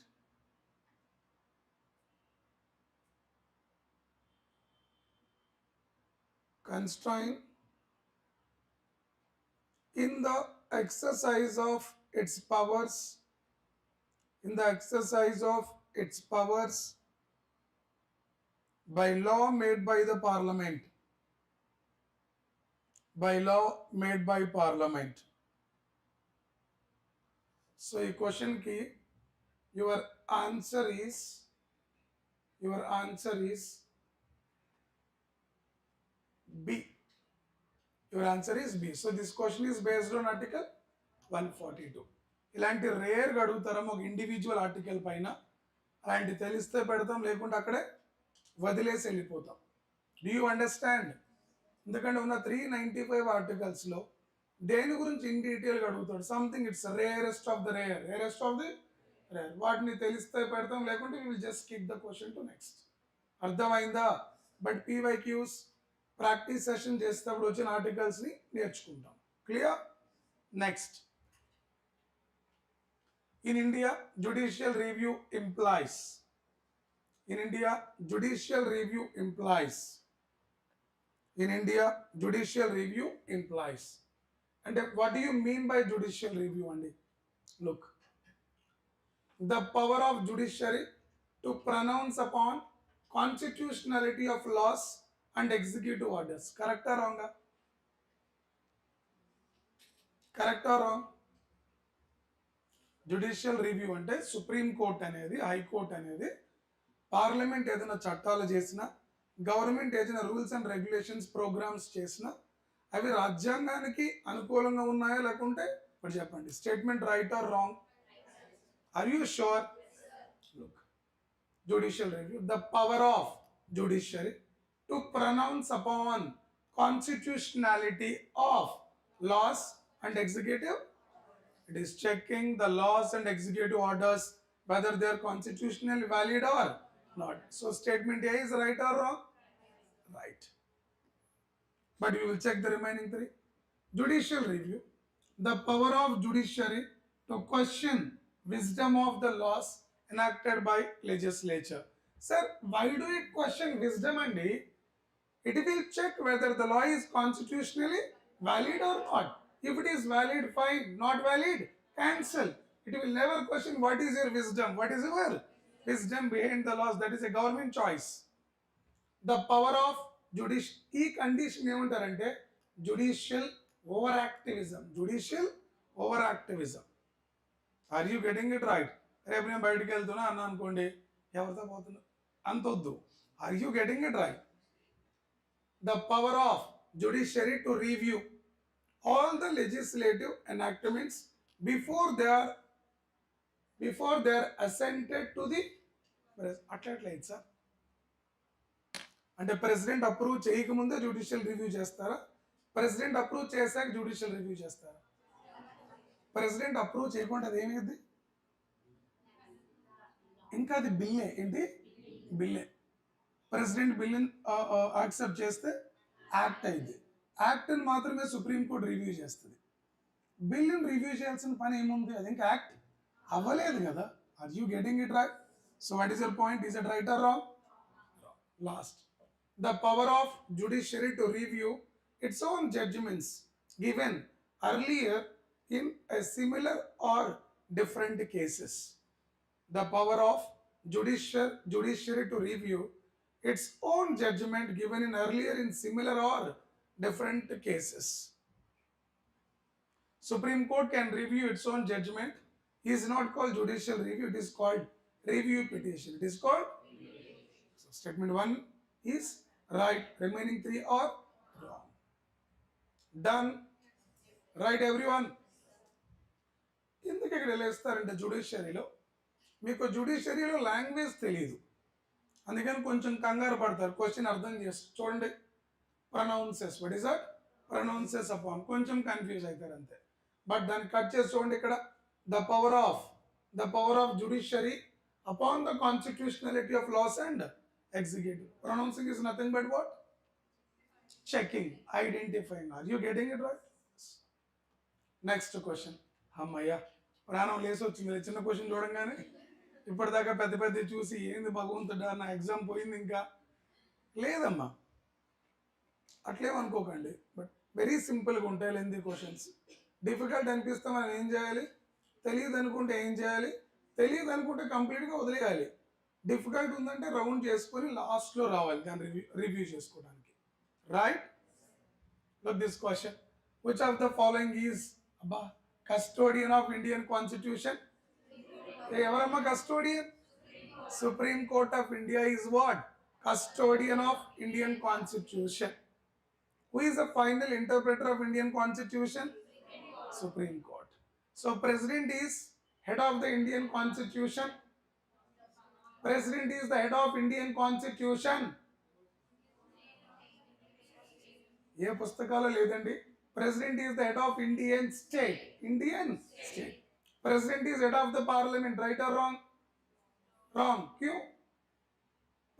constrained in the exercise of its powers, in the exercise of its powers by law made by the parliament, by law made by parliament. So a question key, your answer is, your answer is B. Your answer is B. So this question is based on article 142. ఇలాంటి రేర్గా అడుగుతారా ఒక individual article పైన, అలాంటి తెలిస్తే పెడతాం, లేకుంటే అక్కడే వదిలేసి వెళ్ళిపోతాం. Do you understand? ఎందుకంటే ఉన్న 395 ఆర్టికల్స్లో దేని గురించి ఇన్ డీటెయిల్గా అడుగుతాడు. Something it's rarest of the rare, rarest of the rare. వాటిని తెలిస్తే పెడతాం, లేకుంటే we will just skip the question to next. అర్థమైందా? బట్ PYQs ప్రాక్టీస్ సెషన్ చేసేటప్పుడు వచ్చిన ఆర్టికల్స్ని నేర్చుకుంటాం. Clear? Next, in India, judicial review implies, in India, judicial review implies, in India, judicial review implies. And what do you mean by judicial review, Andy? Look, the power of judiciary to pronounce upon constitutionality of laws and executive orders. Correct or wrong? Correct or wrong? Judicial review అంటే supreme court అనేది, high court అనేది parliament ఏదైనా చట్టాలు చేసినా, government ఏదైనా rules and regulations programmes చేసినా అవి రాజ్యాంగానికి అనుకూలంగా ఉన్నాయా లేకుంటే ఇప్పుడు చెప్పండి. Statement right or wrong? Are you sure? Look, judicial review, the power of judiciary to pronounce upon constitutionality of laws and executive. It is checking the laws and executive orders whether they are constitutionally valid or not. So statement A is right or wrong? Right. But we will check the remaining three. Judicial review, the power of judiciary to question wisdom of the laws enacted by legislature. Sir, why do it question wisdom, and it will check whether the law is constitutionally valid or not. If it is valid, fine. Not valid, cancel. It will never question what is your wisdom, what is your wisdom behind the laws. That is a government choice. The power of judicial, ఈ condition ఏమంటారంటే judicial over activism, judicial over activism. Are you getting it right? రేపు నేను బయటకు వెళ్తున్నా అన్నా అనుకోండి, ఎవరితో పోతున్నా అంతొద్దు. Are you getting it right? The power of judiciary to review all the legislative enactments before they are assented to the అట్లా సార్ అంటే ప్రెసిడెంట్ అప్రూవ్ చేయకముందే జ్యుడిషియల్ రివ్యూ చేస్తారా? ప్రెసిడెంట్ అప్రూవ్ చేశాక జ్యుడిషియల్ రివ్యూ చేస్తారా? ప్రెసిడెంట్ అప్రూవ్ చేయకుండా అది ఏమైంది? ఇంకా అది బిల్లే. ఏంటి? బిల్లే. ప్రెసిడెంట్ బిల్లుని యాక్సెప్ట్ చేస్తే యాక్ట్ అయింది. యాక్ట్ని మాత్రమే సుప్రీంకోర్టు రివ్యూ చేస్తుంది. బిల్లుని రివ్యూ చేయాల్సిన పని ఏముంది? అది ఇంకా యాక్ట్ అవ్వలేదు కదా. Are you getting it right? So what is your point? Is it right or wrong? Last, the power of judiciary to review its own judgments given earlier in a similar or different cases. The power of judiciary to review its own judgment given in earlier in similar or different cases. Supreme Court can review its own judgment. It is not called judicial review, it is called review petition. It is called. So statement 1 is right, remaining 3 are wrong. Done. Right, everyone? ఎందుకు ఇక్కడ వెళ్ళేస్తారంటే జుడిషియరీలో మీకు జుడిషియరీలో language తెలియదు, అందుకని కొంచెం కంగారు పడతారు. Question అర్థం చేసి చూడండి, pronounces, what is that? Pronounces upon, కొంచెం కన్ఫ్యూజ్ అవుతారు అంతే. బట్ దాన్ని కట్ చేసి చూడండి ఇక్కడ, the power of judiciary upon the constitutionality of laws and executive. Pronouncing is nothing but what? Checking, identifying. Are you getting it right? Next question. అమ్మయ్య, ప్రాణం లేసి వచ్చింది చిన్న క్వశ్చన్ చూడంగానే. ఇప్పటిదాకా పెద్ద పెద్ద చూసి ఏంది భగవంతుడా నా ఎగ్జామ్ పోయింది ఇంకా లేదమ్మా, అట్లేమనుకోకండి. బట్ వెరీ సింపుల్గా ఉంటాయి లెంది క్వశ్చన్స్. డిఫికల్ట్ అనిపిస్తే మనం ఏం చేయాలి? తెలియదు అనుకుంటే ఏం చేయాలి? తెలియదు అనుకుంటే కంప్లీట్గా వదిలేయాలి. డిఫికల్ట్ ఉందంటే రౌండ్ చేసుకొని లాస్ట్లో రావాలి దాన్ని రివ్యూ చేసుకోవడానికి. Right? Look this question. Which of the following is అబ్బా custodian of Indian Constitution? Evarama custodian? Supreme Court of India is what? Custodian of Indian Constitution. Who is the final interpreter of Indian Constitution? Supreme Court. So President is head of the Indian Constitution. President is the head of Indian Constitution. ఏ పుస్తకాలు లేదండి. President is the head of Indian state. Indian state. President is head of the parliament. Right or wrong? Wrong. Q.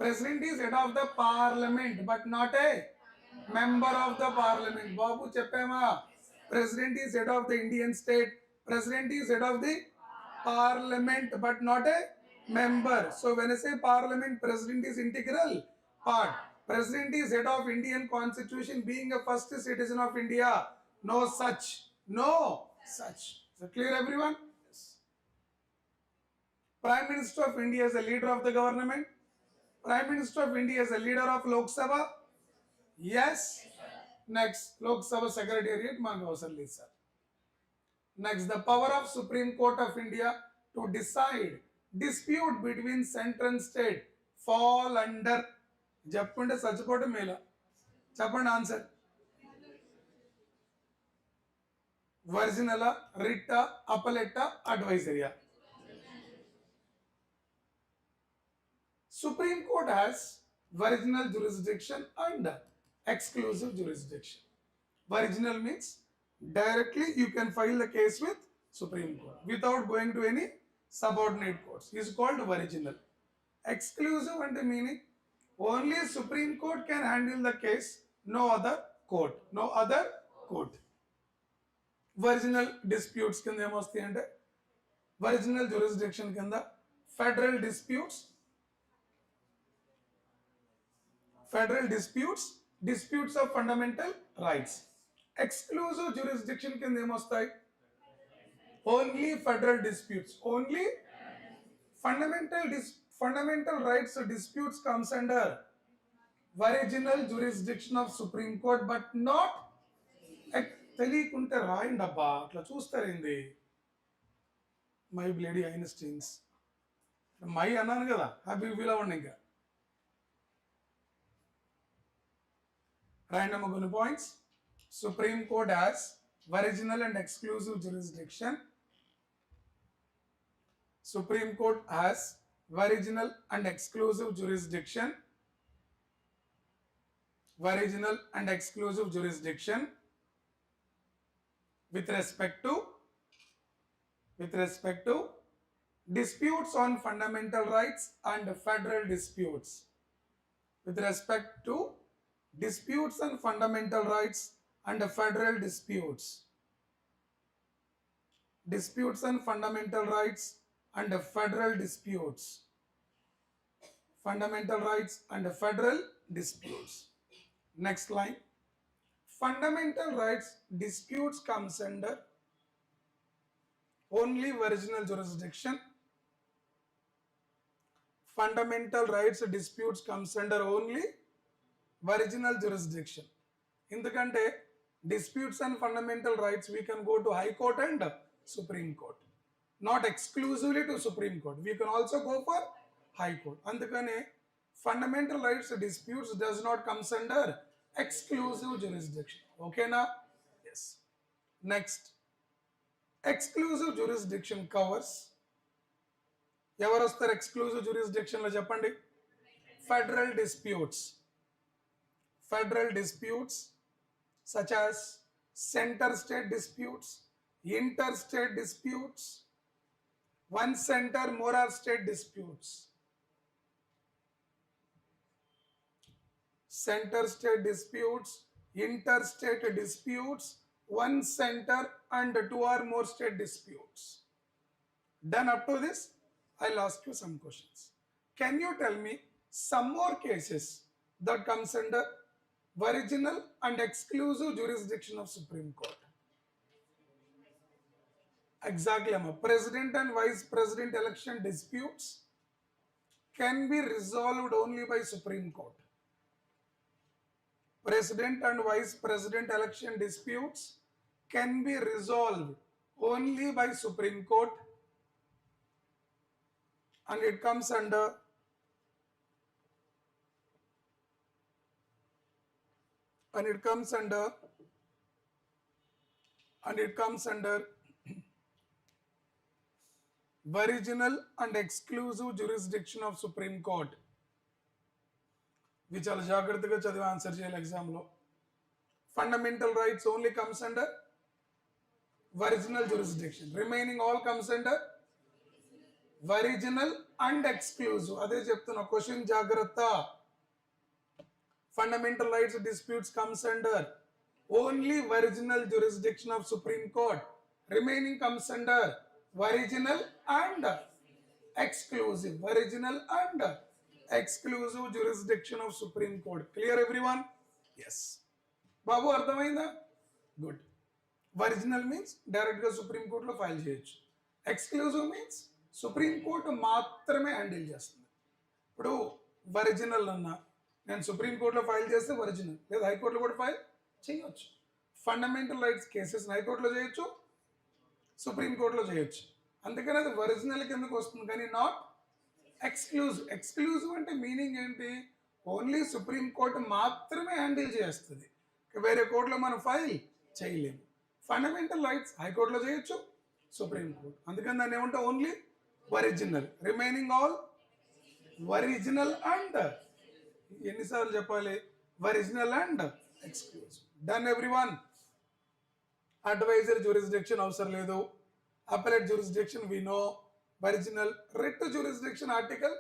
President is head of the parliament but not a member of the parliament. Babu cheppama. President is head of the Indian state. President is head of the parliament but not a member. So when I say parliament, president is integral part. President is head of Indian Constitution, being a first citizen of India. No such. No such. Is it clear, everyone? Yes. Prime Minister of India is the leader of the government. Prime Minister of India is the leader of Lok Sabha. Yes. Next, Lok Sabha Secretariat. Sir. Next, the power of Supreme Court of India to decide dispute between central and state fall under. చెప్పండి చచ్చిపోవటం మేలా? చెప్పండి answer. ఒరిజినలా, రిట్టా, అపలెట్టా, అడ్వైజరియా? Supreme Court has original jurisdiction and exclusive jurisdiction. Original means directly you can file the case with Supreme Court without going to any subordinate courts. It is called original. Exclusive and the meaning only Supreme Court can handle the case, no other court. No other court. Original disputes కింద ఏమొస్తాయి అంటే original jurisdiction కింద federal disputes of fundamental rights. Exclusive jurisdiction కింద ఏమొస్తాయి? Only federal disputes. Only fundamental rights disputes comes under original jurisdiction of Supreme Court but not తెలియకుంటే రాయండి అబ్బా, అట్లా చూస్తారేంది? My bloody Einsteins. మై అన్నాను కదా, హ్యాపీ ఫీల్ అవ్వండి. ఇంకా రాయండి అమ్మ కొన్ని points. Supreme Court has original and exclusive jurisdiction. Supreme Court has original and exclusive jurisdiction. Original and exclusive jurisdiction with respect to disputes on fundamental rights and federal disputes. With respect to disputes on fundamental rights and federal disputes. Disputes on fundamental rights and federal disputes. Fundamental rights and federal disputes. Next line. Fundamental rights disputes comes under only original jurisdiction. Fundamental rights disputes comes under only original jurisdiction. ఎందుకంటే disputes and fundamental rights we can go to High Court and Supreme Court. Not exclusively to Supreme Court. We can also go for High Court. అందుకనే fundamental rights disputes does not comes under exclusive jurisdiction. Okay na? Next exclusive jurisdiction covers. ఎవరు వస్తారు exclusive జ్యూరిస్డిక్షన్లో చెప్పండి? Federal disputes. Federal disputes such as center state disputes, interstate disputes, one center moral state disputes. Center state disputes, interstate disputes, one center and two or more state disputes. Done up to this, I'll ask you some questions. Can you tell me some more cases that comes under original and exclusive jurisdiction of Supreme Court? Exactly, Amma. President and vice president election disputes can be resolved only by Supreme Court. President and vice president election disputes can be resolved only by Supreme Court, and it comes under original and exclusive jurisdiction of Supreme Court. We చాలా జాగ్రత్తగా చదివి answer చేయాలి ఎగ్జామ్లో. Fundamental rights only comes under original jurisdiction. Remaining all comes under original and exclusive. అదే చెప్తున్నా, question జాగ్రత్త. Fundamental rights disputes comes under only original jurisdiction of Supreme Court. Remaining comes under original and exclusive. Original and exclusive jurisdiction of Supreme Court. Clear everyone? Yes. Babu అర్థమైందా? Good. Original means direct గా Supreme Court లో file చేయొచ్చు. Exclusive means Supreme Court మాత్రమే handle చేస్తుంది. ఇప్పుడు original అన్నా నేను supreme కోర్టులో ఫైల్ చేస్తే ఒరిజినల్, లేదా హైకోర్టులో కూడా ఫైల్ చేయొచ్చు. ఫండమెంటల్ రైట్స్ కేసెస్ హైకోర్టులో చేయొచ్చు, సుప్రీం కోర్టులో చేయొచ్చు. అందుకని అది ఒరిజినల్ కిందకు వస్తుంది, కానీ నాట్ ఎక్స్క్లూజివ్. ఎక్స్క్లూజివ్ అంటే మీనింగ్ ఏంటి? ఓన్లీ సుప్రీం కోర్టు మాత్రమే హ్యాండిల్ చేస్తుంది, వేరే కోర్టులో మనం ఫైల్ చేయలేము. ఫండమెంటల్ రైట్స్ హైకోర్టులో చేయొచ్చు, సుప్రీం కోర్టు. అందుకని దాన్ని ఏమంటే only original. Remaining all original and, ఎన్నిసార్లు చెప్పాలి? Original and exclusive. Done everyone. Advisor jurisdiction అవసరం లేదు. Appellate jurisdiction we know. Original. Writ jurisdiction article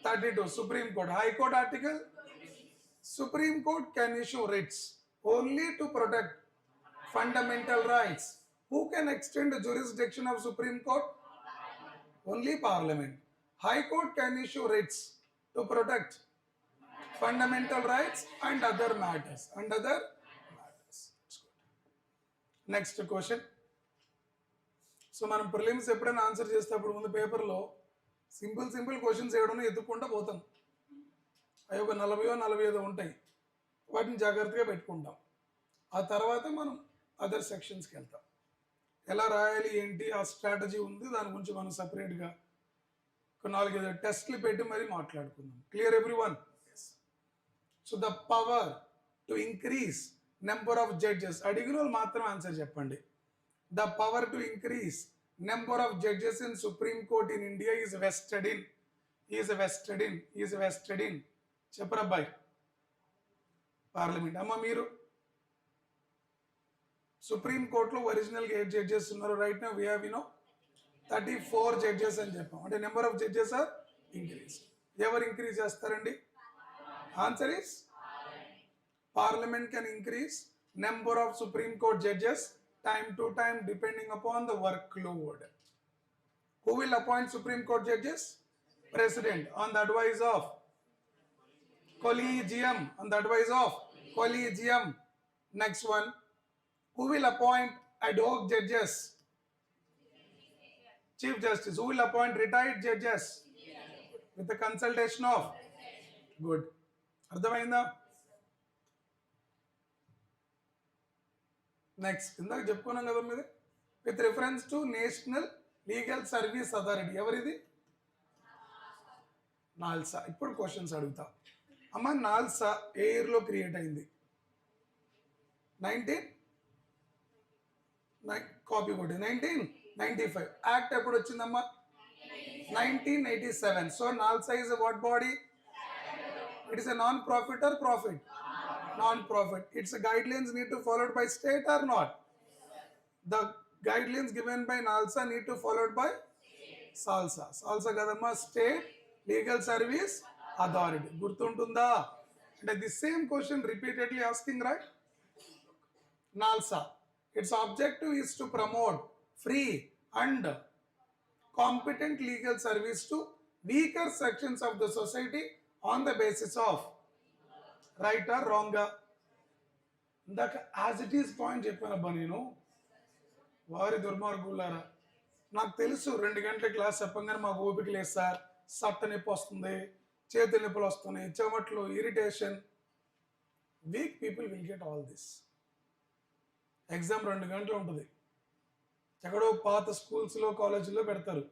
32 supreme court. High court article supreme court can issue writs only to protect fundamental rights. Who can extend the jurisdiction of Supreme Court? Only Parliament. High Court can issue writs to protect fundamental rights and other matters. Next question. So మనం prelims ఎప్పుడైనా answer చేసేటప్పుడు ముందు పేపర్లో simple questions ఏడనో ఎత్తుకుంటూ పోతాం. అవి ఒక 40-45 ఉంటాయి. వాటిని జాగ్రత్తగా పెట్టుకుంటాం. ఆ తర్వాత మనం అదర్ సెక్షన్స్కి వెళ్తాం. ఎలా రాయాలి ఏంటి ఆ స్ట్రాటజీ ఉంది, దాని గురించి మనం సపరేట్గా ఒక 4-5 టెస్ట్లు పెట్టి మరీ మాట్లాడుకుందాం. Clear everyone? So the power to increase number of judges. అడిగిన వాళ్ళు మాత్రం ఆన్సర్ చెప్పండి. The power to increase number of judges in supreme court in India is vested in చెప్పరబ్బాయి పార్లమెంట్. అమ్మ మీరు సుప్రీం కోర్టులో ఒరిజినల్గా 8 జడ్జెస్ ఉన్నారు. Right now we have 34 judges అని చెప్పాం. అంటే number of judges are increase. ఎవరు ఇంక్రీజ్ చేస్తారండి? Answer is parliament can increase number of supreme court judges time to time depending upon the workload. Who will appoint Supreme Court judges? President on the advice of collegium. Next one. Who will appoint ad hoc judges? Chief Justice. Who will appoint retired judges? With the consultation of? Good. అర్థమైందా? Next ఇందాక చెప్పుకున్నాం కదా మీద, with reference to national legal service authority. ఎవరిది? NALSA. ఇప్పుడు questions అడుగుతా. అమ్మ NALSA ఏ ఇయర్లో క్రియేట్ అయింది? కాపీ కొట్టి 1995. యాక్ట్ ఎప్పుడు వచ్చిందమ్మా? 1987. So NALSA is a what body? It is a non-profit or profit? Non-profit. Its guidelines need to followed by state or not? The guidelines given by NALSA need to followed by SALSA. SALSA kadamma, State Legal Service Authority. Gurtuntunda? And the same question repeatedly asking, right? NALSA. Its objective is to promote free and competent legal service to weaker sections of the society on the basis of right or wrong. ఇందాక as it is point చెప్పానబ్బా నేను. వారి దుర్మార్గులారా, నాకు తెలుసు 2 గంటల class చెప్పగానే మాకు ఓపిక లేదు సార్, సట్ట నొప్పి వస్తుంది, చేతుల నొప్పులు వస్తున్నాయి, చెమట్లు, irritation. Weak people will get all this. Exam 2 గంటలు ఉంటుంది. ఎక్కడో పాత స్కూల్స్లో కాలేజీలో పెడతారు,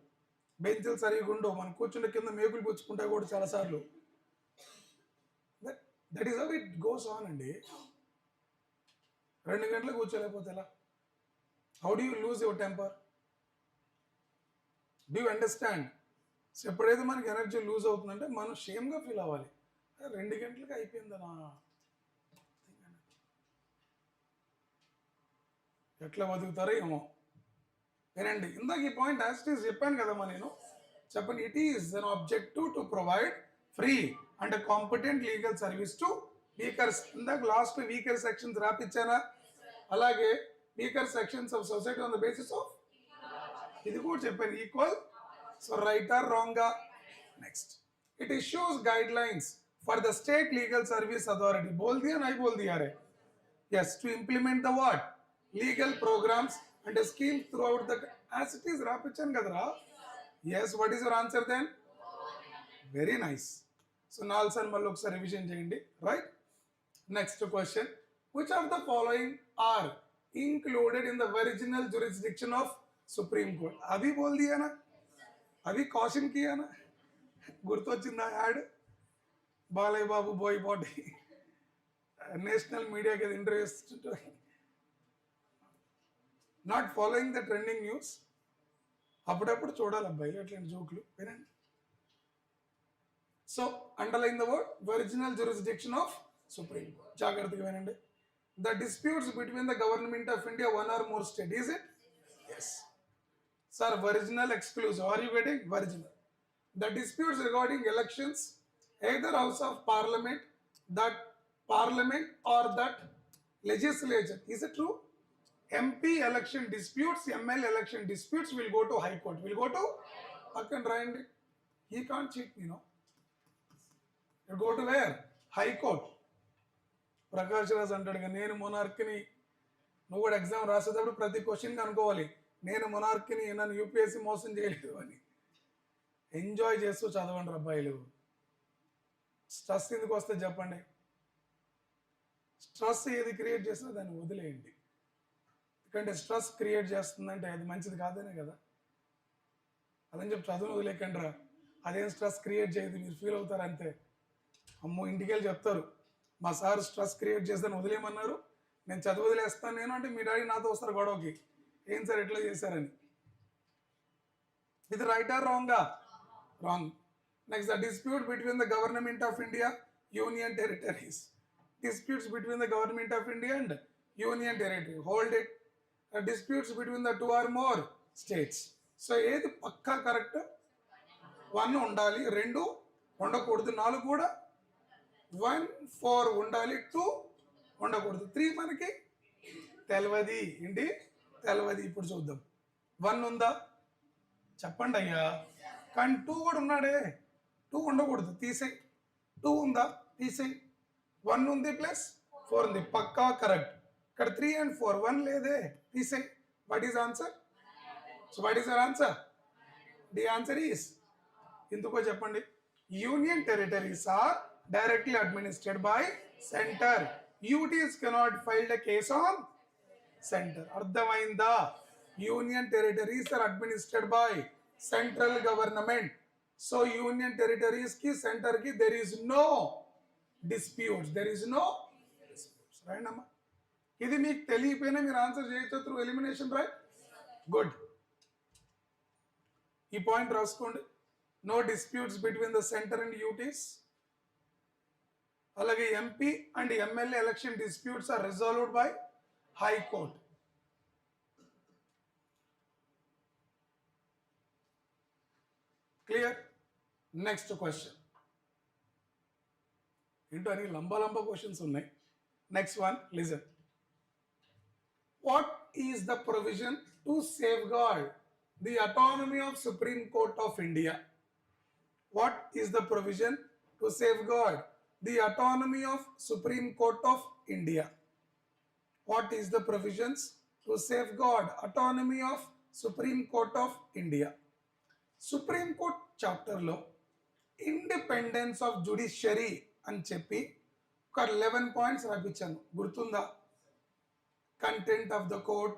బెంచ్లు సరిగా ఉండవు, మనం కూర్చుంటే కింద మేకులు పుచ్చుకుంటాయి కూడా చాలాసార్లు. That is how it goes on అండి. 2 గంటలు కూర్చోలేకపోతే ఎలా? How do you lose your temper? Do you understand? So ఎప్పుడైతే మనకి ఎనర్జీ లూజ్ అవుతుందంటే మనం షేమ్గా ఫీల్ అవ్వాలి. 2 గంటలకి అయిపోయిందనా, ఎట్లా బతుకుతారో ఏమో. వినండి, ఇందాక ఈ పాయింట్ యాజ్ ఇట్ ఈస్ చెప్పాను కదమ్మా నేను. చెప్పండి. It is an objective to provide free and competent legal service to weakers. ఇందాక లాస్ట్ వీకర్ సెక్షన్స్ రాపిచ్చానా? అలాగే weaker sections of society on the basis of, ఇది కూడా చెప్పాను, equal. So right or wrong? Next, it issues guidelines for the state legal service authority. బోల్ దియా నై బోల్ దియా రే? Yes, to implement the what? Legal programmes and schemes throughout the, as it is రాపిచ్చాను కదరా. Yes, what is your answer then? Very nice. So NALSA మళ్ళీ ఒకసారి రివిజన్ చేయండి, right? Next question, which of the following are included in the original jurisdiction of Supreme Court? अभी बोल दिया ना, अभी caution किया ना, గుర్తొచ్చిందా యాడ్? బాలయ్య బాబు బోయ్ బాటి నేషనల్ మీడియాకి interest, not following the trending news. అప్పుడప్పుడు చూడాలి అబ్బాయి అట్లాంటి జోకులు. వినండి. So underline the word original jurisdiction of supreme court. జాగ్రత్తగా వినండి. The disputes between the government of India, one or more state, is it? Yes. Sir, original, exclusive. Are you getting? Original. The disputes regarding elections, either House of Parliament, that Parliament or that legislature. Is it true? MP election disputes, ML election disputes will go to High Court. Will go to? Akan Rand. He can't cheat, you know. You go to where? High Court. Prakash Raj అంటాడు, నేను మొనార్క్ని. నువ్వు కూడా exam రాసేటప్పుడు ప్రతి క్వశ్చన్కి అనుకోవాలి, నేను మొనార్క్ని, నన్ను యూపీఎస్సీ మోసం చేయలేదు అని. ఎంజాయ్ చేస్తూ చదవండి అబ్బాయిలు. స్ట్రెస్ ఎందుకు వస్తే చెప్పండి? స్ట్రెస్ ఏది క్రియేట్ చేసినా దాన్ని వదిలేయండి. ఎందుకంటే స్ట్రెస్ క్రియేట్ చేస్తుందంటే అది మంచిది కాదనే కదా. అదని చెప్పి చదువును వదిలేకండి రా, అదేం స్ట్రెస్ క్రియేట్ చేయదు, మీరు ఫీల్ అవుతారు అంతే. అమ్మో, ఇంటికి వెళ్ళి చెప్తారు, మా సార్ స్ట్రెస్ క్రియేట్ చేస్తాను వదిలేయమన్నారు, నేను చదువు వదిలేస్తాను నేను అంటే మీ డాడీ నాతో వస్తారు గొడవకి, ఏం సార్ ఎట్లా చేశారని. ఇది రైట్ ఆర్ రాంగా? Wrong. Next, the dispute between the government of India, union territories. Disputes between the government of India and union territory. Hold it. Disputes between the 2 or more states. So ఏది పక్కా correct? 1 ఉండాలి, 2 ఉండకూడదు, 4 కూడా 1, 4 ఉండాలి, 2 ఉండకూడదు, 3 మనకి తెలియదు. ఏంటి తెలియదు? ఇప్పుడు చూద్దాం. 1 ఉందా చెప్పండి అయ్యా. కానీ 2 కూడా ఉన్నాడే, 2 ఉండకూడదు, తీసేయి. 2 ఉందా? తీసేయి. 1 ఉంది ప్లస్ 4 ఉంది, పక్కా కరెక్ట్. ఇక్కడ 3 and 4, 1 లేదే, తీసేయి. What is answer? So what is our answer? The answer is, ఎందుకో చెప్పండి, union territories are directly administered by center. UTs cannot file a case on center. Ardhamainda? Union territories are administered by central government. So union territories ki center ki there is no disputes. There is no disputes. Right, Amma? ఇది మీకు తెలియపోయినా మీరు answer చేయొచ్చు through elimination, right? Good. ఈ point రాసుకోండి. No disputes between the centre and UTs. అలాగే MP and MLA election disputes are resolved by high court. Clear? Next question. ఏంటో అని లంబా క్వశ్చన్స్ ఉన్నాయి. Next one, listen. What is the provision to safeguard the autonomy of Supreme Court of India? What is the provision to safeguard the autonomy of Supreme Court of India? What is the provisions to safeguard autonomy of Supreme Court of India? Supreme Court chapter లో independence of judiciary అని చెప్పి ఒక 11 points రాపించాను, గుర్తుందా? Content of the court,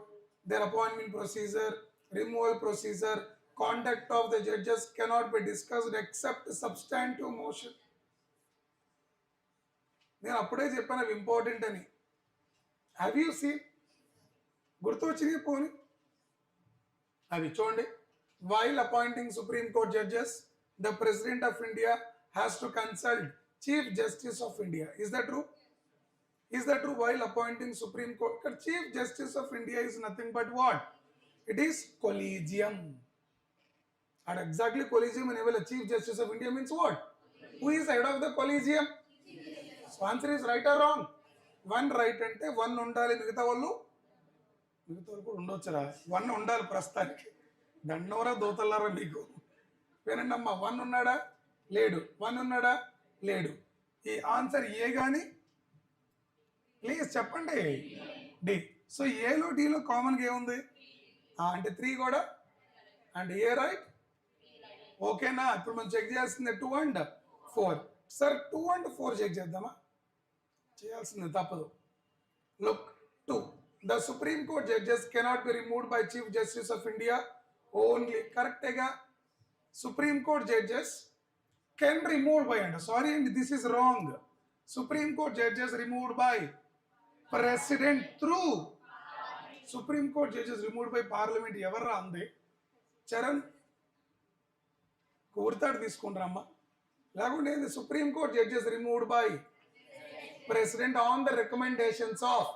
their appointment procedure, removal procedure, conduct of the judges cannot be discussed except substantive motion. నేను అప్పుడే చెప్పాను అవి important అని. Have you seen? గుర్తు వచ్చినాయి పోని అవి చూడండి. While appointing supreme court judges the president of India has to consult chief justice of India. Is that true? Is that true? While appointing Supreme Court, Chief Justice of India is nothing but what? It is collegium. And exactly collegium enable a Chief Justice of India means what? Who is head of the collegium? So answer is right or wrong? One right ante one undali, మిగతా వాళ్ళు కూడా ఉండొచ్చురా. One ఉండాలి ప్రస్తుతానికి. దండవరా దోతల్లారా మీకు. వినండమ్మా, one ఉన్నాడా? లేడు. One ఉన్నాడా? లేడు. ఈ ఆన్సర్ ఏ కానీ ప్లీజ్ చెప్పండి. డి. సో ఏలో డీలో కామన్గా ఏముంది అంటే 3 కూడా అండ్ ఏ రైట్. ఓకేనా? ఇప్పుడు మనం చెక్ చేయాల్సిందే 2 and 4. సార్ 2 and 4 చెక్ చేద్దామా? చేయాల్సిందే, తప్పదు. Look 2. The supreme court judges cannot be removed by chief justice of India only. కరెక్టేగా? Supreme court judges can remove by అంట. సారీ అండి, this is wrong. Supreme court judges removed by president through. Supreme court judges removed by parliament. ఎవర్రా అంది? చరణ్ కోరుతాడు తీసుకుంటారమ్మా. లేకుంటే supreme court judges removed by president on the recommendations of.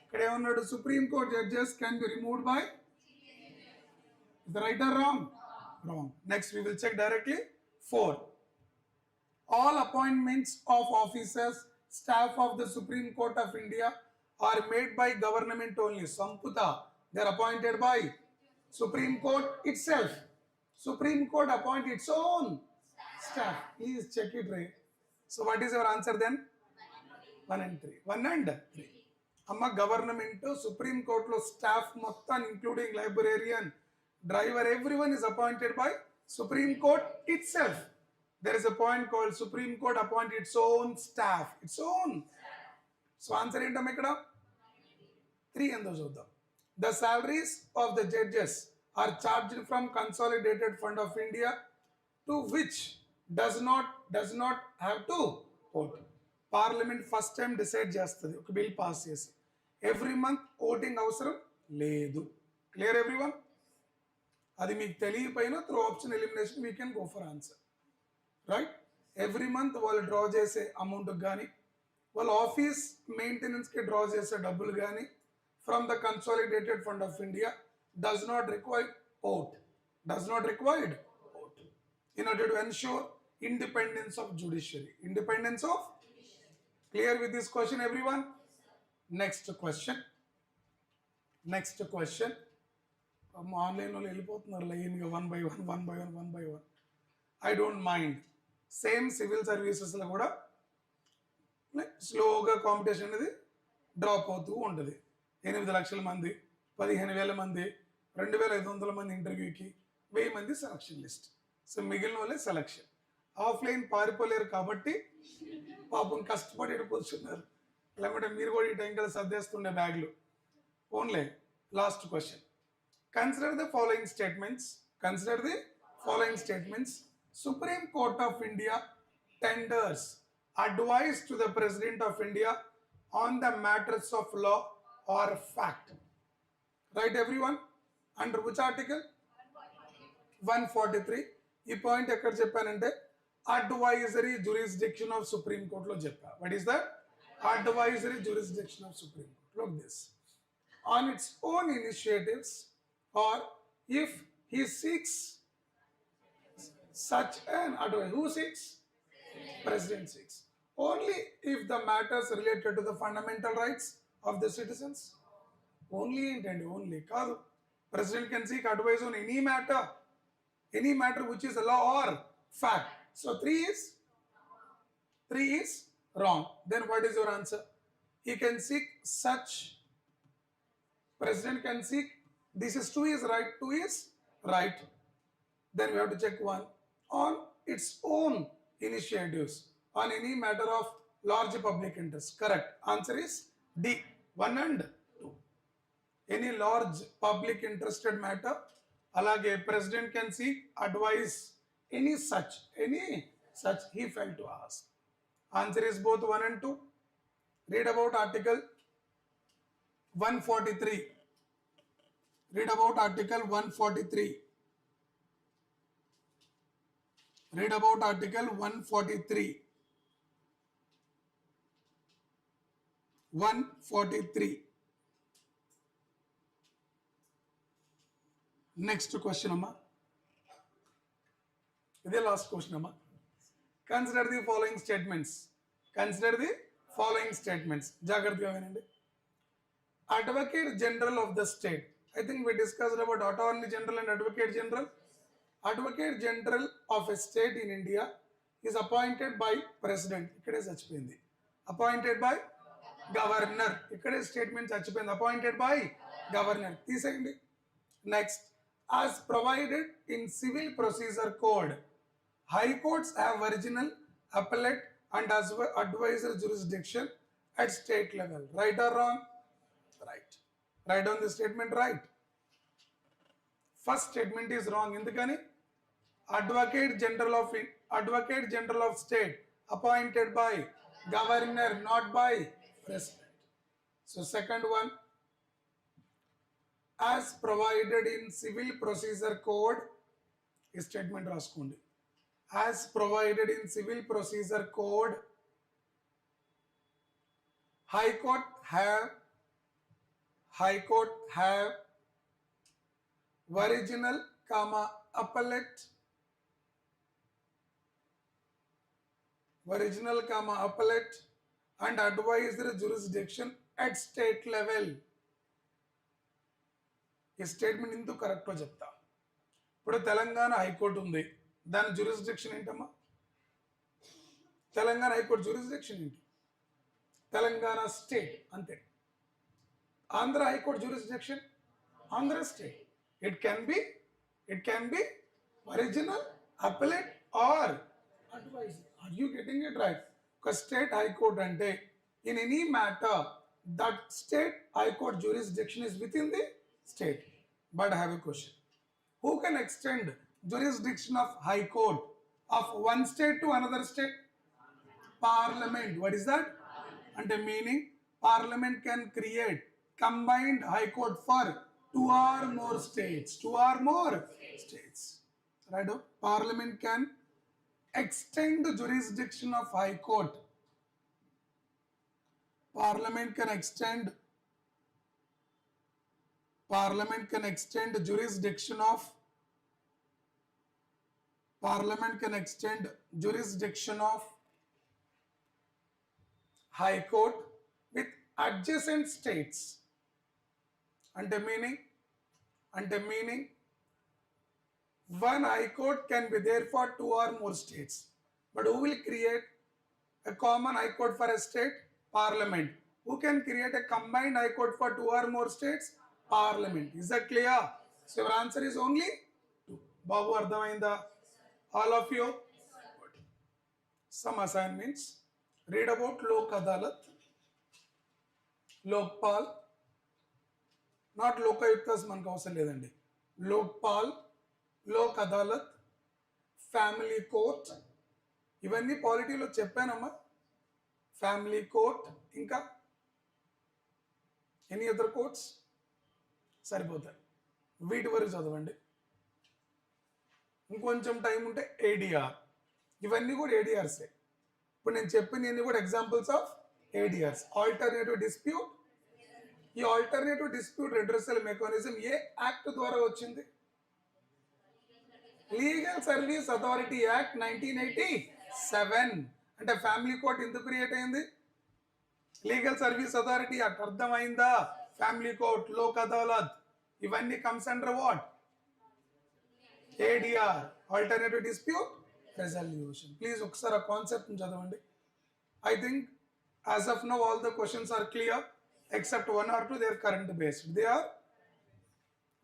ఇక్కడ ఏమన్నాడు? Supreme court judges can be removed by. Right or wrong? Wrong. Next we will check directly. 4. All appointments of officers, staff of the Supreme Court of India are made by government only. Samputa, they are appointed by Supreme Court itself. Supreme Court appoint its own staff. Please check it right. So what is your answer then? 1 and 3. 1 and 3. Amma government Supreme Court lo staff mottan including librarian, driver, everyone is appointed by Supreme Court itself. There is a point called Supreme Court appoint its own staff. Its own. So answer ఏంటమ్మా ఇక్కడ? 3 ఎంతో చూద్దాం. The salaries of the judges are charged from Consolidated Fund of India, to which does not have to vote. Parliament first time decide చేస్తుంది ఒక bill pass చేసి. Every month voting అవసరం లేదు. Clear everyone? అది మీకు తెలియపోయినా through option elimination we can go for answer. Right? Every month వాళ్ళు draw చేసే అమౌంట్ కానీ వాళ్ళ ఆఫీస్ మెయింటెనెన్స్కి డ్రా చేసే డబ్బులు కానీ from the consolidated fund of India does not required vote. Does not required vote in order to ensure independence of judiciary. Independence of. Clear with this question everyone? Next question. Online వాళ్ళు వెళ్ళిపోతున్నారు లైన్గా 1 by 1. I don't mind. Same civil సర్వీసెస్లో కూడా స్లోగా competition అనేది drop అవుతూ ఉంటుంది. 8 లక్షల మంది, 15,000 మంది, 2,500 మంది ఇంటర్వ్యూకి, 1000 మంది సెలక్షన్ లిస్ట్. సో మిగిలిన వాళ్ళే సెలక్షన్. ఆఫ్లైన్ పారిపోలేరు కాబట్టి పాపం కష్టపడి కూర్చున్నారు. లేకపోతే మీరు కూడా ఈ టైం కదా సర్దేస్తుండే బ్యాగ్లు. Only last question. Consider the following statements. Supreme Court of India tenders advice to the President of India on the matters of law or fact. Right, everyone? Under which article? 143. ఈ point ఎక్కడ చెప్పానంటే advisory jurisdiction of supreme కోర్టులో చెప్పా. What is that? Advisory jurisdiction of supreme court. Look this. On its own initiatives, or if he seeks such an advice. Who seeks? President seeks. Only if the matters related to the fundamental rights of the citizens. Only intend, only. Kaadu. President can seek advice on any matter which is a law or fact. So 3 is wrong. Then what is your answer? He can seek such. President can seek. This is 2 is right. 2 is right. Then we have to check 1. On its own initiatives on any matter of large public interest. Correct. Answer is D. 1 and 2. Any large public interested matter. Alage President can seek advice. Any such he failed to ask. Answer is both 1 and 2. Read about article 143. Read about article 143. Read about article 143. 143. Next question, Amma. This is the last question, Amma. Consider the following statements. Consider the following statements. Jagratiga vinandi. Advocate General of the state. I think we discussed about Attorney General and Advocate General. Advocate General of a state in India is appointed by President. Ikkade chachipindi. Appointed by Governor. Ikkade statement chachipindi. Appointed by Governor. Teesayandi. Next, as provided in Civil Procedure Code, High Courts have original, appellate and as advisory jurisdiction at state level. Right or wrong? Right. Write down the statement right. First statement is wrong. Endukani? Advocate General of State appointed by Governor, not by President. So second one, as provided in Civil Procedure Code, is statement raskondi. As provided in Civil Procedure Code, High Court have original, appellate, and advisory jurisdiction at state level. ఈ statement ఎందుకు కరెక్టో చెప్తా. ఇప్పుడు Telangana high court ఉంది, దాని jurisdiction ఏంటమ్మా? Telangana high court jurisdiction ఏంటి? Telangana state అంతే. Andhra high court jurisdiction Andhra state. It can be original, appellate or advisory. Are you getting it right? ఒక స్టేట్ హైకోర్టు అంటే in any matter that state high court jurisdiction is within the state. But I have a question. Who can extend jurisdiction of High Court of one state to another state? Parliament. What is that? And the meaning, Parliament can create combined High Court for 2 or more states. 2 or more states. Right? Parliament can extend the jurisdiction of High Court. Parliament can extend jurisdiction of High Court with adjacent states. Ante meaning one High Court can be there for 2 or more states. But who will create a common High Court for a state? Parliament. Who can create a combined High Court for 2 or more states? Parliament. Is that clear? So your answer is only 2. Babu, ardhamainda? All of you? Good. Some assignments. Read about Lok Adalat, Lokpal, not Lokayuktas manku avasam ledandi. Lokpal, Lok Adalat, Family Court. ఇవన్నీ పాలిటీలో చెప్పానమ్మా. Family court, ఇంకా any other courts సరిపోతాయి. వీటి వరకు చదవండి. ఇంకొంచెం time ఉంటే ADR, ఇవన్నీ కూడా ఏడిఆర్సే. ఇప్పుడు నేను చెప్పినవన్నీ కూడా examples of ADRs. Alternative dispute. ఈ ఆల్టర్నేటివ్ డిస్ప్యూట్ రెడ్రెసల్ మెకానిజం ఏ యాక్ట్ ద్వారా వచ్చింది? Legal service authority act 1987. అంటే ఫ్యామిలీ కోర్ట్ ఎందుకు క్రియేట్ అయింది? Legal service authority act. అర్థమైందా? ఫ్యామిలీ కోర్ట్, లోక్ అదాలత్, ఇవన్నీ comes under what? ADR, alternative dispute resolution. Please ఒకసారి ఆ కాన్సెప్ట్ చదవండి. I think as of now all the questions are clear except 1 or 2 they are current based. They are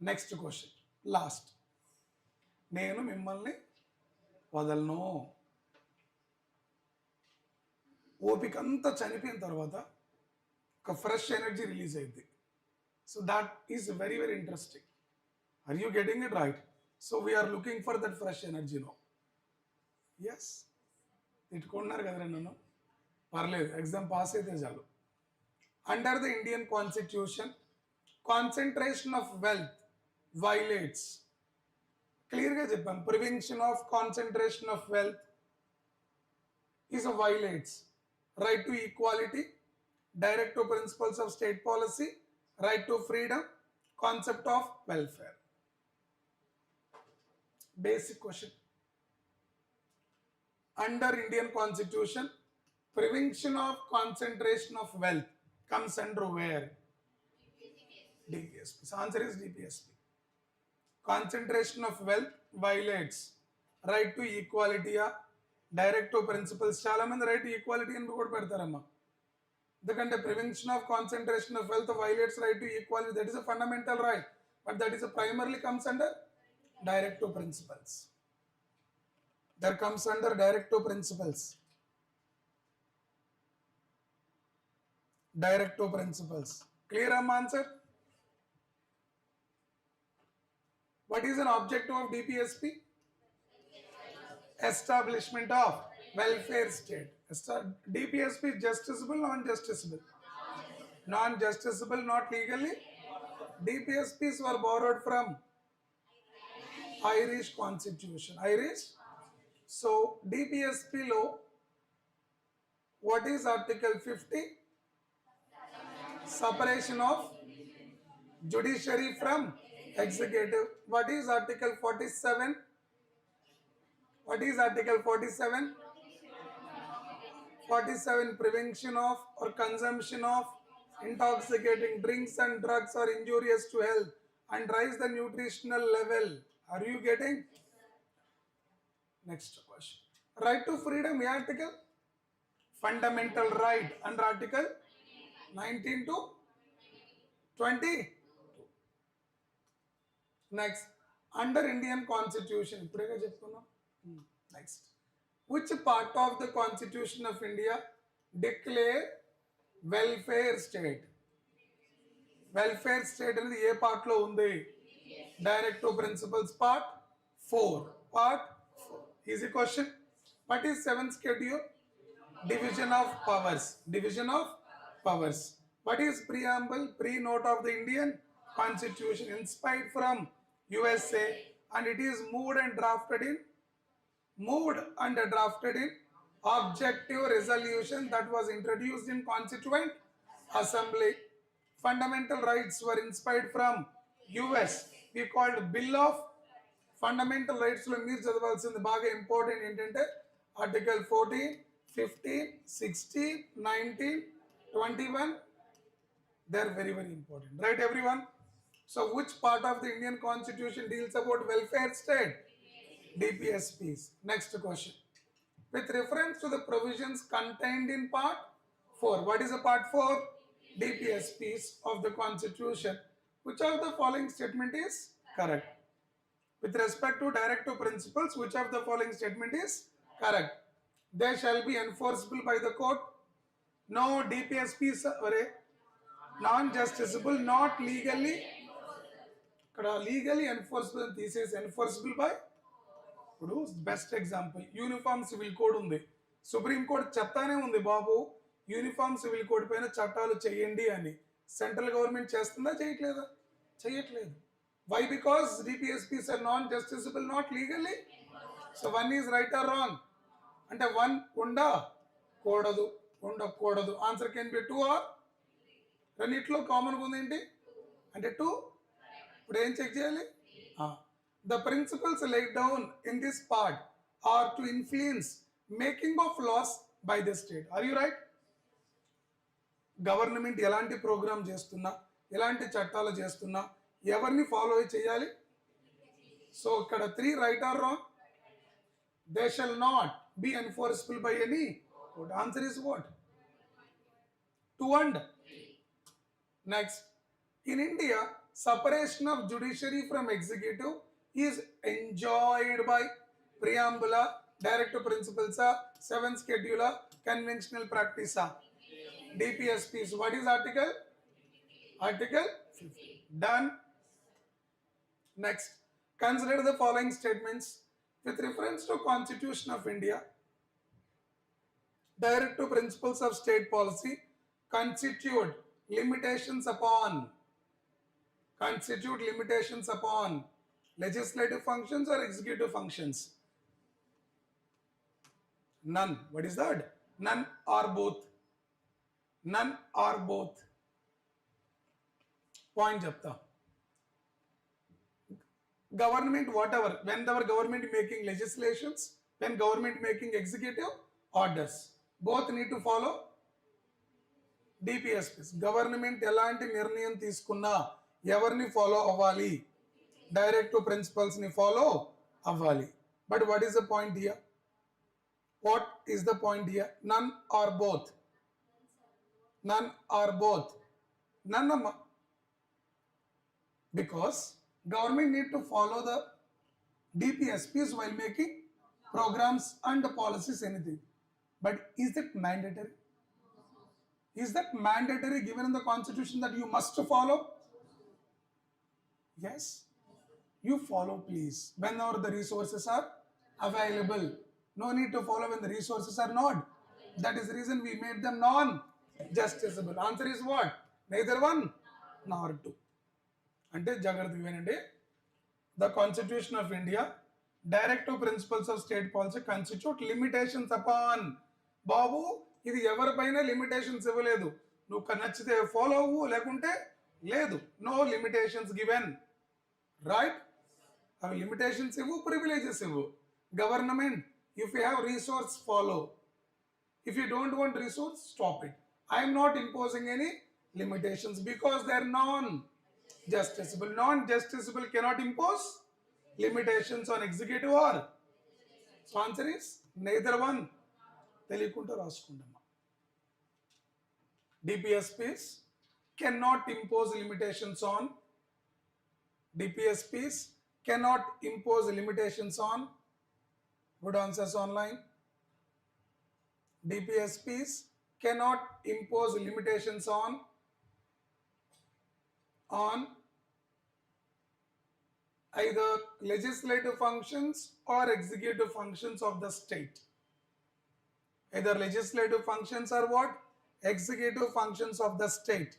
next question, last. నేను మిమ్మల్ని వదలను. ఓపిక అంతా చనిపోయిన తర్వాత ఒక ఫ్రెష్ ఎనర్జీ రిలీజ్ అయింది. So that is very very interesting. Are you getting it right? So we are looking for that fresh energy no. Yes, తిట్టుకుంటున్నారు కదరా నన్ను, పర్లేదు, ఎగ్జామ్ పాస్ అయితే చాలు. Under the Indian Constitution, concentration of wealth violates. Clear ga cheppam, prevention of concentration of wealth is a violates right to equality, directive principles of state policy, right to freedom, concept of welfare. Basic question. Under Indian Constitution, prevention of concentration of wealth comes under where? DPSP. So answer is DPSP. Concentration of wealth violates right to equality, directive principles. చాలా మంది right to equality అని కూడా పెడతారమ్మా. ఎందుకంటే prevention of concentration of wealth violates right to equality. That is a fundamental right, but that is primarily comes under directive principles. That comes under directive principles. Directive principles. Clear answer? What is an objective of DPSP? Establishment of welfare state. DPSP is justiciable, non-justiciable? Non-justiciable, not legally. DPSPs were borrowed from Irish constitution. Irish. So DPSP law, what is Article 50? Separation of judiciary from executive. What is Article 47? What is Article 47? 47, prevention of or consumption of intoxicating drinks and drugs are injurious to health and rise the nutritional level. Are you getting? Next question. Right to freedom, article? Fundamental right under Article 19 to 20. Next, under Indian Constitution, ippude cheptunnam. Next, which part of the Constitution of India declare welfare state? Welfare state అనేది ఏ part లో ఉంది? Directive principles part 4. Part 4. Easy question. What is 7th schedule? Division of powers. Division of powers. What is preamble? Pre-note of the Indian Constitution inspired from USA, and it is moved and drafted in objective resolution that was introduced in Constituent Assembly. Fundamental rights were inspired from US. We called Bill of Fundamental Rights. లో మీరు చదవాల్సింది బాగా important ఏంటంటే Article 14, 15, 16, 19, 21. They are very very important, right everyone? So which part of the Indian Constitution deals about welfare state? DPSPs. Next question. With reference to the provisions contained in part 4. What is the part 4? DPSPs of the Constitution. Which of the following statement is correct? With respect to directive principles, which of the following statement is correct? They shall be enforceable by the court. No, DPSPs are non-justiciable, not legally. Legally enforceable thesis enforceable by. ఇప్పుడు best example, uniform civil code ఉంది. Supreme court చెప్తానే ఉంది బాబు uniform civil code పైన చట్టాలు చేయండి అని. Central government చేస్తుందా చేయట్లేదా? చేయట్లేదు. Why? Because DPSPs are non justiciable, not legally. So one is right or wrong? అంటే వన్ ఉండకూడదు, ఉండకూడదు. Answer can be two or రెండిట్లో కామన్గా ఉంది ఏంటి అంటే టూ. ఇప్పుడు ఏం చెక్ చేయాలి? The principles laid down in this part are to influence making of laws by the state. Are you right? Government ఎలాంటి ప్రోగ్రామ్ చేస్తున్నా, ఎలాంటి చట్టాలు చేస్తున్నా ఎవరిని ఫాలో చేయాలి? సో ఇక్కడ three right or wrong? They shall not be enforceable by any court. Answer is what? 2 and next. In India, separation of judiciary from executive is enjoyed by preambula, directive principles, 7th schedule, conventional practice, DPSPs. What is article? Article 50. Done. Next. Consider the following statements with reference to Constitution of India. Directive principles of state policy constitute limitations upon legislative functions or executive functions. None. What is that? None or both. None or both. Point chapta. Government, whatever, whenever government making legislations, when government making executive orders, both need to follow DPSPs. Government ఎలాంటి నిర్ణయం తీసుకున్నా ఎవరిని follow అవ్వాలి? Directive principles ని follow అవ్వాలి. But what is the point here? What is the point here? None or both. None or both. None amma. Because government need to follow the DPSPs while making programs and policies, anything. But is that mandatory? Is that mandatory given in the constitution that you must follow? Yes. You follow, please, whenever the resources are available. No need to follow when the resources are not. That is the reason we made them non-justiciable. Answer is what? Neither one nor two. అంటే జాగ్రత్తగా వినండి. The Constitution of India, Directive Principles of State Policy constitute limitations upon. బాబు ఇది ఎవరిపైన limitations ఇవ్వలేదు. నువ్వు నచ్చితే follow అవ్వు, లేకుంటే లేదు. No limitations given. రైట్? అవి లిమిటేషన్స్ ఇవ్వు, ప్రివిలేజెస్ ఇవ్వు. Government, if you have resource follow, if you don't want resource stop it. I'm not imposing any limitations because they are non-justiciable. Non-justiciable cannot impose limitations on executive or. So answer is neither one. తెలియకుండా రాసుకుంటామా. DPSPs cannot impose limitations on. DPSPs cannot impose limitations on. Good answers online. DPSPs cannot impose limitations on either legislative functions or executive functions of the state. Either legislative functions or what? Executive functions of the state.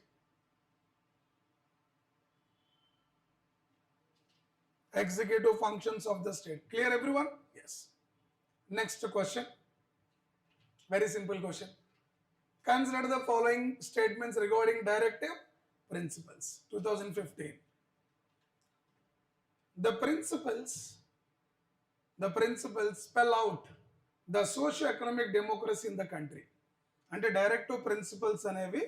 Executive functions of the state. Clear everyone? Yes. Next question. Very simple question. Consider the following statements regarding directive principles. 2015. The principles spell out the socio-economic democracy in the country. అంటే directive principles అనేవి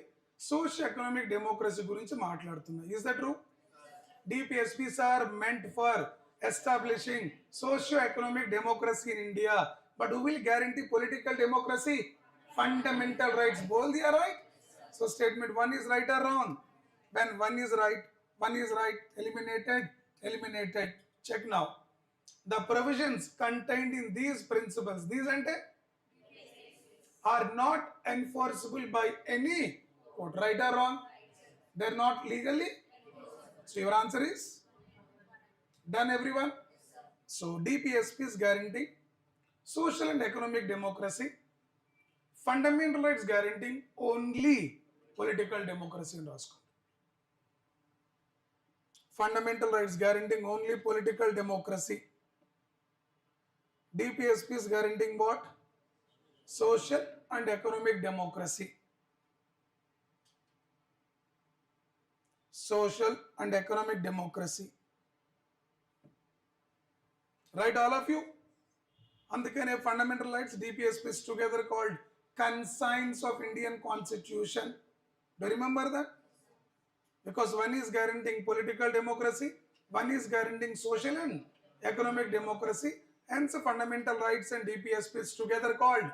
socio-economic democracy గురించి మాట్లాడుతున్నాయి. Is that true? DPSPs are meant for establishing socio-economic democracy in India. But who will guarantee political democracy? Fundamental rights. Both they are right. So statement 1 is right or wrong? When 1 is right, eliminated. Check now. The provisions contained in these principles, these are not enforceable by any court. Right or wrong? They are not legally. So your answer is done, everyone. So DPSPs guarantee social and economic democracy. Fundamental rights guaranteeing only political democracy in Roscoe. Fundamental rights guaranteeing only political democracy. DPSP is guaranteeing what? Social and economic democracy. Social and economic democracy. Right, all of you? Andukane fundamental rights DPSP is together called Conscience of Indian Constitution. Do you remember that? Because one is guaranteeing political democracy, one is guaranteeing social and economic democracy, hence fundamental rights and DPSP is together called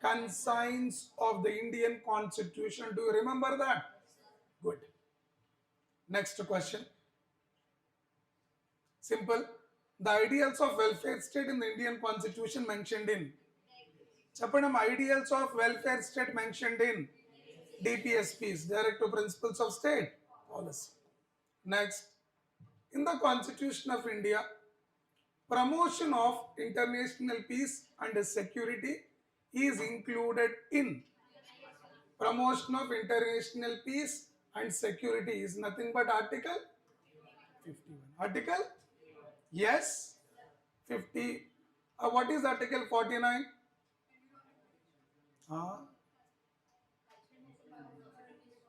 Conscience of the Indian Constitution. Do you remember that? Good. Next question. Simple. The ideals of welfare state in the Indian Constitution mentioned in. Chapanam, ideals of welfare state mentioned in DPSPs, Directive Principles of State Policy. Next, in the Constitution of India, promotion of international peace and security is included in. Promotion of international peace and security is nothing but Article 51. Article? Yes. 50. What is Article 49?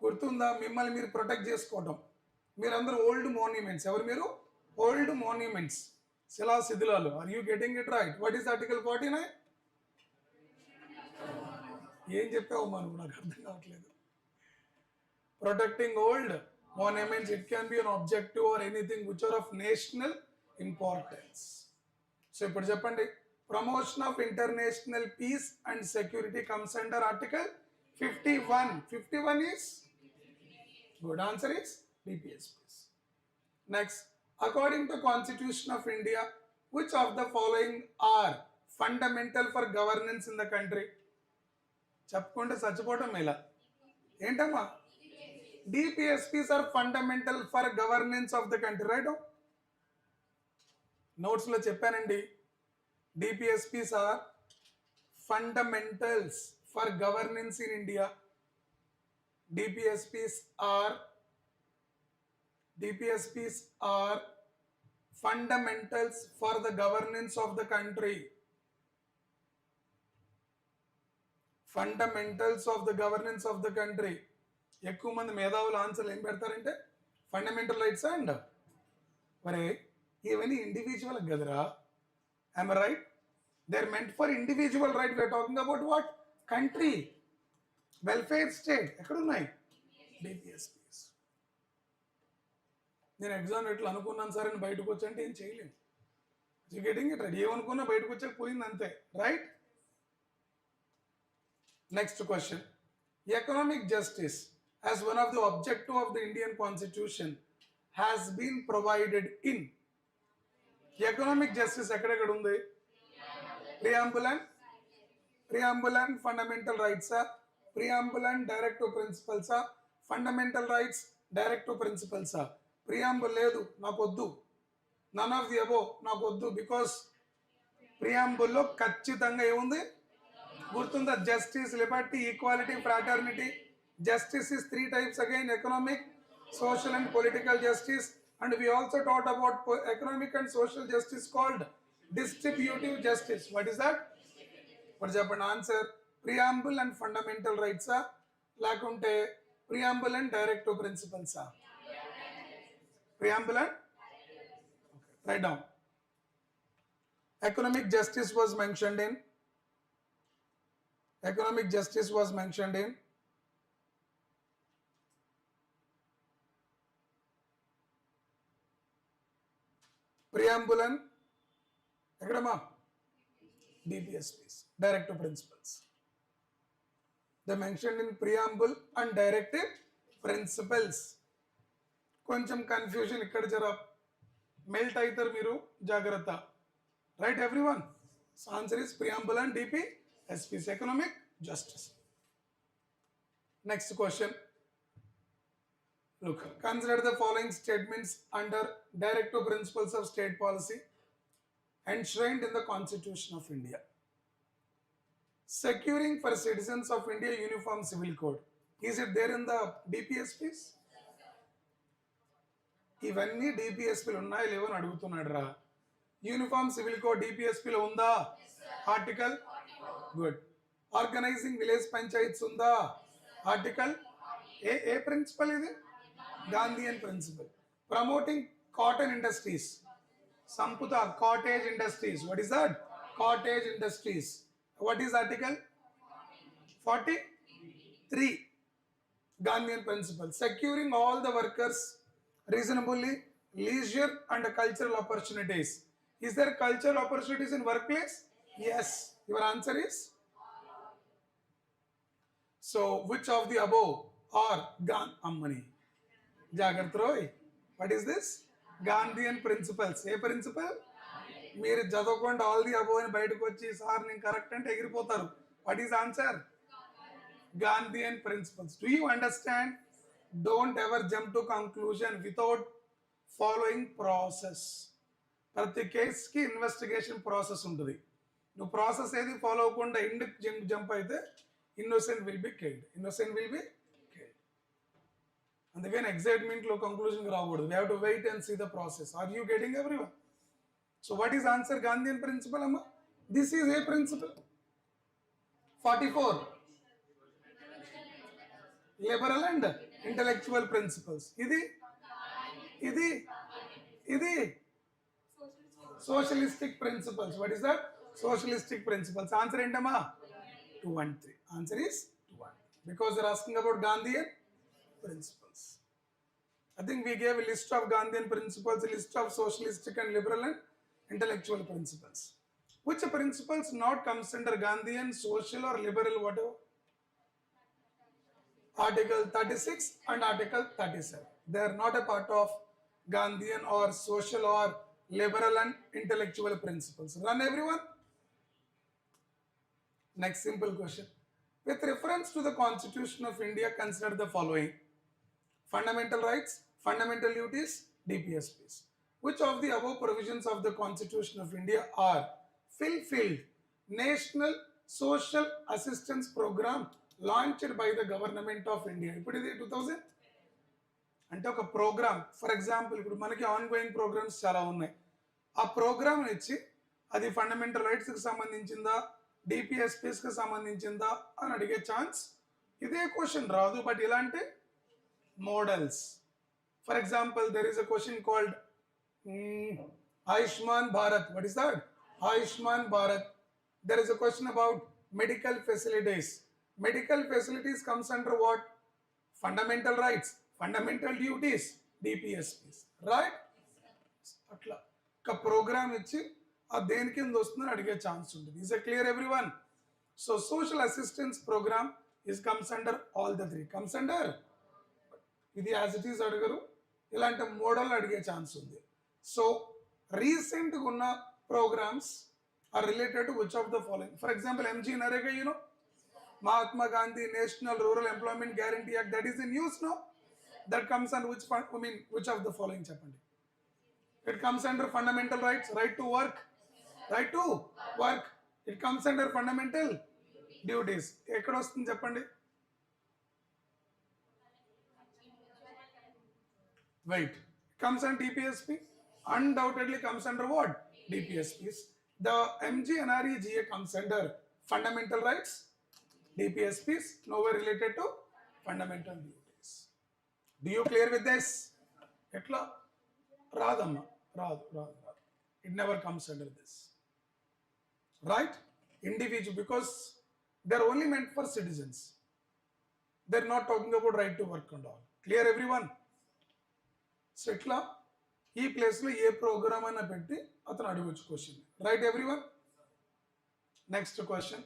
గుర్తుందా? మిమ్మల్ని మీరు protect చేసుకోవడం. మీరందరూ old monuments. ఎవరు మీరు? Old monuments, శిలా శిథిలాలు. Are you getting it right? What is article 49? ఏం చెప్పావు మనం, నాకు అర్థం కావట్లేదు. Protecting old monuments, it can be an objective or anything which are of national importance. So ఇప్పుడు చెప్పండి, promotion of international peace and security comes under Article 51. 51 is? Good answer is DPSPs. Next, according to Constitution of India, which of the following are fundamental for governance in the country? చెప్పుకుంటే చచ్చిపోవటం మేలా. ఏంటమ్మా? DPSPs are fundamental for governance of the country, right? Notes lo cheppanandi. DPSPs are fundamentals for governance in India. DPSPs are fundamentals for the governance of the country. Fundamentals of the governance of the country. ఎక్కువ మంది మేధావులు ఆన్సర్లు ఏం పెడతారంటే fundamental rights and మరి ఇవన్నీ individual కదరా. I'm right? They are meant for individual right. We're talking about what? Country welfare state. ఎక్కడున్నాయి? డిపిఎస్పీస్. నేను ఎగ్జామ్ ఎట్లా అనుకున్నాను సార్ అని బయటకు వచ్చంటే ఏం చేయలేము. Getting it right. ఏమనుకున్నా బయటకు వచ్చాక పోయింది అంతే, right? Next question. Economic justice as one of the objective of the Indian Constitution has been provided in. Economic justice ekkada undi? Preamble and fundamental rights are. Preamble and directive principles are. Fundamental rights, directive principles are. Preamble ledu nakoddu, none of the above nakoddu, because preamble lo ఖచ్చితంగా ఏముంది? గుర్తుందా? Justice, Liberty, equality, fraternity. Justice is 3 types again: economic, social and political justice. And we also taught about economic and social justice called distributive justice. What is that? What is the answer? Preamble and fundamental rights are. Lakunte preamble and directive principles are. Preamble and? Okay. Write down. Economic justice was mentioned in. Economic justice was mentioned in preamble and ekkadama? DPSPs, directive principles. They mentioned in preamble and directive principles. కొంచెం confusion ఇక్కడ జర melt అవుతారు మీరు, జాగ్రత్త. Right everyone? Answer is preamble and DPSPs, economic justice. Next question. Look, consider the following statements under directive principles of state policy enshrined in the Constitution of India. Securing for citizens of India uniform civil code. Is it there in the DPSPs? ఇవన్నీ డిపిఎస్పీలు ఉన్నాయో లేవో అని అడుగుతున్నాడు రా. Uniform civil code డిపిఎస్పీలో ఉందా? Article good. Organising village panchayats ఉందా? Article ఏ ప్రిన్సిపల్ ఇది? Gandhian principle. Promoting cotton industries, సంపుత cottage industries. What is that? Cottage industries. What is article 43? Gandhian principle. Securing all the workers reasonably leisure and cultural opportunities. Is there cultural opportunities in workplace? Yes. Your answer is? So which of the above are Ammani? Jagrata Roy. What is this? Gandhian principles. A principle? మీరు చదవకుండా all the above అని బయటకు వచ్చి sir నేను correct అంటే ఎగిరిపోతారు. What is answer? Gandhian principles. Do you understand? Don't ever jump to conclusion without following process. ప్రతి కేసుకి ఇన్వెస్టిగేషన్ ప్రాసెస్ ఉంటుంది. నువ్వు ప్రాసెస్ ఏది ఫాలో అవ్వకుండా ఇండిక్ జంప్ అయితే ఇన్నోసెంట్ విల్ బి కిల్డ్. అందుకని ఎగ్జైట్మెంట్లో కంక్లూజన్కి రాకూడదు. We have to wait and see the process. Are you getting everyone? So what is answer? Gandhian principle అమ్మా. This is a principle. 44 liberal and intellectual principles. ఇది socialistic principles. What is that? Socialistic principles. Answer ఏంటమ్మా? 2 and 3. Answer is 2 and 3 because they're asking about Gandhian principles. I think we gave a list of Gandhian principles, a list of socialistic and liberal and intellectual principles. Which principles not comes under Gandhian, social or liberal, whatever? Article 36 and Article 37. They are not a part of Gandhian or social or liberal and intellectual principles. Run everyone. Next simple question. With reference to the Constitution of India, consider the following. Fundamental rights, fundamental duties, DPSPs. Which of the above provisions of the Constitution of India are fulfilled? National Social Assistance Program launched by the government of India. ఇప్పుడు ఇది 2000 అంటే ఒక programme. For example ఇప్పుడు మనకి on going programmes చాలా ఉన్నాయి. ఆ programme ఇచ్చి అది ఫండమెంటల్ రైట్స్కి సంబంధించిందా, డిపిఎస్పీస్కి సంబంధించిందా అని అడిగే ఛాన్స్. ఇదే క్వశ్చన్ రాదు, బట్ ఇలాంటి models. For example there is a question called Ayushman Bharat. What is that? Ayushman Bharat. There is a question about medical facilities. Medical facilities comes under what? Fundamental rights, fundamental duties, DPSPs. Right? అట్లా ఒక programme ఇచ్చి ఆ దేని కింద వస్తుందని అడిగే chance ఉంటుంది. Is clear everyone? So social assistance program is comes under all the 3. Comes under ఇది యాజ్ ఇట్ ఈస్ అడగరు, ఇలాంటి మోడల్ అడిగే ఛాన్స్ ఉంది. సో రీసెంట్గా ఉన్న programs are related to which of the following. For example MG NREGA, you know, Mahatma Gandhi National Rural Employment Guarantee Act, that is in use now. That comes under which of the following చెప్పండి? It comes under fundamental rights, right to work. It comes under fundamental duties. ఎక్కడ వస్తుంది చెప్పండి? Wait. Comes under DPSP? Undoubtedly comes under what? DPSPs. The MGNREGA comes under fundamental rights. DPSPs nowhere related to fundamental duties. Do you clear with this? Etla? Radamma. Radu. It never comes under this. Right? Individual, because they're only meant for citizens. They're not talking about right to work and all. Clear everyone? So etla ee place lo A programme అయినా పెట్టి అతను అడగొచ్చు question. Right everyone? Next question.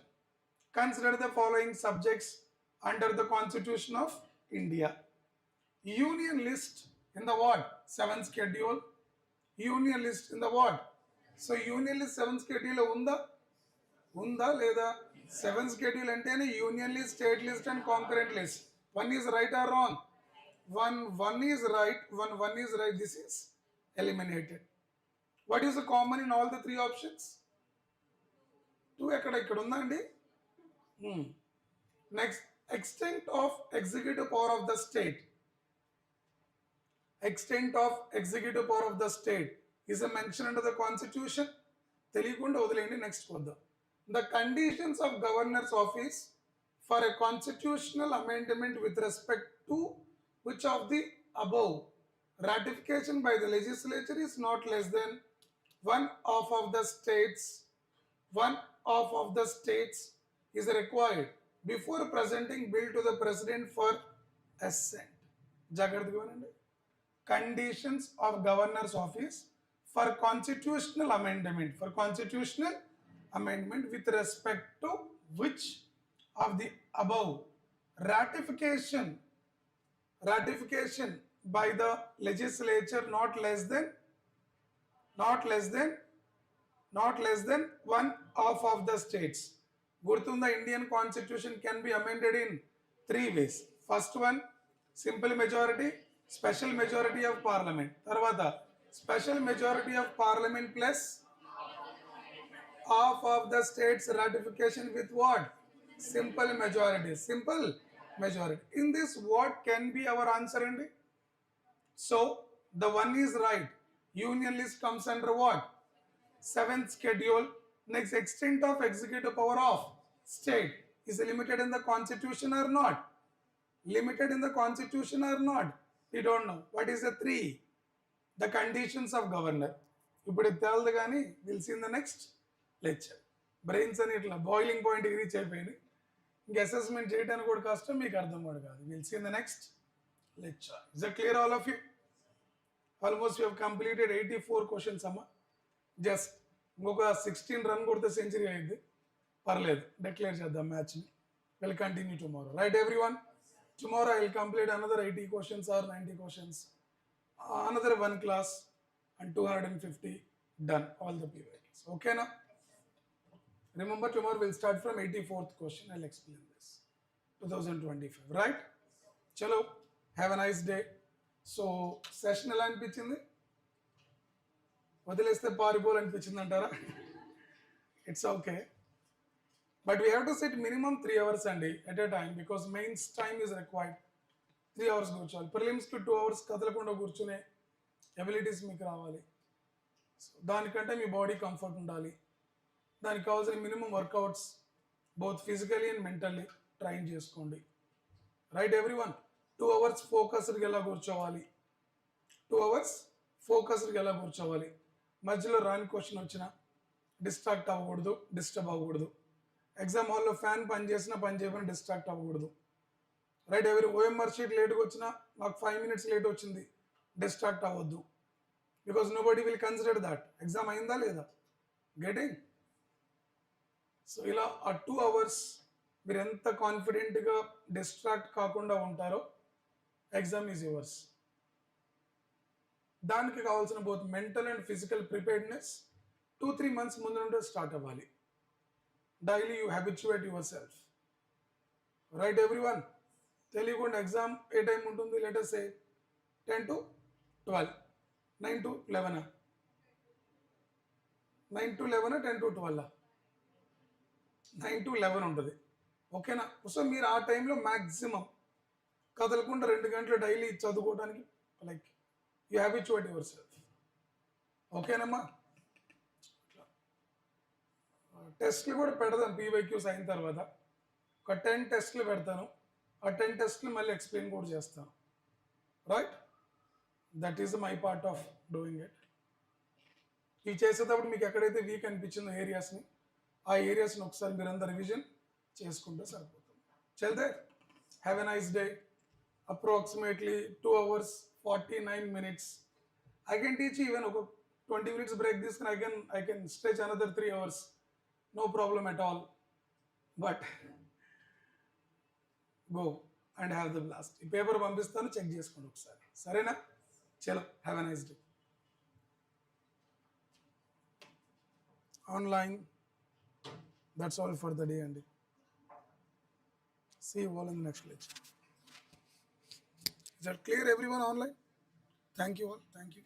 Consider the following subjects under the Constitution of India. Union list in the what? 7th schedule. Union list in the what? So union list 7th schedule unda leda? 7th schedule antene union list, state list and concurrent list. One is right or wrong? One is right. One is right. This is eliminated. What is the common in all the 3 options? 2 ekkada unda andi. Next, extent of executive power of the state. extent of executive power of the state is mentioned under the constitution. తెలియకుండా వదిలేయండి, next వద్దాం. The conditions of governor's office for a constitutional amendment with respect to which of the above ratification by the legislature is not less than one half of the states, one half of the states is required before presenting bill to the president for assent. జాగ్రత్తగా వినండి. Conditions of governor's office for constitutional amendment, with respect to which of the above ratification by the legislature not less than one half of the states. Gurtunda, Indian constitution can be amended in three ways. First one, simple majority, special majority of parliament. Tarvata, special majority of parliament plus half of the states ratification with what? Simple majority. In this, what can be our answer? So the one is right. Union list comes under what? 7th schedule. Next, extent of executive power of state is limited in the constitution or not? We don't know. What is the 3? The conditions of governor. ఇప్పుడు తేలదు కానీ will see in the next lecture. Brains అని ఇట్లా boiling point reach అయిపోయింది. ఇంకా assessment చేయడానికి కూడా కష్టం, మీకు అర్థం కూడా కాదు. Will see in the next lecture. Is it clear all of you? Almost you have completed 84 questions అమ్మ. జస్ట్ ఇంకొక 16 రన్ కొడితే సెంచరీ అయింది, పర్లేదు, డిక్లేర్ చేద్దాం మ్యాచ్ని. Will continue tomorrow. Right everyone? Tomorrow I will complete another 80 questions or 90 questions, another one class, and 250 done, all the PYQs. Okay now? Remember, tomorrow we'll start from 84th question. I'll explain this. 2025, right? Chalo, have a nice day. So, session ఎలా అనిపించింది? వదిలేస్తే పారిపోవాలనిపించింది అంటారా? It's okay. But we have to sit minimum 3 hours a day at a time, because mains time is required. 3 hours కూర్చోవాలి. Prelims కి 2 hours కదలకుండా కూర్చునే abilities మీకు రావాలి. సో దానికంటే మీ బాడీ కంఫర్ట్ ఉండాలి. దానికి కావాల్సిన minimum workouts both physically and mentally train చేసుకోండి. Right everyone? 2 hours ఫోకస్డ్గా ఎలా కూర్చోవాలి? 2 hours ఫోకస్డ్గా ఎలా కూర్చోవాలి? మధ్యలో రాని క్వశ్చన్ వచ్చినా డిస్ట్రాక్ట్ అవ్వకూడదు, డిస్టర్బ్ అవ్వకూడదు. ఎగ్జామ్ హాల్లో ఫ్యాన్ పని చేసినా పని చేయకుండా డిస్ట్రాక్ట్ అవ్వకూడదు. రైట్ ఎవరి ఓఎంఆర్ షీట్ లేట్గా వచ్చినా నాకు 5 minutes లేట్ వచ్చింది, డిస్ట్రాక్ట్ అవ్వద్దు. Because nobody will consider that. Exam అయిందా లేదా? గెటింగ్? సో ఇలా ఆ 2 hours మీరు ఎంత కాన్ఫిడెంట్గా డిస్ట్రాక్ట్ కాకుండా ఉంటారో ఎగ్జామ్ ఈజ్ యువర్స్. దానికి కావాల్సిన both mental and physical preparedness 2-3 months ముందు నుండి స్టార్ట్ అవ్వాలి. Daily you habituate yourself. Right everyone? తెలియకుండా ఎగ్జామ్ ఏ టైం ఉంటుంది? Let us say 10 to 12, 9 to 11, 9 to 11, 10 to 12, 9 to 11 ఉంటుంది. ఓకేనా? సో మీరు ఆ టైంలో మ్యాక్సిమం కదలకుండా 2 గంటలు డైలీ చదువుకోవడానికి like you habituate your self. ఓకేనమ్మా? టెస్ట్లు కూడా పెడతాను PYQs అయిన తర్వాత. ఒక 10 టెస్ట్లు పెడతాను. ఆ 10 టెస్ట్లు మళ్ళీ ఎక్స్ప్లెయిన్ కూడా చేస్తాను. Right? That is my part of doing it. ఇవి చేసేటప్పుడు మీకు ఎక్కడైతే వీక్ అనిపించిందో ఏరియాస్ని, ఆ ఏరియాస్ని ఒకసారి మీరంతా రివిజన్ చేసుకుంటే సరిపోతుంది. చల్దే, have a nice day. Approximately 2 hours 49 minutes. I can teach even ఒక 20 minutes బ్రేక్ తీసుకుని I can stretch another 3 hours. No problem at all. But go and have the blast. ఈ పేపర్ పంపిస్తాను, చెక్ చేసుకోండి ఒకసారి. సరేనా? చలో, have a nice day. Online, that's all for the day, Andy. See you all in the next lecture. Is that clear everyone online? Thank you all. Thank you.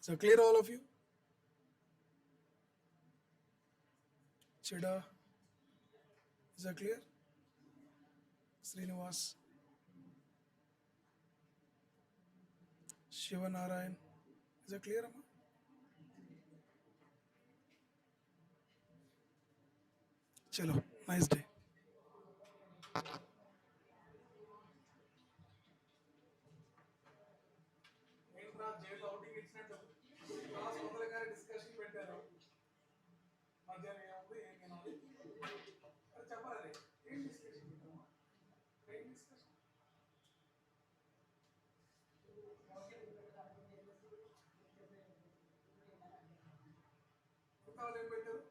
So clear all of you? Chida, is that clear? Srinivas, Shivanarayan. Is it clear, Amma? Chalo, nice day. ఏంట్రా jail outing ఇచ్చినట్టు class మొదలుగానే discussion పెట్టారు మధ్యాహ్నం ఏముంది ఏం తినాలి అది చెప్పాలి ఏం డిస్కషన్ పెట్టామా ఏం డిస్కషన్ కొత్త వాళ్ళు ఏం పెట్టారు